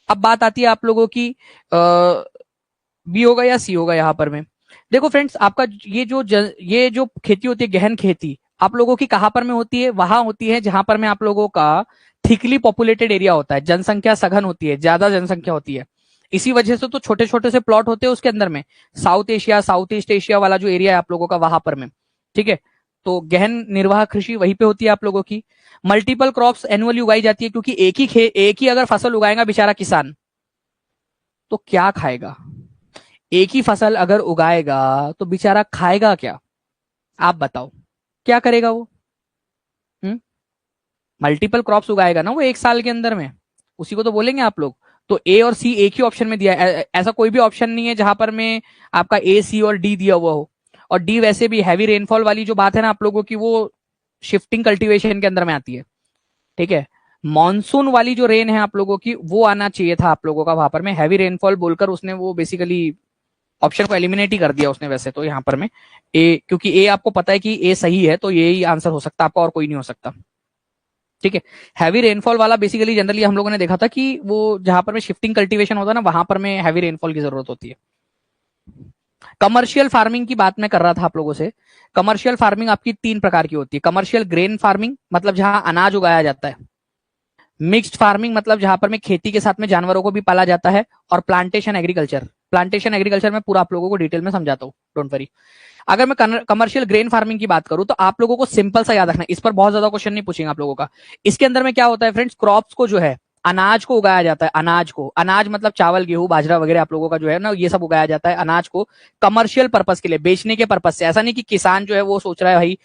अब बात आती है आप लोगों की बी होगा या सी होगा यहाँ पर में। देखो फ्रेंड्स, आपका ये जो खेती होती है गहन खेती, आप लोगों की कहां पर में होती है? वहां होती है जहां पर में आप लोगों का थिकली पॉपुलेटेड एरिया होता है, जनसंख्या सघन होती है, ज्यादा जनसंख्या होती है। इसी वजह से तो छोटे छोटे से प्लॉट होते हैं उसके अंदर में। South Asia, south east Asia वाला जो एरिया है आप लोगों का वहां पर में, ठीक है, तो गहन निर्वाह कृषि वहीं पे होती है आप लोगों की। मल्टीपल क्रॉप्स एनुअली उगाई जाती है, क्योंकि एक ही अगर फसल उगाएगा बेचारा किसान तो क्या खाएगा? एक ही फसल अगर उगाएगा तो बेचारा खाएगा क्या? आप बताओ, क्या करेगा वो? मल्टीपल क्रॉप्स उगाएगा ना वो एक साल के अंदर में, उसी को तो बोलेंगे आप लोग। तो ए और सी एक ही ऑप्शन में दिया है, ऐसा कोई भी ऑप्शन नहीं है जहां पर में आपका ए, सी और डी दिया हुआ हो। और डी वैसे भी हैवी रेनफॉल वाली जो बात है ना आप लोगों की, वो शिफ्टिंग कल्टीवेशन के अंदर में आती है। ठीक है, मानसून वाली जो रेन है आप लोगों की, वो आना चाहिए था आप लोगों का वहां पर में। हैवी रेनफॉल बोलकर उसने वो बेसिकली ऑप्शन को एलिमिनेट ही कर दिया उसने वैसे तो यहाँ पर में। ए, क्योंकि ए आपको पता है कि ए सही है, तो ये ही आंसर हो सकता है आपका, और कोई नहीं हो सकता। ठीक है, हैवी रेनफॉल वाला बेसिकली जनरली हम लोगों ने देखा था कि वो जहां पर में शिफ्टिंग कल्टीवेशन होता है ना, वहां पर में हैवी रेनफॉल की जरूरत होती है। कमर्शियल फार्मिंग की बात मैं कर रहा था आप लोगों से। कमर्शियल फार्मिंग आपकी 3 प्रकार की होती है। कमर्शियल ग्रेन फार्मिंग मतलब जहां अनाज उगाया जाता है। मिक्स्ड फार्मिंग मतलब जहां पर में खेती के साथ में जानवरों को भी पाला जाता है। और प्लांटेशन एग्रीकल्चर, प्लांटेशन एग्रीकल्चर में पूरा आप लोगों को डिटेल में समझाता हूँ, डोंट वरी। अगर मैं कमर्शियल ग्रेन फार्मिंग की बात करूं तो आप लोगों को सिंपल सा याद रखना, इस पर बहुत ज्यादा क्वेश्चन नहीं पूछेंगे आप लोगों का। इसके अंदर में क्या होता है फ्रेंड्स, क्रॉप्स को जो है, अनाज को उगाया जाता है। अनाज को, अनाज मतलब चावल, गेहूं, बाजरा वगैरह आप लोगों का जो है ना, ये सब उगाया जाता है अनाज को कमर्शियल पर्पस के लिए, बेचने के पर्पस से। ऐसा नहीं कि किसान जो है वो सोच रहा है भाई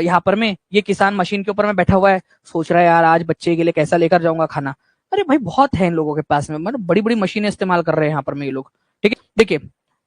यहाँ पर में ये किसान मशीन के ऊपर में बैठा हुआ है, सोच रहा है यार आज बच्चे के लिए कैसा लेकर जाऊंगा खाना। अरे भाई बहुत है इन लोगों के पास में, मतलब बड़ी बड़ी मशीनें इस्तेमाल कर रहे हैं यहाँ पर में ये लोग। ठीक है, देखिए,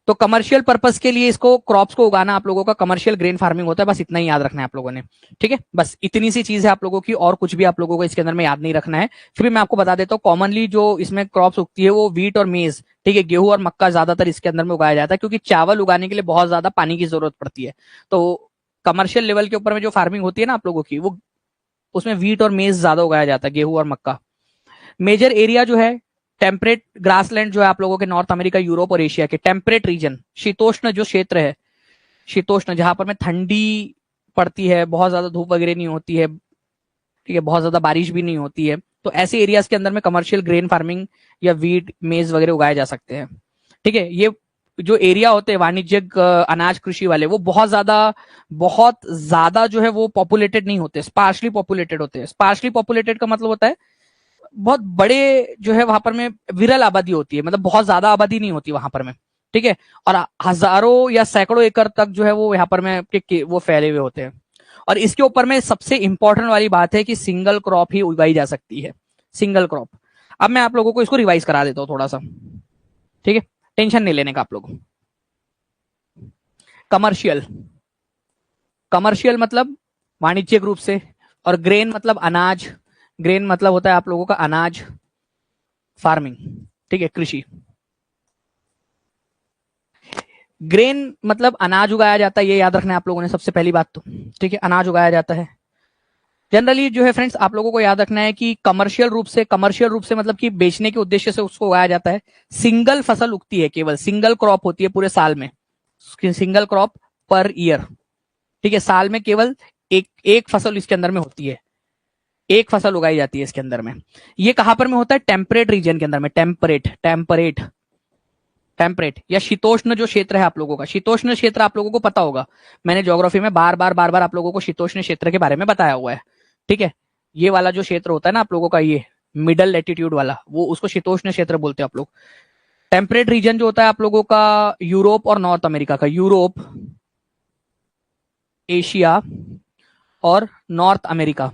तो कमर्शियल पर्पस के लिए इसको क्रॉप्स को उगाना आप लोगों का कमर्शियल ग्रेन फार्मिंग होता है। बस इतना ही याद रखना है आप लोगों ने। ठीक है, बस इतनी सी चीज है आप लोगों की, और कुछ भी आप लोगों को इसके अंदर में याद नहीं रखना है। फिर भी मैं आपको बता देता हूँ, कॉमनली जो इसमें क्रॉप्स उगती है वो व्हीट और मेज, ठीक है, गेहूं और मक्का ज्यादातर इसके अंदर में उगाया जाता है, क्योंकि चावल उगाने के लिए बहुत ज्यादा पानी की जरूरत पड़ती है। तो कमर्शियल लेवल के ऊपर में जो फार्मिंग होती है ना आप लोगों की, वो उसमें व्हीट और मेज ज्यादा उगाया जाता है, गेहूं और मक्का। मेजर एरिया जो है टेम्परेट ग्रासलैंड जो है आप लोगों के नॉर्थ अमेरिका, यूरोप और एशिया के टेम्परेट रीजन, शीतोष्ण जो क्षेत्र है, शीतोष्ण जहां पर में ठंडी पड़ती है, बहुत ज्यादा धूप वगैरह नहीं होती है, ठीक है, बहुत ज्यादा बारिश भी नहीं होती है, तो ऐसे एरियाज के अंदर में कमर्शियल ग्रेन फार्मिंग या वीट मेज वगैरह उगाए जा सकते हैं। ठीक है, ये जो एरिया होते हैं वाणिज्यिक अनाज कृषि वाले, वो बहुत ज्यादा जो है वो पॉपुलेटेड नहीं होते, स्पार्शली पॉपुलेटेड होते हैं। स्पार्शली पॉपुलेटेड का मतलब होता है बहुत बड़े जो है वहां पर में विरल आबादी होती है, मतलब बहुत ज्यादा आबादी नहीं होती वहां पर में, ठीक है। और हजारों या सैकड़ों एकड़ तक जो है वो यहाँ पर में वो फैले हुए होते हैं। और इसके ऊपर में सबसे इंपॉर्टेंट वाली बात है कि सिंगल क्रॉप ही उगाई जा सकती है, सिंगल क्रॉप। अब मैं आप लोगों को इसको रिवाइज करा देता हूँ थोड़ा सा, ठीक है, टेंशन नहीं लेने का आप लोग। कमर्शियल, कमर्शियल मतलब वाणिज्यिक रूप से, और ग्रेन मतलब अनाज, ग्रेन मतलब होता है आप लोगों का अनाज, फार्मिंग, ठीक है, कृषि। ग्रेन मतलब अनाज उगाया जाता है, ये याद रखना है आप लोगों ने सबसे पहली बात तो, ठीक है, अनाज उगाया जाता है। जनरली जो है फ्रेंड्स आप लोगों को याद रखना है कि कमर्शियल रूप से मतलब कि बेचने के उद्देश्य से उसको उगाया जाता है। सिंगल फसल उगती है, केवल सिंगल क्रॉप होती है पूरे साल में, सिंगल क्रॉप पर ईयर, ठीक है, साल में केवल एक फसल इसके अंदर में होती है, एक फसल उगाई जाती है इसके अंदर में। ये कहां पर में होता है? टेम्परेट रीजन के अंदर में, टेम्परेट या शीतोष्ण जो क्षेत्र है आप लोगों का, शीतोष्ण क्षेत्र आप लोगों को पता होगा, मैंने ज्योग्राफी में बार बार आप लोगों को शीतोष्ण क्षेत्र के बारे में बताया हुआ है, ठीक है। ये वाला जो क्षेत्र होता है ना आप लोगों का, ये मिडल लैटिट्यूड वाला, वो उसको शीतोष्ण क्षेत्र बोलते हैं आप लोग। टेम्परेट रीजन जो होता है आप लोगों का यूरोप और नॉर्थ अमेरिका का, यूरोप, एशिया और नॉर्थ अमेरिका,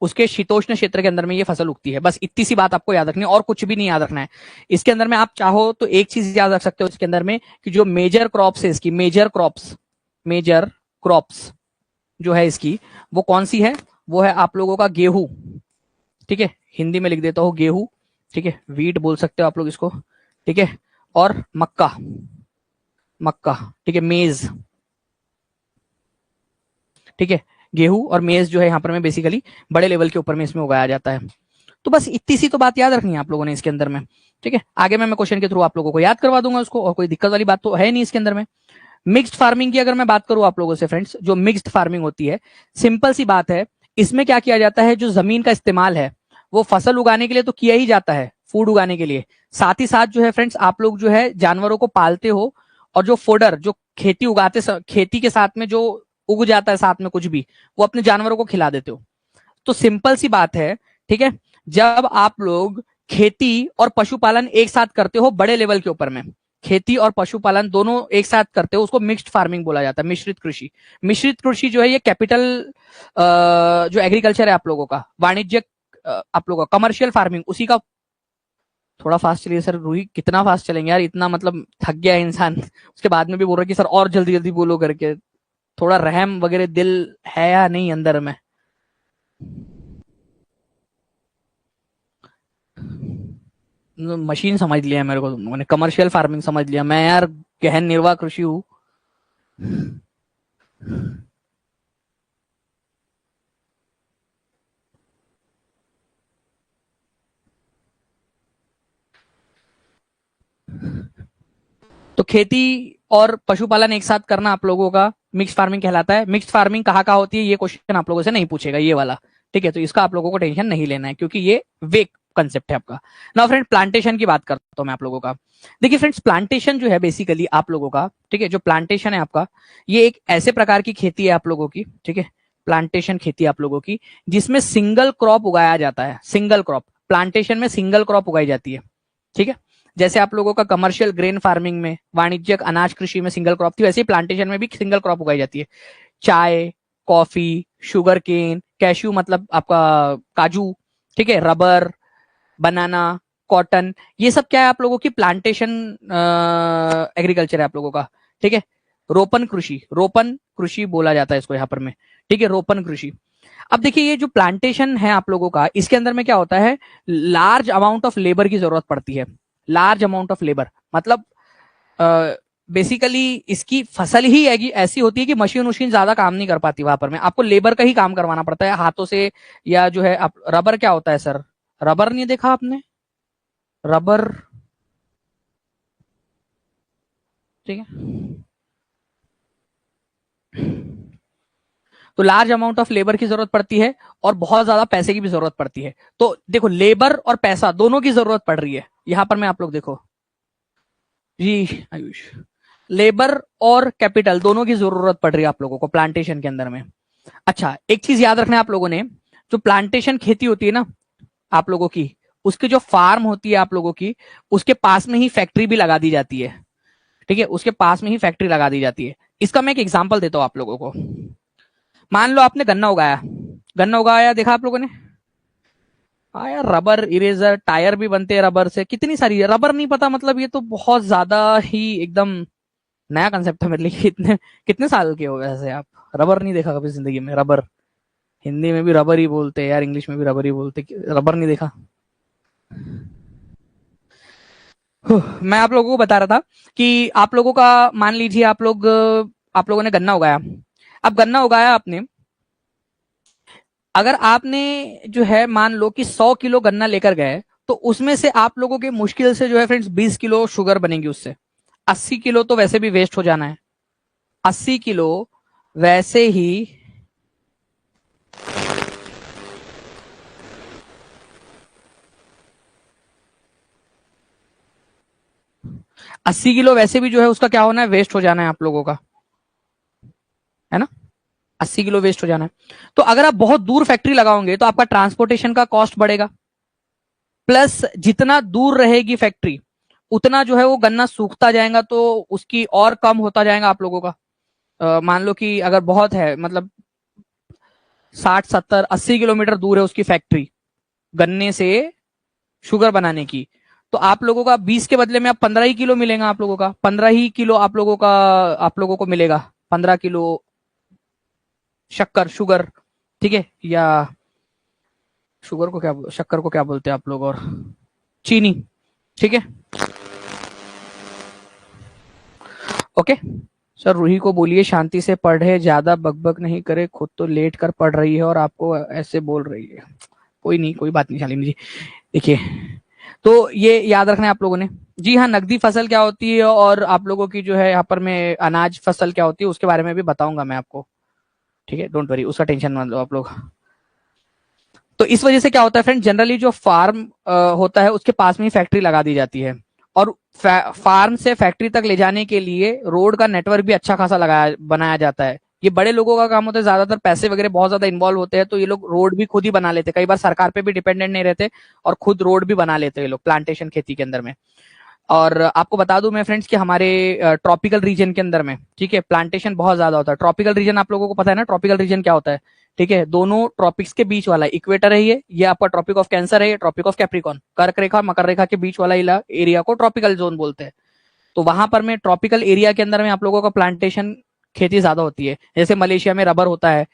उसके शीतोष्ण क्षेत्र के अंदर में ये फसल उगती है। बस इतनी सी बात आपको याद रखनी है, और कुछ भी नहीं याद रखना है इसके अंदर में। आप चाहो तो एक चीज याद रख सकते हो इसके अंदर में, कि जो मेजर क्रॉप्स है इसकी, मेजर क्रॉप्स जो है इसकी, वो कौन सी है? वो है आप लोगों का गेहूं, ठीक है, हिंदी में लिख देता हूं गेहूं, ठीक है, वीट बोल सकते हो आप लोग इसको, ठीक है, और मक्का, ठीक है, मेज, ठीक है, गेहूं और मेज जो है यहाँ पर में बेसिकली बड़े लेवल के ऊपर में इसमें उगाया जाता है। तो बस इतनी सी तो बात याद रखनी है आप लोगों ने इसके अंदर में, ठीक है। आगे मैं क्वेश्चन के थ्रू आप लोगों को याद करवा दूंगा उसको, और कोई दिक्कत वाली बात तो है नहीं इसके अंदर में। मिक्स्ड फार्मिंग की अगर मैं बात करूं आप लोगों से फ्रेंड्स, जो मिक्स्ड फार्मिंग होती है, सिंपल सी बात है, इसमें क्या किया जाता है, जो जमीन का इस्तेमाल है वो फसल उगाने के लिए तो किया ही जाता है, फूड उगाने के लिए, साथ ही साथ जो है फ्रेंड्स आप लोग जो है जानवरों को पालते हो, और जो फोडर, जो खेती उगाते, खेती के साथ में जो उग जाता है साथ में कुछ भी, वो अपने जानवरों को खिला देते हो। तो सिंपल सी बात है, ठीक है, जब आप लोग खेती और पशुपालन एक साथ करते हो बड़े लेवल के ऊपर में, खेती और पशुपालन दोनों एक साथ करते हो, उसको मिक्स्ड फार्मिंग बोला जाता है, मिश्रित कृषि। मिश्रित कृषि जो है ये कैपिटल जो एग्रीकल्चर है आप लोगों का, वाणिज्यिक आप लोगों का कमर्शियल फार्मिंग, उसी का। थोड़ा फास्ट चलिए सर, रूही कितना फास्ट चलेंगे यार, इतना मतलब थक गया है इंसान। उसके बाद में भी बोल रहा है कि सर और जल्दी जल्दी बोलो करके। थोड़ा रहम वगैरह दिल है या नहीं अंदर में? मशीन समझ लिया मेरे को तुम लोगों ने, कमर्शियल फार्मिंग समझ लिया, मैं यार गहन निर्वाह कृषि हूँ। तो खेती और पशुपालन एक साथ करना आप लोगों का मिक्स फार्मिंग कहलाता है। मिक्स फार्मिंग कहाँ कहाँ होती है ये क्वेश्चन आप लोगों से नहीं पूछेगा ये वाला, ठीक है, तो इसका आप लोगों को टेंशन नहीं लेना है, क्योंकि ये वेक कंसेप्ट है आपका। ना फ्रेंड, प्लांटेशन की बात करता हूं मैं आप लोगों का। देखिए फ्रेंड्स, प्लांटेशन जो है बेसिकली आप लोगों का, ठीक है, जो प्लांटेशन है आपका, ये एक ऐसे प्रकार की खेती है आप लोगों की, ठीक है, प्लांटेशन खेती आप लोगों की, जिसमें सिंगल क्रॉप उगाया जाता है, सिंगल क्रॉप, प्लांटेशन में सिंगल क्रॉप उगाई जाती है, ठीक है। जैसे आप लोगों का कमर्शियल ग्रेन फार्मिंग में, वाणिज्यिक अनाज कृषि में सिंगल क्रॉप थी, वैसे ही प्लांटेशन में भी सिंगल क्रॉप उगाई जाती है। चाय, कॉफी, शुगर केन, कैश्यू मतलब आपका काजू, ठीक है, रबर, बनाना, कॉटन, ये सब क्या है आप लोगों की प्लांटेशन एग्रीकल्चर है आप लोगों का, ठीक है। रोपन कृषि बोला जाता है इसको यहाँ पर में, ठीक है, रोपन कृषि। अब देखिए ये जो प्लांटेशन है आप लोगों का, इसके अंदर में क्या होता है, लार्ज अमाउंट ऑफ लेबर की जरूरत पड़ती है, लार्ज अमाउंट ऑफ लेबर, मतलब बेसिकली इसकी फसल ही ऐसी होती है कि मशीन उशीन ज्यादा काम नहीं कर पाती वहां पर में, आपको लेबर का ही काम करवाना पड़ता है हाथों से, या जो है आप, रबर क्या होता है सर? रबर नहीं देखा आपने? रबर, ठीक है, तो लार्ज अमाउंट ऑफ लेबर की जरूरत पड़ती है, और बहुत ज्यादा पैसे की भी जरूरत पड़ती है। तो देखो लेबर और पैसा दोनों की जरूरत पड़ रही है यहां पर में, आप लोग देखो जी आयुष, लेबर और कैपिटल दोनों की जरूरत पड़ रही है आप लोगों को प्लांटेशन के अंदर में। अच्छा, एक चीज याद रखना है आप लोगों ने, जो प्लांटेशन खेती होती है ना आप लोगों की, उसकी जो फार्म होती है आप लोगों की, उसके पास में ही फैक्ट्री भी लगा दी जाती है। ठीक है, उसके पास में ही फैक्ट्री लगा दी जाती है। इसका मैं एक एग्जांपल देता हूं आप लोगों को। मान लो आपने गन्ना उगाया, गन्ना उगाया, देखा आप लोगों ने, हाँ यार, रबर इरेजर टायर भी बनते हैं रबर से, कितनी सारी रबर नहीं पता, मतलब ये तो बहुत ज्यादा ही एकदम नया कंसेप्ट है मेरे लिए। कितने कितने साल के हो वैसे आप, रबर नहीं देखा कभी जिंदगी में? रबर हिंदी में भी रबर ही बोलते हैं यार, इंग्लिश में भी रबर ही बोलते, रबर नहीं देखा? मैं आप लोगों को बता रहा था कि आप लोगों का, मान लीजिए आप लोगों ने गन्ना उगाया। अब गन्ना उगाया आपने, अगर आपने जो है मान लो कि 100 किलो गन्ना लेकर गए, तो उसमें से आप लोगों के मुश्किल से जो है फ्रेंड्स 20 किलो शुगर बनेगी उससे। 80 किलो तो वैसे भी वेस्ट हो जाना है, 80 किलो वैसे ही 80 किलो वैसे भी जो है उसका क्या होना है, वेस्ट हो जाना है आप लोगों का, है ना? 80 किलो वेस्ट हो जाना है। तो अगर आप बहुत दूर फैक्ट्री लगाओगे तो आपका ट्रांसपोर्टेशन का कॉस्ट बढ़ेगा, प्लस जितना दूर रहेगी फैक्ट्री उतना जो है वो गन्ना सूखता जाएगा, तो उसकी और कम होता जाएगा आप लोगों का। मान लो कि अगर बहुत है, मतलब 60 70 80 किलोमीटर दूर है उसकी फैक्ट्री गन्ने से शुगर बनाने की, तो आप लोगों का 20 के बदले में आप 15 ही किलो मिलेगा आप लोगों का, 15 ही किलो आप लोगों को मिलेगा, 15 किलो शक्कर शुगर। ठीक है, या शुगर को क्या, शक्कर को क्या बोलते हैं आप लोग, और चीनी। ठीक है, ओके सर। रूही को बोलिए शांति से पढ़े, ज्यादा बकबक नहीं करे, खुद तो लेट कर पढ़ रही है और आपको ऐसे बोल रही है। कोई नहीं, कोई बात नहीं शालिनी जी। देखिए, तो ये याद रखना है आप लोगों ने। जी हाँ, नकदी फसल क्या होती है और आप लोगों की जो है यहाँ पर मैं अनाज फसल क्या होती है उसके बारे में भी बताऊंगा मैं आपको। ठीक है, डोंट वरी, उसका टेंशन मत लो आप लोग। तो इस वजह से क्या होता है फ्रेंड, जनरली जो फार्म होता है उसके पास में ही फैक्ट्री लगा दी जाती है, और फार्म से फैक्ट्री तक ले जाने के लिए रोड का नेटवर्क भी अच्छा खासा लगाया बनाया जाता है। ये बड़े लोगों का काम होता है, ज्यादातर पैसे वगैरह बहुत ज्यादा इन्वॉल्व होते हैं, तो ये लोग रोड भी खुद ही बना लेते हैं, कई बार सरकार पे भी डिपेंडेंट नहीं रहते और खुद रोड भी बना लेते हैं ये लोग प्लांटेशन खेती के अंदर में। और आपको बता दूं मैं फ्रेंड्स कि हमारे ट्रॉपिकल रीजन के अंदर में, ठीक है, प्लांटेशन बहुत ज्यादा होता है। ट्रॉपिकल रीजन आप लोगों को पता है ना, ट्रॉपिकल रीजन क्या होता है? ठीक है, दोनों ट्रॉपिक्स के बीच वाला इक्वेटर है, ये आपका ट्रॉपिक ऑफ कैंसर है, ये ट्रॉपिक ऑफ कैप्रिकॉन, कर्क रेखा मकर रेखा के बीच वाला एरिया को ट्रॉपिकल जोन बोलते हैं। तो वहां पर में ट्रॉपिकल एरिया के अंदर में आप लोगों का प्लांटेशन खेती ज्यादा होती है। जैसे मलेशिया में रबर होता है,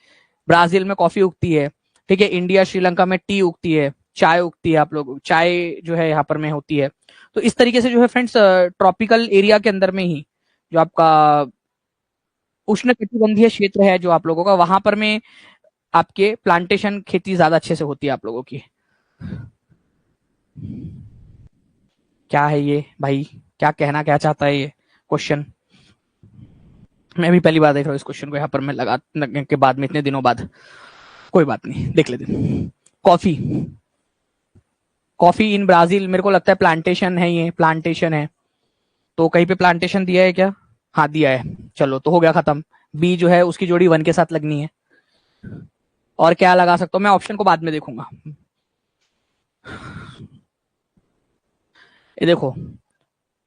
ब्राजील में कॉफी उगती है, ठीक है, इंडिया श्रीलंका में टी उगती है, चाय उगती है, आप लोग चाय जो है यहाँ पर में होती है। तो इस तरीके से जो है फ्रेंड्स, ट्रॉपिकल एरिया के अंदर में ही जो आपका उष्ण कटिबंधीय क्षेत्र है जो आप लोगों का, वहां पर में आपके प्लांटेशन खेती ज्यादा अच्छे से होती है आप लोगों की। क्या है ये भाई, क्या कहना क्या चाहता है ये क्वेश्चन? मैं भी पहली बार देख रहा हूँ इस क्वेश्चन को यहाँ पर मैं लगने के बाद में, इतने दिनों बाद। कोई बात नहीं, देख लेते। कॉफी, कॉफी इन ब्राजील, मेरे को लगता है प्लांटेशन है, ये प्लांटेशन है। तो कहीं पे प्लांटेशन दिया है क्या? हाँ दिया है, चलो तो हो गया खत्म। बी जो है उसकी जोड़ी 1 के साथ लगनी है। और क्या लगा सकता हूँ मैं, ऑप्शन को बाद में देखूंगा। ये देखो,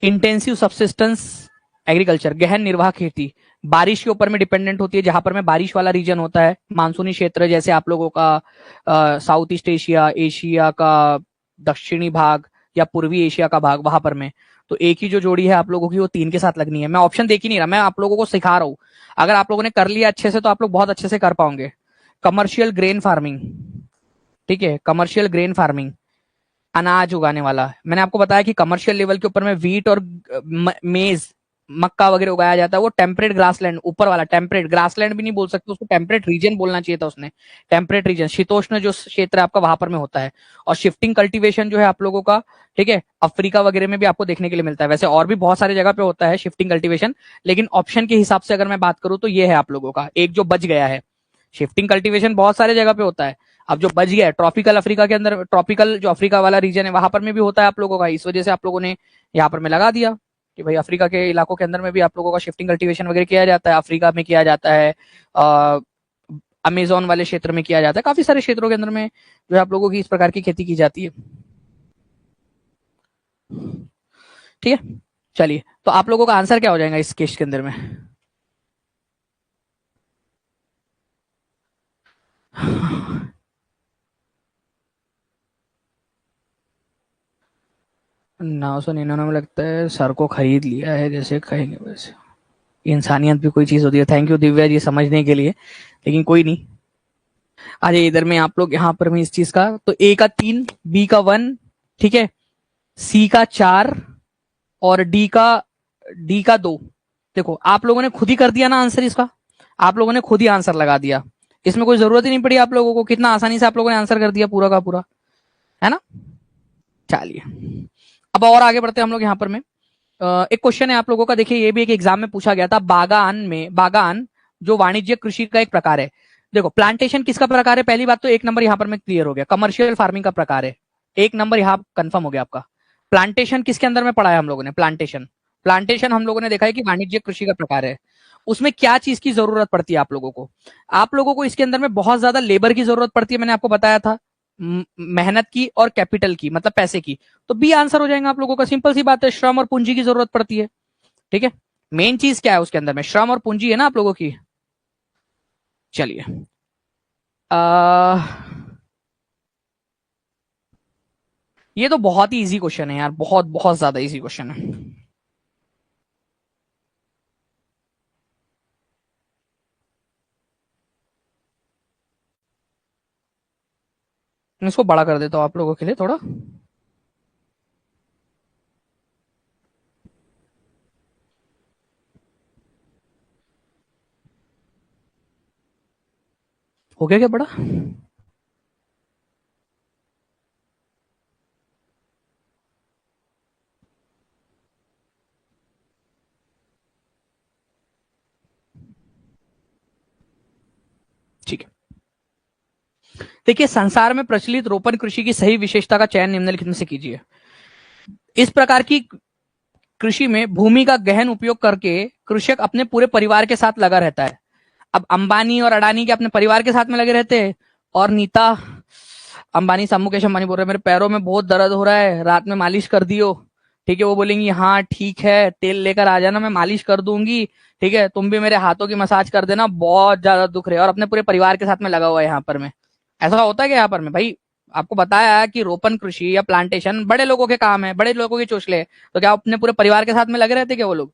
इंटेंसिव सबसिस्टेंस एग्रीकल्चर, गहन निर्वाह खेती, बारिश के ऊपर में डिपेंडेंट होती है, जहां पर में बारिश वाला रीजन होता है, मानसूनी क्षेत्र, जैसे आप लोगों का साउथ ईस्ट एशिया, एशिया का दक्षिणी भाग या पूर्वी एशिया का भाग, वहां पर में तो एक ही जो जोड़ी है आप लोगों की वो 3 के साथ लगनी है। मैं ऑप्शन देख ही नहीं रहा, मैं आप लोगों को सिखा रहा हूं। अगर आप लोगों ने कर लिया अच्छे से तो आप लोग बहुत अच्छे से कर पाओगे। कमर्शियल ग्रेन फार्मिंग, ठीक है, कमर्शियल ग्रेन फार्मिंग, अनाज उगाने वाला। मैंने आपको बताया कि कमर्शियल लेवल के ऊपर में व्हीट और मेज, मक्का वगैरह उगाया जाता है। वो टेम्परेट ग्रासलैंड, ऊपर वाला टेम्परेट ग्रासलैंड भी नहीं बोल सकते उसको, टेम्परेट रीजन बोलना चाहिए था उसने। टेम्परेट रीजन, शीतोष्ण जो क्षेत्र है आपका वहां पर में होता है। और शिफ्टिंग कल्टीवेशन जो है आप लोगों का, ठीक है, अफ्रीका वगैरह में भी आपको देखने के लिए मिलता है। वैसे और भी बहुत सारी जगह पे होता है शिफ्टिंग कल्टीवेशन, लेकिन ऑप्शन के हिसाब से अगर मैं बात करूं तो ये है आप लोगों का एक जो बच गया है। शिफ्टिंग कल्टीवेशन बहुत सारे जगह पे होता है, अब जो बच गया है ट्रॉपिकल अफ्रीका के अंदर, ट्रॉपिकल जो अफ्रीका वाला रीजन है वहां पर में भी होता है आप लोगों का। इस वजह से आप लोगों ने यहाँ पर में लगा दिया कि भाई अफ्रीका के इलाकों के अंदर में भी आप लोगों का शिफ्टिंग कल्टीवेशन वगैरह किया जाता है, अफ्रीका में किया जाता है, अमेजोन वाले क्षेत्र में किया जाता है, काफी सारे क्षेत्रों के अंदर में जो है आप लोगों की इस प्रकार की खेती की जाती है। ठीक है, चलिए तो आप लोगों का आंसर क्या हो जाएगा इस केस के अंदर में? नौ सौ निन्यानवे लगता है सर को खरीद लिया है, जैसे कहेंगे वैसे। इंसानियत भी कोई चीज होती है। थैंक यू दिव्या जी समझने के लिए, लेकिन कोई नहीं। आ जाइए इधर में आप लोग, यहाँ पर मैं इस चीज का तो ए का 3, बी का 1, ठीक है, सी का 4 और डी का 2। देखो आप लोगों ने खुद ही कर दिया ना आंसर इसका, आप लोगों ने खुद ही आंसर लगा दिया, इसमें कोई जरूरत ही नहीं पड़ी आप लोगों को, कितना आसानी से आप लोगों ने आंसर कर दिया पूरा का पूरा, है ना। चलिए अब और आगे बढ़ते हैं हम लोग यहाँ पर में। एक क्वेश्चन है आप लोगों का, देखिए ये भी एक एग्जाम में पूछा गया था। बागान जो वाणिज्यिक कृषि का एक प्रकार है। देखो प्लांटेशन किसका प्रकार है, पहली बात तो एक नंबर यहाँ पर में क्लियर हो गया, कमर्शियल फार्मिंग का प्रकार है, एक नंबर यहाँ कंफर्म हो गया आपका। प्लांटेशन किसके अंदर में पढ़ा है हम लोगों ने, प्लांटेशन। प्लांटेशन हम लोगों ने देखा है कि वाणिज्यिक कृषि का प्रकार है। उसमें क्या चीज की जरूरत पड़ती है आप लोगों को, आप लोगों को इसके अंदर में बहुत ज्यादा लेबर की जरूरत पड़ती है, मैंने आपको बताया था, मेहनत की और कैपिटल की, मतलब पैसे की। तो बी आंसर हो जाएगा आप लोगों का, सिंपल सी बात है, श्रम और पूंजी की जरूरत पड़ती है। ठीक है, मेन चीज क्या है उसके अंदर में, श्रम और पूंजी है ना आप लोगों की। चलिए ये तो बहुत ही इजी क्वेश्चन है यार, बहुत बहुत ज्यादा इजी क्वेश्चन है। मैं इसको बड़ा कर देता हूं आप लोगों के लिए थोड़ा। हो गया क्या बड़ा? ठीक है, देखिए संसार में प्रचलित रोपण कृषि की सही विशेषता का चयन निम्नलिखित में से कीजिए। इस प्रकार की कृषि में भूमि का गहन उपयोग करके कृषक अपने पूरे परिवार के साथ लगा रहता है। अब अंबानी और अडानी के अपने परिवार के साथ में लगे रहते हैं, और नीता अंबानी से मुकेश अंबानी बोल रहे हैं मेरे पैरों में बहुत दर्द हो रहा है, रात में मालिश कर दियो। ठीक है, वो बोलेंगी हाँ ठीक है, तेल लेकर आ जाना, मैं मालिश कर दूंगी। ठीक है, तुम भी मेरे हाथों की मसाज कर देना, बहुत ज्यादा दुख रहे, और अपने पूरे परिवार के साथ में लगा हुआ है यहाँ पर में। ऐसा होता है क्या यहाँ पर में भाई? आपको बताया कि रोपण कृषि या प्लांटेशन बड़े लोगों के काम है, बड़े लोगों के चोचले, तो क्या अपने पूरे परिवार के साथ में लगे रहते क्या वो लोग?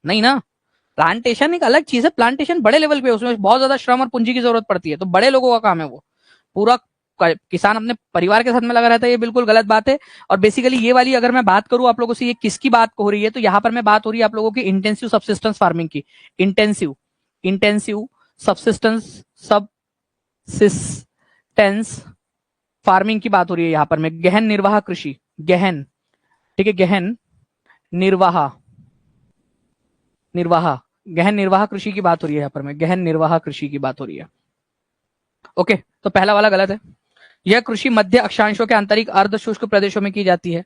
नहीं ना। प्लांटेशन एक अलग चीज है, प्लांटेशन बड़े लेवल पे, उसमें बहुत ज्यादा श्रम और पूंजी की जरूरत पड़ती है, तो बड़े लोगों का काम है वो। पूरा किसान अपने परिवार के साथ में लगा रहता है, ये बिल्कुल गलत बात है। और बेसिकली ये वाली अगर मैं बात करूं आप लोगों से, ये किसकी बात हो रही है, तो यहाँ पर मैं बात हो रही है आप लोगों की इंटेंसिव सबसिस्टेंस फार्मिंग की। Intensive intensive subsistence subsistence farming की बात हो रही है यहाँ पर में, गहन निर्वाह कृषि, गहन, ठीक है, गहन निर्वाह निर्वाह गहन निर्वाह कृषि की बात हो रही है यहाँ पर में, गहन निर्वाह कृषि की बात हो रही है। ओके, तो पहला वाला गलत है। यह कृषि मध्य अक्षांशों के आंतरिक अर्ध शुष्क प्रदेशों में की जाती है।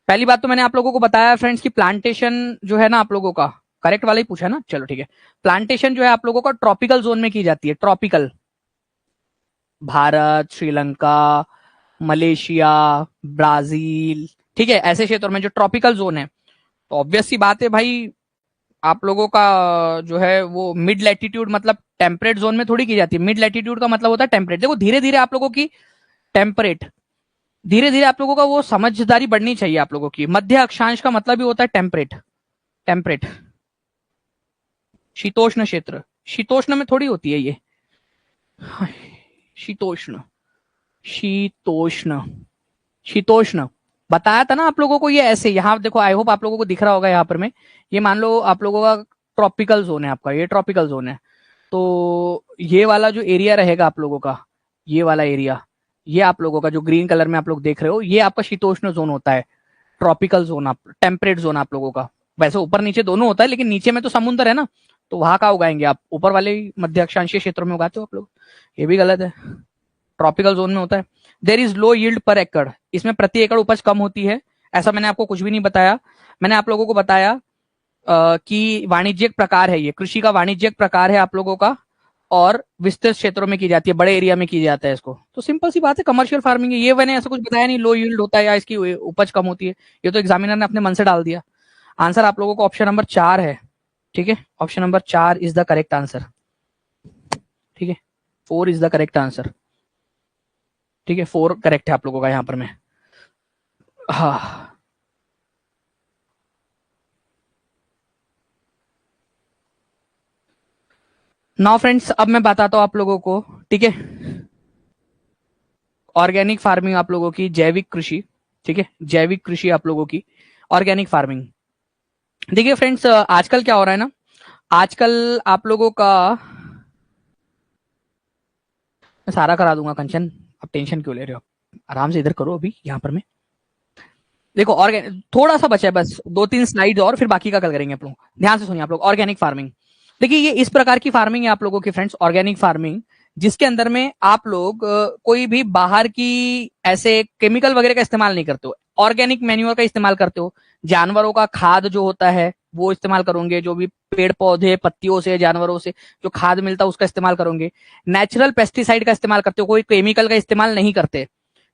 पहली बात तो मैंने आप लोगों को बताया फ्रेंड्स कि प्लांटेशन जो है ना आप लोगों का, करेक्ट वाला ही पूछा ना, चलो ठीक है। प्लांटेशन जो है आप लोगों का ट्रॉपिकल जोन में की जाती है, tropical, Bharat, Sri Lanka, Malaysia, Brazil, ठीक है, ऐसे क्षेत्रों में जो ट्रॉपिकल जोन है, तो ऑब्वियस सी बात है भाई, आप लोगों का जो है वो मिड लैटिट्यूड मतलब टेम्परेट जोन में थोड़ी की जाती है। मिड लैटिट्यूड का मतलब होता है टेम्परेट। देखो धीरे धीरे आप लोगों की टेम्परेट, धीरे धीरे आप लोगों का वो समझदारी बढ़नी चाहिए आप लोगों की। मध्य अक्षांश का मतलब भी होता है टेम्परेट, टेम्परेट, शीतोष्ण क्षेत्र, शीतोष्ण में थोड़ी होती है ये, शीतोष्ण, शीतोष्ण, शीतोष्ण, बताया था ना आप लोगों को ये ऐसे। यहाँ देखो, आई होप आप लोगों को दिख रहा होगा यहाँ पर में, ये मान लो आप लोगों का ट्रॉपिकल जोन है, आपका ये ट्रॉपिकल जोन है, तो ये वाला जो एरिया रहेगा आप लोगों का, ये वाला एरिया, ये आप लोगों का जो ग्रीन कलर में आप लोग देख रहे हो, ये आपका शीतोष्ण जोन होता है, ट्रॉपिकल जोन, आप टेम्परेट जोन आप लोगों का। वैसे ऊपर नीचे दोनों होता है, लेकिन नीचे में तो समुद्र है ना, तो वहां का उगाएंगे आप, ऊपर वाले मध्य अक्षांशीय क्षेत्रों में उगाते हो आप लोग, ये भी गलत है। ट्रॉपिकल जोन में होता है। देर इज लो यील्ड पर एकड़, इसमें प्रति एकड़ उपज कम होती है, ऐसा मैंने आपको कुछ भी नहीं बताया। मैंने आप लोगों को बताया कि वाणिज्यिक प्रकार है, ये कृषि का वाणिज्यिक प्रकार है आप लोगों का, और विस्तृत क्षेत्रों में की जाती है, बड़े एरिया में की जाता है इसको। तो सिंपल सी बात है, कमर्शियल फार्मिंग है ये। मैंने ऐसा कुछ बताया नहीं लो यील्ड होता है या इसकी उपज कम होती है, ये तो एग्जामिनर ने अपने मन से डाल दिया। आंसर आप लोगों को ऑप्शन नंबर 4 है, ठीक है, option number 4 is the correct answer, ठीक है, 4 इज द करेक्ट आंसर, ठीक है, 4 करेक्ट है आप लोगों का यहां पर। मैं हाँ नाउ फ्रेंड्स, अब मैं बताता हूं आप लोगों को, ठीक है, ऑर्गेनिक फार्मिंग आप लोगों की, जैविक कृषि, ठीक है, जैविक कृषि आप लोगों की, ऑर्गेनिक फार्मिंग। देखिए फ्रेंड्स, आजकल क्या हो रहा है ना, आजकल आप लोगों का, मैं सारा करा दूंगा कंचन, आप टेंशन क्यों ले रहे हो, आराम से इधर करो अभी यहां पर। मैं देखो ऑर्गेनिक थोड़ा सा बचा है, बस 2-3 स्लाइड और फिर बाकी का कल करेंगे आप लोग। ध्यान से सुनिए आप लोग, ऑर्गेनिक फार्मिंग। देखिए ये इस प्रकार की फार्मिंग है आप लोगों की फ्रेंड्स, ऑर्गेनिक फार्मिंग, जिसके अंदर में आप लोग कोई भी बाहर की ऐसे केमिकल वगैरह का इस्तेमाल नहीं करते हो, ऑर्गेनिक मैन्योर का इस्तेमाल करते हो। जानवरों का खाद जो होता है वो इस्तेमाल करोगे, जो भी पेड़ पौधे पत्तियों से जानवरों से जो खाद मिलता है उसका इस्तेमाल करोगे। नेचुरल पेस्टिसाइड का इस्तेमाल करते हो, कोई केमिकल का इस्तेमाल नहीं करते,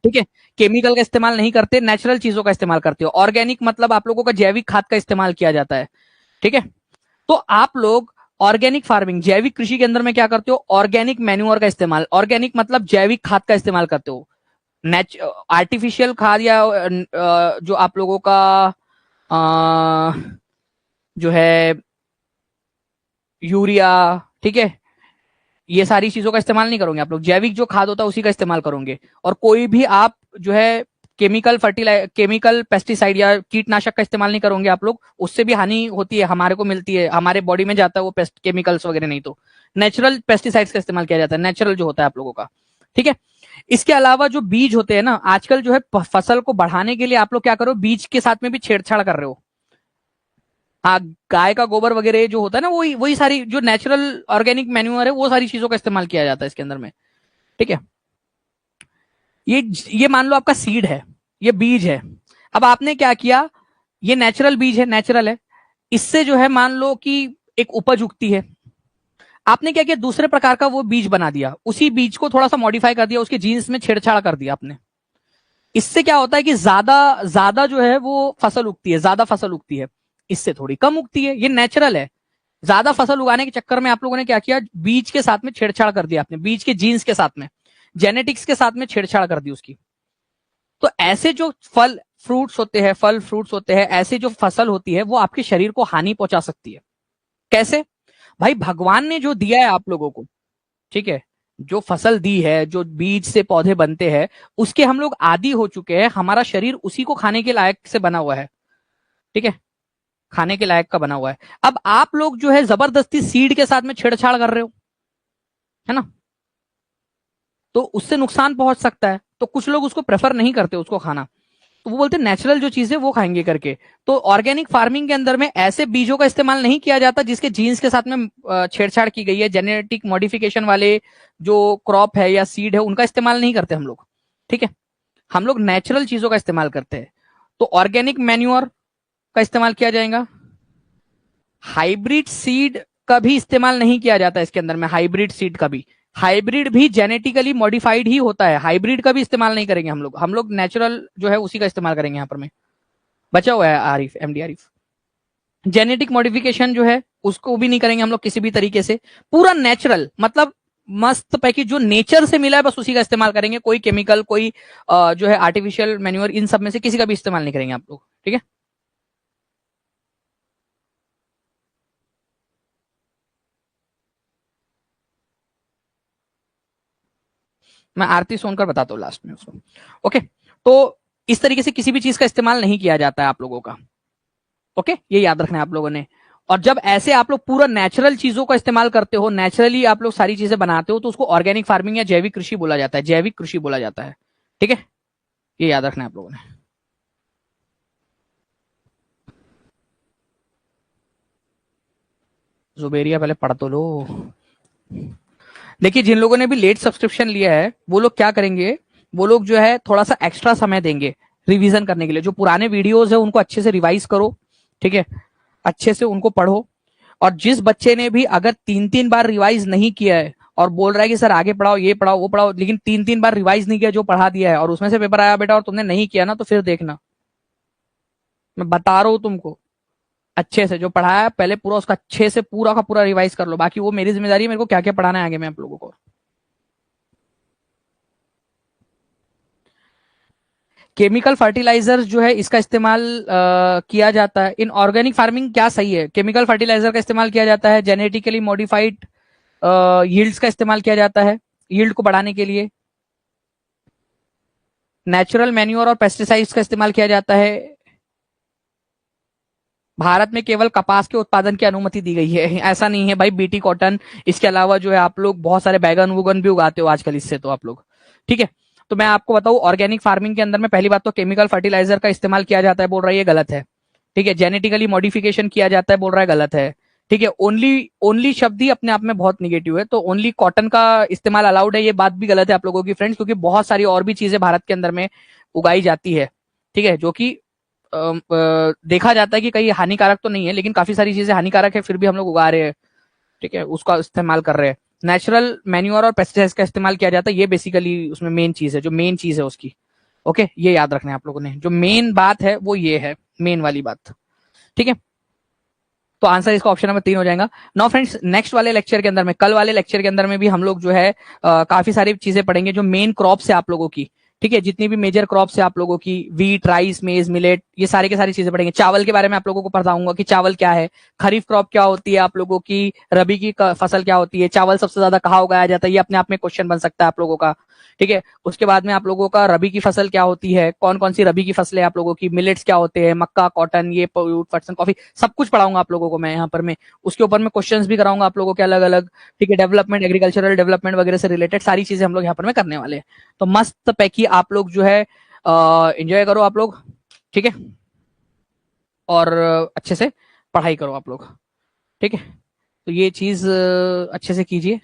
ठीक है, केमिकल का इस्तेमाल नहीं करते, नेचुरल चीजों का इस्तेमाल करते हो। ऑर्गेनिक मतलब आप लोगों का जैविक खाद का इस्तेमाल किया जाता है, ठीक है। तो आप लोग ऑर्गेनिक फार्मिंग, जैविक कृषि के अंदर में क्या करते हो, ऑर्गेनिक मैन्योर का इस्तेमाल, ऑर्गेनिक मतलब जैविक खाद का इस्तेमाल करते हो। आर्टिफिशियल खाद या जो आप लोगों का जो है यूरिया, ठीक है, ये सारी चीजों का इस्तेमाल नहीं करोगे आप लोग, जैविक जो खाद होता है उसी का इस्तेमाल करोगे। और कोई भी आप जो है केमिकल पेस्टिसाइड या कीटनाशक का इस्तेमाल नहीं करोगे आप लोग, उससे भी हानि होती है, हमारे को मिलती है, हमारे बॉडी में जाता है वो पेस्ट केमिकल्स वगैरह, नहीं तो नेचुरल पेस्टिसाइड्स का इस्तेमाल किया जाता है, नेचुरल जो होता है आप लोगों का, ठीक है। इसके अलावा जो बीज होते हैं ना, आजकल जो है फसल को बढ़ाने के लिए आप लोग क्या करो, बीज के साथ में भी छेड़छाड़ कर रहे हो। हाँ, गाय का गोबर वगैरह जो होता है ना, वही वही सारी जो नेचुरल ऑर्गेनिक मैन्यूअर है वो सारी चीजों का इस्तेमाल किया जाता है इसके अंदर में, ठीक है। ये ये मान लो आपका सीड है, ये बीज है। अब आपने क्या किया, ये नेचुरल बीज है, नेचुरल है, इससे जो है मान लो कि एक उपज उगती है। आपने क्या किया, दूसरे प्रकार का वो बीज बना दिया, उसी बीज को थोड़ा सा मॉडिफाई कर दिया, उसके जीन्स में छेड़छाड़ कर दिया आपने। इससे क्या होता है कि ज्यादा ज्यादा जो है वो फसल उगती है, ज्यादा फसल उगती है, इससे थोड़ी कम उगती है, ये नेचुरल है। ज्यादा फसल उगाने के चक्कर में आप लोगों ने क्या किया, बीज के साथ में छेड़छाड़ कर दिया आपने, बीज के जीन्स के साथ में, जेनेटिक्स के साथ में छेड़छाड़ कर दी उसकी। तो ऐसे जो फल फ्रूट्स होते हैं, ऐसे जो फसल होती है वो आपके शरीर को हानि पहुंचा सकती है। कैसे भाई, भगवान ने जो दिया है आप लोगों को, ठीक है, जो फसल दी है, जो बीज से पौधे बनते हैं, उसके हम लोग आदी हो चुके हैं, हमारा शरीर उसी को खाने के लायक से बना हुआ है, ठीक है, खाने के लायक का बना हुआ है। अब आप लोग जो है जबरदस्ती सीड के साथ में छेड़छाड़ कर रहे हो, है ना, तो उससे नुकसान पहुंच सकता है। तो कुछ लोग उसको प्रेफर नहीं करते उसको खाना, तो वो बोलते नेचुरल जो चीज है वो खाएंगे करके। तो ऑर्गेनिक फार्मिंग के अंदर में ऐसे बीजों का इस्तेमाल नहीं किया जाता जिसके जीन्स के साथ में छेड़छाड़ की गई है, जेनेटिक मॉडिफिकेशन वाले जो क्रॉप है या सीड है उनका इस्तेमाल नहीं करते हम लोग, ठीक है, हम लोग नेचुरल चीजों का इस्तेमाल करते हैं। तो ऑर्गेनिक मैन्योर का इस्तेमाल किया जाएगा, हाइब्रिड सीड का भी इस्तेमाल नहीं किया जाता इसके अंदर में, हाइब्रिड सीड का भी, हाइब्रिड भी जेनेटिकली मॉडिफाइड ही होता है, हाइब्रिड का भी इस्तेमाल नहीं करेंगे हम लोग नेचुरल जो है उसी का इस्तेमाल करेंगे यहां पर। में बचा हुआ है Arif, MD Arif, genetic modification जो है उसको भी नहीं करेंगे हम लोग किसी भी तरीके से, पूरा नेचुरल मतलब मस्त पैकेज जो नेचर से मिला है बस उसी का इस्तेमाल करेंगे, कोई केमिकल, कोई जो है आर्टिफिशियल मैन्योर, इन सब में से किसी का भी इस्तेमाल नहीं करेंगे आप लोग, ठीक है। मैं आरती सोनकर बताता हूँ लास्ट में उसको, ओके। तो इस तरीके से किसी भी चीज का इस्तेमाल नहीं किया जाता है आप लोगों का, ओके, ये याद रखना है आप लोगों ने। और जब ऐसे आप लोग पूरा नेचुरल चीजों का इस्तेमाल करते हो, नेचुरली आप लोग सारी चीजें बनाते हो, तो उसको ऑर्गेनिक फार्मिंग या जैविक कृषि बोला जाता है, जैविक कृषि बोला जाता है, ठीक है, ये याद रखना है आप लोगों ने। जुबेरिया पहले पढ़ तो लो। देखिए जिन लोगों ने भी लेट सब्सक्रिप्शन लिया है वो लोग क्या करेंगे, वो लोग जो है थोड़ा सा एक्स्ट्रा समय देंगे रिवीजन करने के लिए, जो पुराने वीडियोस है उनको अच्छे से रिवाइज करो, ठीक है, अच्छे से उनको पढ़ो। और जिस बच्चे ने भी अगर 3-3 बार रिवाइज नहीं किया है और बोल रहा है कि सर आगे पढ़ाओ, ये पढ़ाओ, वो पढ़ाओ, लेकिन 3-3 बार रिवाइज नहीं किया जो पढ़ा दिया है, और उसमें से पेपर आया बेटा और तुमने नहीं किया ना, तो फिर देखना, मैं बता रहा हूं तुमको, अच्छे से जो पढ़ाया है पहले पूरा उसका अच्छे से पूरा का पूरा रिवाइज कर लो, बाकी वो मेरी जिम्मेदारी है, मेरे को क्या क्या पढ़ाना है आगे में आप लोगों को। केमिकल फर्टिलाइजर जो है इसका इस्तेमाल किया जाता है इन ऑर्गेनिक फार्मिंग, क्या सही है? केमिकल फर्टिलाइजर का इस्तेमाल किया जाता है, जेनेटिकली मॉडिफाइड यील्ड्स का इस्तेमाल किया जाता है यील्ड को बढ़ाने के लिए, नेचुरल मैन्योर और पेस्टिसाइड्स का इस्तेमाल किया जाता है। भारत में केवल कपास के उत्पादन की अनुमति दी गई है, ऐसा नहीं है भाई, बीटी कॉटन, इसके अलावा जो है आप लोग बहुत सारे बैगन वुगन भी उगाते हो आजकल इससे, तो आप लोग, ठीक है। तो मैं आपको बताऊं, ऑर्गेनिक फार्मिंग के अंदर में पहली बात तो केमिकल फर्टिलाइजर का इस्तेमाल किया जाता है, बोल रहा है ये गलत है, ठीक है। जेनेटिकली मॉडिफिकेशन किया जाता है, बोल रहा है गलत है, ठीक है। ओनली ओनली शब्द ही अपने आप में बहुत निगेटिव है, तो ओनली कॉटन का इस्तेमाल अलाउड है, ये बात भी गलत है आप लोगों की फ्रेंड्स, क्योंकि बहुत सारी और भी चीजें भारत के अंदर में उगाई जाती है, ठीक है, जो कि देखा जाता है कि कहीं हानिकारक तो नहीं है, लेकिन काफी सारी चीजें हानिकारक है फिर भी हम लोग उगा रहे हैं, ठीक है, उसका इस्तेमाल कर रहे हैं। नेचुरल मैन्योर और पेस्टिसाइड्स का इस्तेमाल किया जाता है, ये बेसिकली उसमें मेन चीज है, जो मेन चीज है उसकी, ओके, ये याद रखना है आप लोगों ने, जो मेन बात है वो ये है, मेन वाली बात, ठीक है। तो आंसर इसका ऑप्शन नंबर 3 हो जाएगा। नाउ फ्रेंड्स, नेक्स्ट वाले लेक्चर के अंदर में, कल वाले लेक्चर के अंदर में भी हम लोग जो है काफी सारी चीजें पढ़ेंगे जो मेन क्रॉप्स है आप लोगों की, ठीक है, जितनी भी मेजर क्रॉप्स है आप लोगों की, वीट, राइस, मेज, मिलेट, ये सारी की सारी चीजें पढ़ेंगे। चावल के बारे में आप लोगों को बताऊंगा कि चावल क्या है, खरीफ क्रॉप क्या होती है आप लोगों की, रबी की फसल क्या होती है, चावल सबसे ज्यादा कहाँ उगाया जाता है, ये अपने आप में क्वेश्चन बन सकता है आप लोगों का, ठीक है। उसके बाद में आप लोगों का रबी की फसल क्या होती है, कौन कौन सी रबी की फसलें आप लोगों की, मिलेट्स क्या होते हैं, मक्का, कॉटन, ये फटसन, कॉफी, सब कुछ पढ़ाऊंगा आप लोगों को मैं यहाँ पर मैं, उसके ऊपर में क्वेश्चंस भी कराऊंगा आप लोगों के अलग अलग, ठीक है, डेवलपमेंट, एग्रीकल्चरल डेवलपमेंट वगैरह से रिलेटेड सारी चीजें हम लोग यहाँ पर में करने वाले हैं। तो मस्त पैकी आप लोग जो है एंजॉय करो आप लोग, ठीक है, और अच्छे से पढ़ाई करो आप लोग, ठीक है। तो ये चीज अच्छे से कीजिए,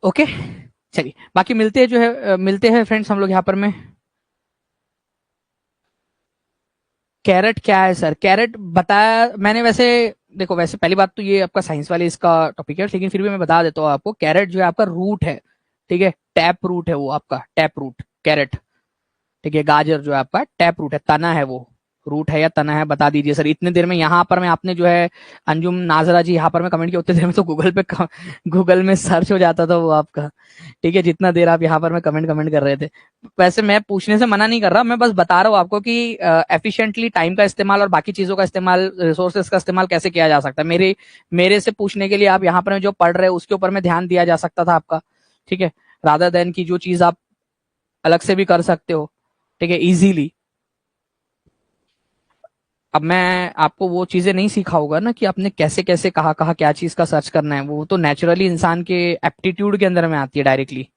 ओके। चलिए बाकी मिलते हैं जो है मिलते हैं फ्रेंड्स हम लोग यहाँ पर में। कैरेट क्या है सर? कैरेट बताया मैंने, वैसे देखो, वैसे पहली बात तो ये आपका साइंस वाले इसका टॉपिक है, लेकिन फिर भी मैं बता देता हूँ आपको, कैरेट जो है आपका रूट है, ठीक है, टैप रूट है वो आपका, टैप रूट कैरेट, ठीक है। गाजर जो है आपका टैप रूट है, तना है वो, रूट है या तना है बता दीजिए सर। इतने देर में यहाँ पर मैं आपने जो है अंजुम नाजरा जी यहाँ पर मैं कमेंट किया, उतने देर में तो गूगल पे गूगल में सर्च हो जाता था वो आपका, ठीक है, जितना देर आप यहाँ पर मैं कमेंट कमेंट कर रहे थे। वैसे मैं पूछने से मना नहीं कर रहा, मैं बस बता रहा हूँ आपको कि एफिशिएंटली टाइम का इस्तेमाल और बाकी चीजों का इस्तेमाल, रिसोर्सेज का इस्तेमाल कैसे किया जा सकता है, मेरे से पूछने के लिए आप यहाँ पर जो पढ़ रहे हो उसके ऊपर में ध्यान दिया जा सकता था आपका, ठीक है, रादर देन की जो चीज आप अलग से भी कर सकते हो, ठीक है, इजीली। अब मैं आपको वो चीजें नहीं सिखा होगा ना कि आपने कैसे कैसे कहा कहा क्या चीज का सर्च करना है, वो तो नेचुरली इंसान के एप्टीट्यूड के अंदर में आती है डायरेक्टली।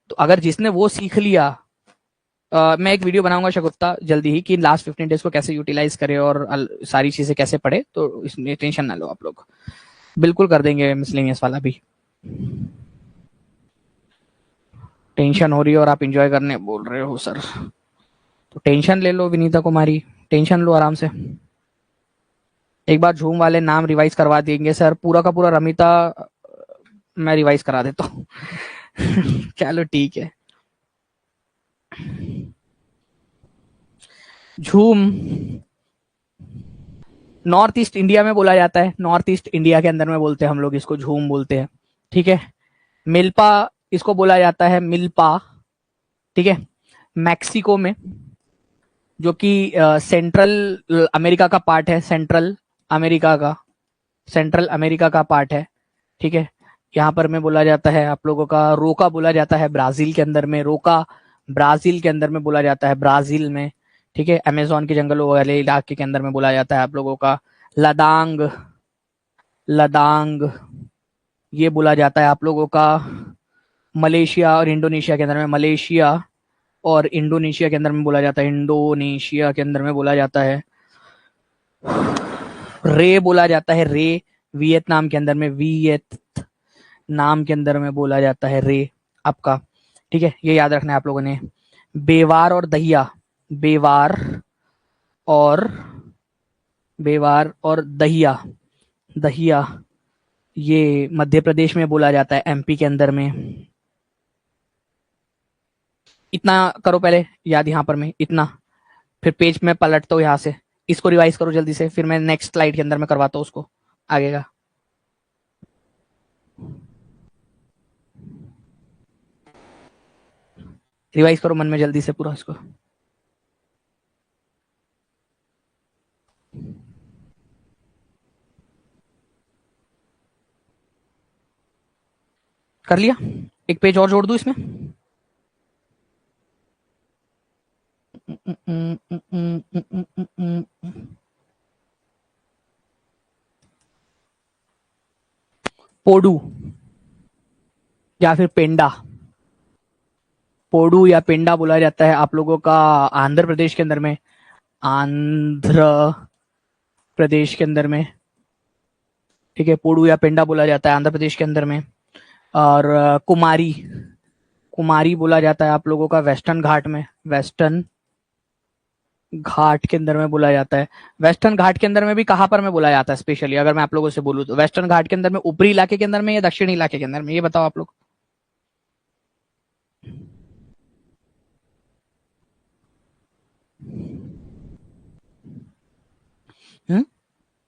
तो अगर जिसने वो सीख लिया, मैं एक वीडियो बनाऊंगा शगुफ्ता जल्दी ही कि लास्ट 15 डेज को कैसे यूटिलाइज करे और सारी चीजें कैसे पढ़े, तो इसमें टेंशन ना लो आप लोग, बिल्कुल कर देंगे मिसलेनियस वाला भी। टेंशन हो रही है और आप इंजॉय करने बोल रहे हो सर, तो टेंशन ले लो विनीता कुमारी, टेंशन लो आराम से। एक बार झूम वाले नाम रिवाइज करवा देंगे सर, पूरा का पूरा रमिता मैं रिवाइज करा देता हूँ। चलो ठीक है। झूम नॉर्थ ईस्ट इंडिया में बोला जाता है, नॉर्थ ईस्ट इंडिया के अंदर में बोलते हैं हम लोग इसको, झूम बोलते हैं, ठीक है। मिल्पा इसको बोला जाता है, मिल्पा, ठीक है, मैक्सिको में, जो कि सेंट्रल अमेरिका का पार्ट है, अमेरिका का सेंट्रल अमेरिका का पार्ट है, ठीक है। यहाँ पर में बोला जाता है आप लोगों का, रोका बोला जाता है ब्राजील के अंदर में, रोका ब्राजील के अंदर में बोला जाता है, ब्राजील में, ठीक है। अमेजोन के जंगलों वाले इलाके के अंदर में बोला जाता है आप लोगों का। लदांग, लदांग ये बोला जाता है आप लोगों का मलेशिया और इंडोनेशिया के अंदर में, मलेशिया और इंडोनेशिया के अंदर में बोला जाता है, इंडोनेशिया के अंदर में बोला जाता है। रे बोला जाता है, रे वियतनाम के अंदर में, वियतनाम के अंदर में बोला जाता है रे आपका, ठीक है, ये याद रखना है आप लोगों ने। बेवार और दहिया, बेवार और बेवार और दहिया, दहिया ये मध्य प्रदेश में बोला जाता है, एमपी के अंदर में। इतना करो पहले याद यहां पर मैं इतना, फिर पेज में पलटता हूँ यहाँ से, इसको रिवाइज करो जल्दी से, फिर मैं नेक्स्ट स्लाइड के अंदर में करवाता हूँ उसको आगे का। रिवाइज करो मन में जल्दी से पूरा इसको। कर लिया? एक पेज और जोड़ दूं इसमें? पोडू या फिर पेंडा, पोडू या पेंडा बोला जाता है आप लोगों का आंध्र प्रदेश के अंदर में, आंध्र प्रदेश के अंदर में, ठीक है। पोडू या पेंडा बोला जाता है आंध्र प्रदेश के अंदर में। और कुमारी, कुमारी बोला जाता है आप लोगों का वेस्टर्न घाट में, वेस्टर्न घाट के अंदर में बोला जाता है। वेस्टर्न घाट के अंदर में भी कहां पर में बोला जाता है स्पेशली, अगर मैं आप लोगों से बोलूं तो वेस्टर्न घाट के अंदर में ऊपरी इलाके के अंदर में या दक्षिणी इलाके के अंदर में, ये बताओ आप लोग।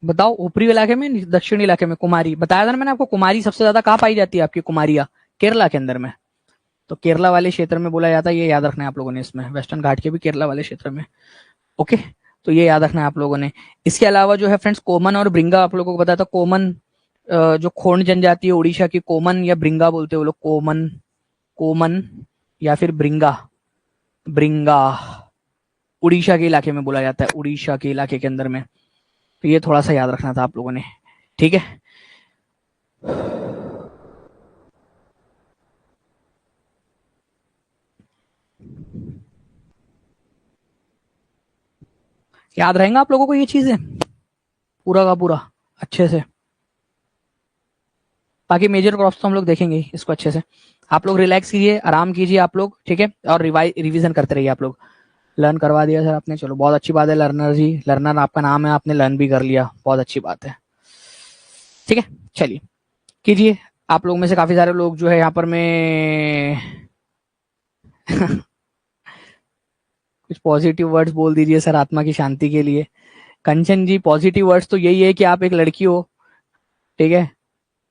बताओ ऊपरी इलाके में दक्षिणी इलाके में। कुमारी बताया था ना मैंने आपको, कुमारी सबसे ज्यादा कहाँ पाई जाती है आपकी कुमारिया, केरला के अंदर में। तो केरला वाले क्षेत्र में बोला जाता है, ये याद रखना है आप लोगों ने इसमें, वेस्टर्न घाट के भी केरला वाले क्षेत्र में। ओके, तो ये याद रखना है आप लोगों ने। इसके अलावा जो है फ्रेंड्स कोमन और ब्रिंगा आप लोगों को बताया था। कोमन जो खोंड जनजाति है उड़ीसा की, कोमन या ब्रिंगा बोलते हैं वो लोग, कोमन, कोमन या फिर ब्रिंगा, ब्रिंगा उड़ीसा के इलाके में बोला जाता है, उड़ीसा के इलाके के अंदर में। तो ये थोड़ा सा याद रखना था आप लोगों ने, ठीक है। याद रहेगा आप लोगों को ये चीजें पूरा का पूरा अच्छे से। बाकी मेजर क्रॉप्स तो हम लोग देखेंगे इसको अच्छे से। आप लोग रिलैक्स कीजिए, आराम कीजिए आप लोग, ठीक है। और रिवीजन करते रहिए आप लोग। लर्न करवा दिया सर आपने, चलो बहुत अच्छी बात है लर्नर जी, लर्नर आपका नाम है, आपने लर्न भी कर लिया, बहुत अच्छी बात है, ठीक है। चलिए कीजिए। आप लोग में से काफी सारे लोग जो है यहाँ पर में कुछ पॉजिटिव वर्ड्स बोल दीजिए सर आत्मा की शांति के लिए। कंचन जी पॉजिटिव वर्ड्स तो यही है कि आप एक लड़की हो, ठीक है।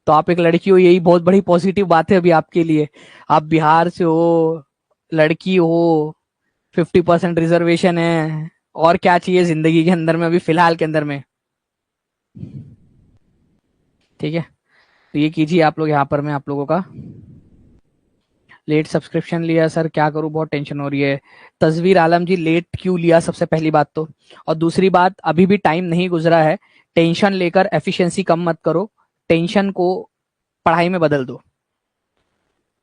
तो आप एक लड़की हो, यही बहुत बड़ी पॉजिटिव बात है अभी आपके लिए। आप बिहार से हो, लड़की हो, 50% रिजर्वेशन है, और क्या चाहिए जिंदगी के अंदर में अभी फिलहाल के अंदर में, ठीक है। तो ये कीजिए आप लोग। यहाँ पर मैं आप लोगों का लेट सब्सक्रिप्शन लिया सर, क्या करूं बहुत टेंशन हो रही है। तस्वीर आलम जी लेट क्यों लिया सबसे पहली बात तो, और दूसरी बात अभी भी टाइम नहीं गुजरा है। टेंशन लेकर एफिशिएंसी कम मत करो, टेंशन को पढ़ाई में बदल दो।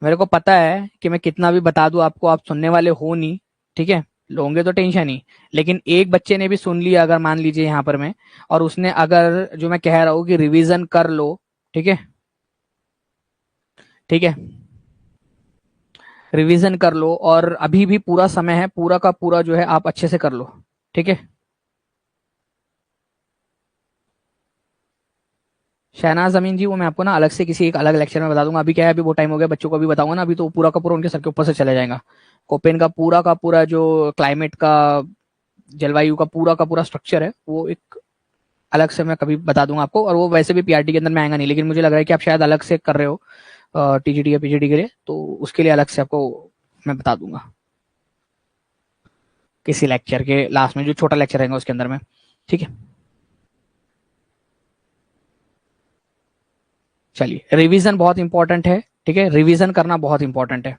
मेरे को पता है कि मैं कितना भी बता दूं आपको, आप सुनने वाले हो नहीं, ठीक है। लोगे तो टेंशन ही, लेकिन एक बच्चे ने भी सुन लिया अगर मान लीजिए यहाँ पर मैं, और उसने अगर जो मैं कह रहा हूँ कि रिवीजन कर लो, ठीक है, ठीक है, रिवीजन कर लो, और अभी भी पूरा समय है, पूरा का पूरा जो है आप अच्छे से कर लो, ठीक है। शहनाज अमीन जी वो मैं आपको ना अलग से किसी एक अलग लेक्चर में बता दूंगा, अभी क्या है, अभी वो टाइम हो गया, बच्चों को अभी बताऊंगा ना, अभी तो पूरा का पूरा उनके सर के ऊपर से चले जाएगा। कोपेन का पूरा जो क्लाइमेट का, जलवायु का पूरा स्ट्रक्चर है, वो एक अलग से मैं कभी बता दूंगा आपको। और वो वैसे भी पीआरटी के अंदर में आएगा नहीं, लेकिन मुझे लग रहा है कि आप शायद अलग से कर रहे हो टीजीटी या पीजीटी के लिए, तो उसके लिए अलग से आपको मैं बता दूंगा किसी लेक्चर के लास्ट में, जो छोटा लेक्चर रहेगा उसके अंदर में, ठीक है। चलिए रिवीजन बहुत इंपॉर्टेंट है, ठीक है, रिवीजन करना बहुत इंपॉर्टेंट है।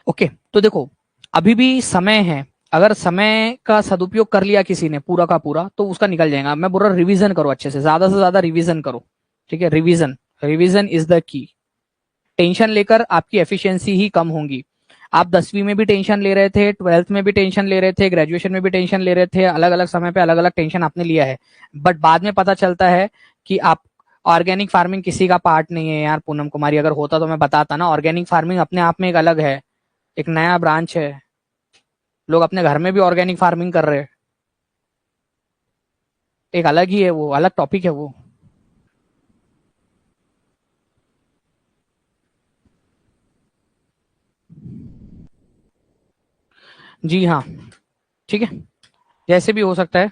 ओके, तो देखो अभी भी समय है, अगर समय का सदुपयोग कर लिया किसी ने पूरा का पूरा तो उसका निकल जाएगा। मैं बोल रहा रिवीजन करो अच्छे से ज्यादा रिवीजन करो, ठीक है। Revision, revision is the key. Tension लेकर आपकी एफिशिएंसी ही कम होंगी। आप 10वीं में भी टेंशन ले रहे थे, 12th में भी टेंशन ले रहे थे, ग्रेजुएशन में भी टेंशन ले रहे थे, अलग अलग समय पे अलग अलग टेंशन आपने लिया है, बट बाद में पता चलता है कि आप, ऑर्गेनिक फार्मिंग किसी का पार्ट नहीं है यार पूनम कुमारी, अगर होता तो मैं बताता ना। ऑर्गेनिक फार्मिंग अपने आप में एक अलग है, एक नया ब्रांच है, लोग अपने घर में भी ऑर्गेनिक फार्मिंग कर रहे हैं, एक अलग ही है, वो अलग टॉपिक है वो। जी हाँ, ठीक है, जैसे भी हो सकता है।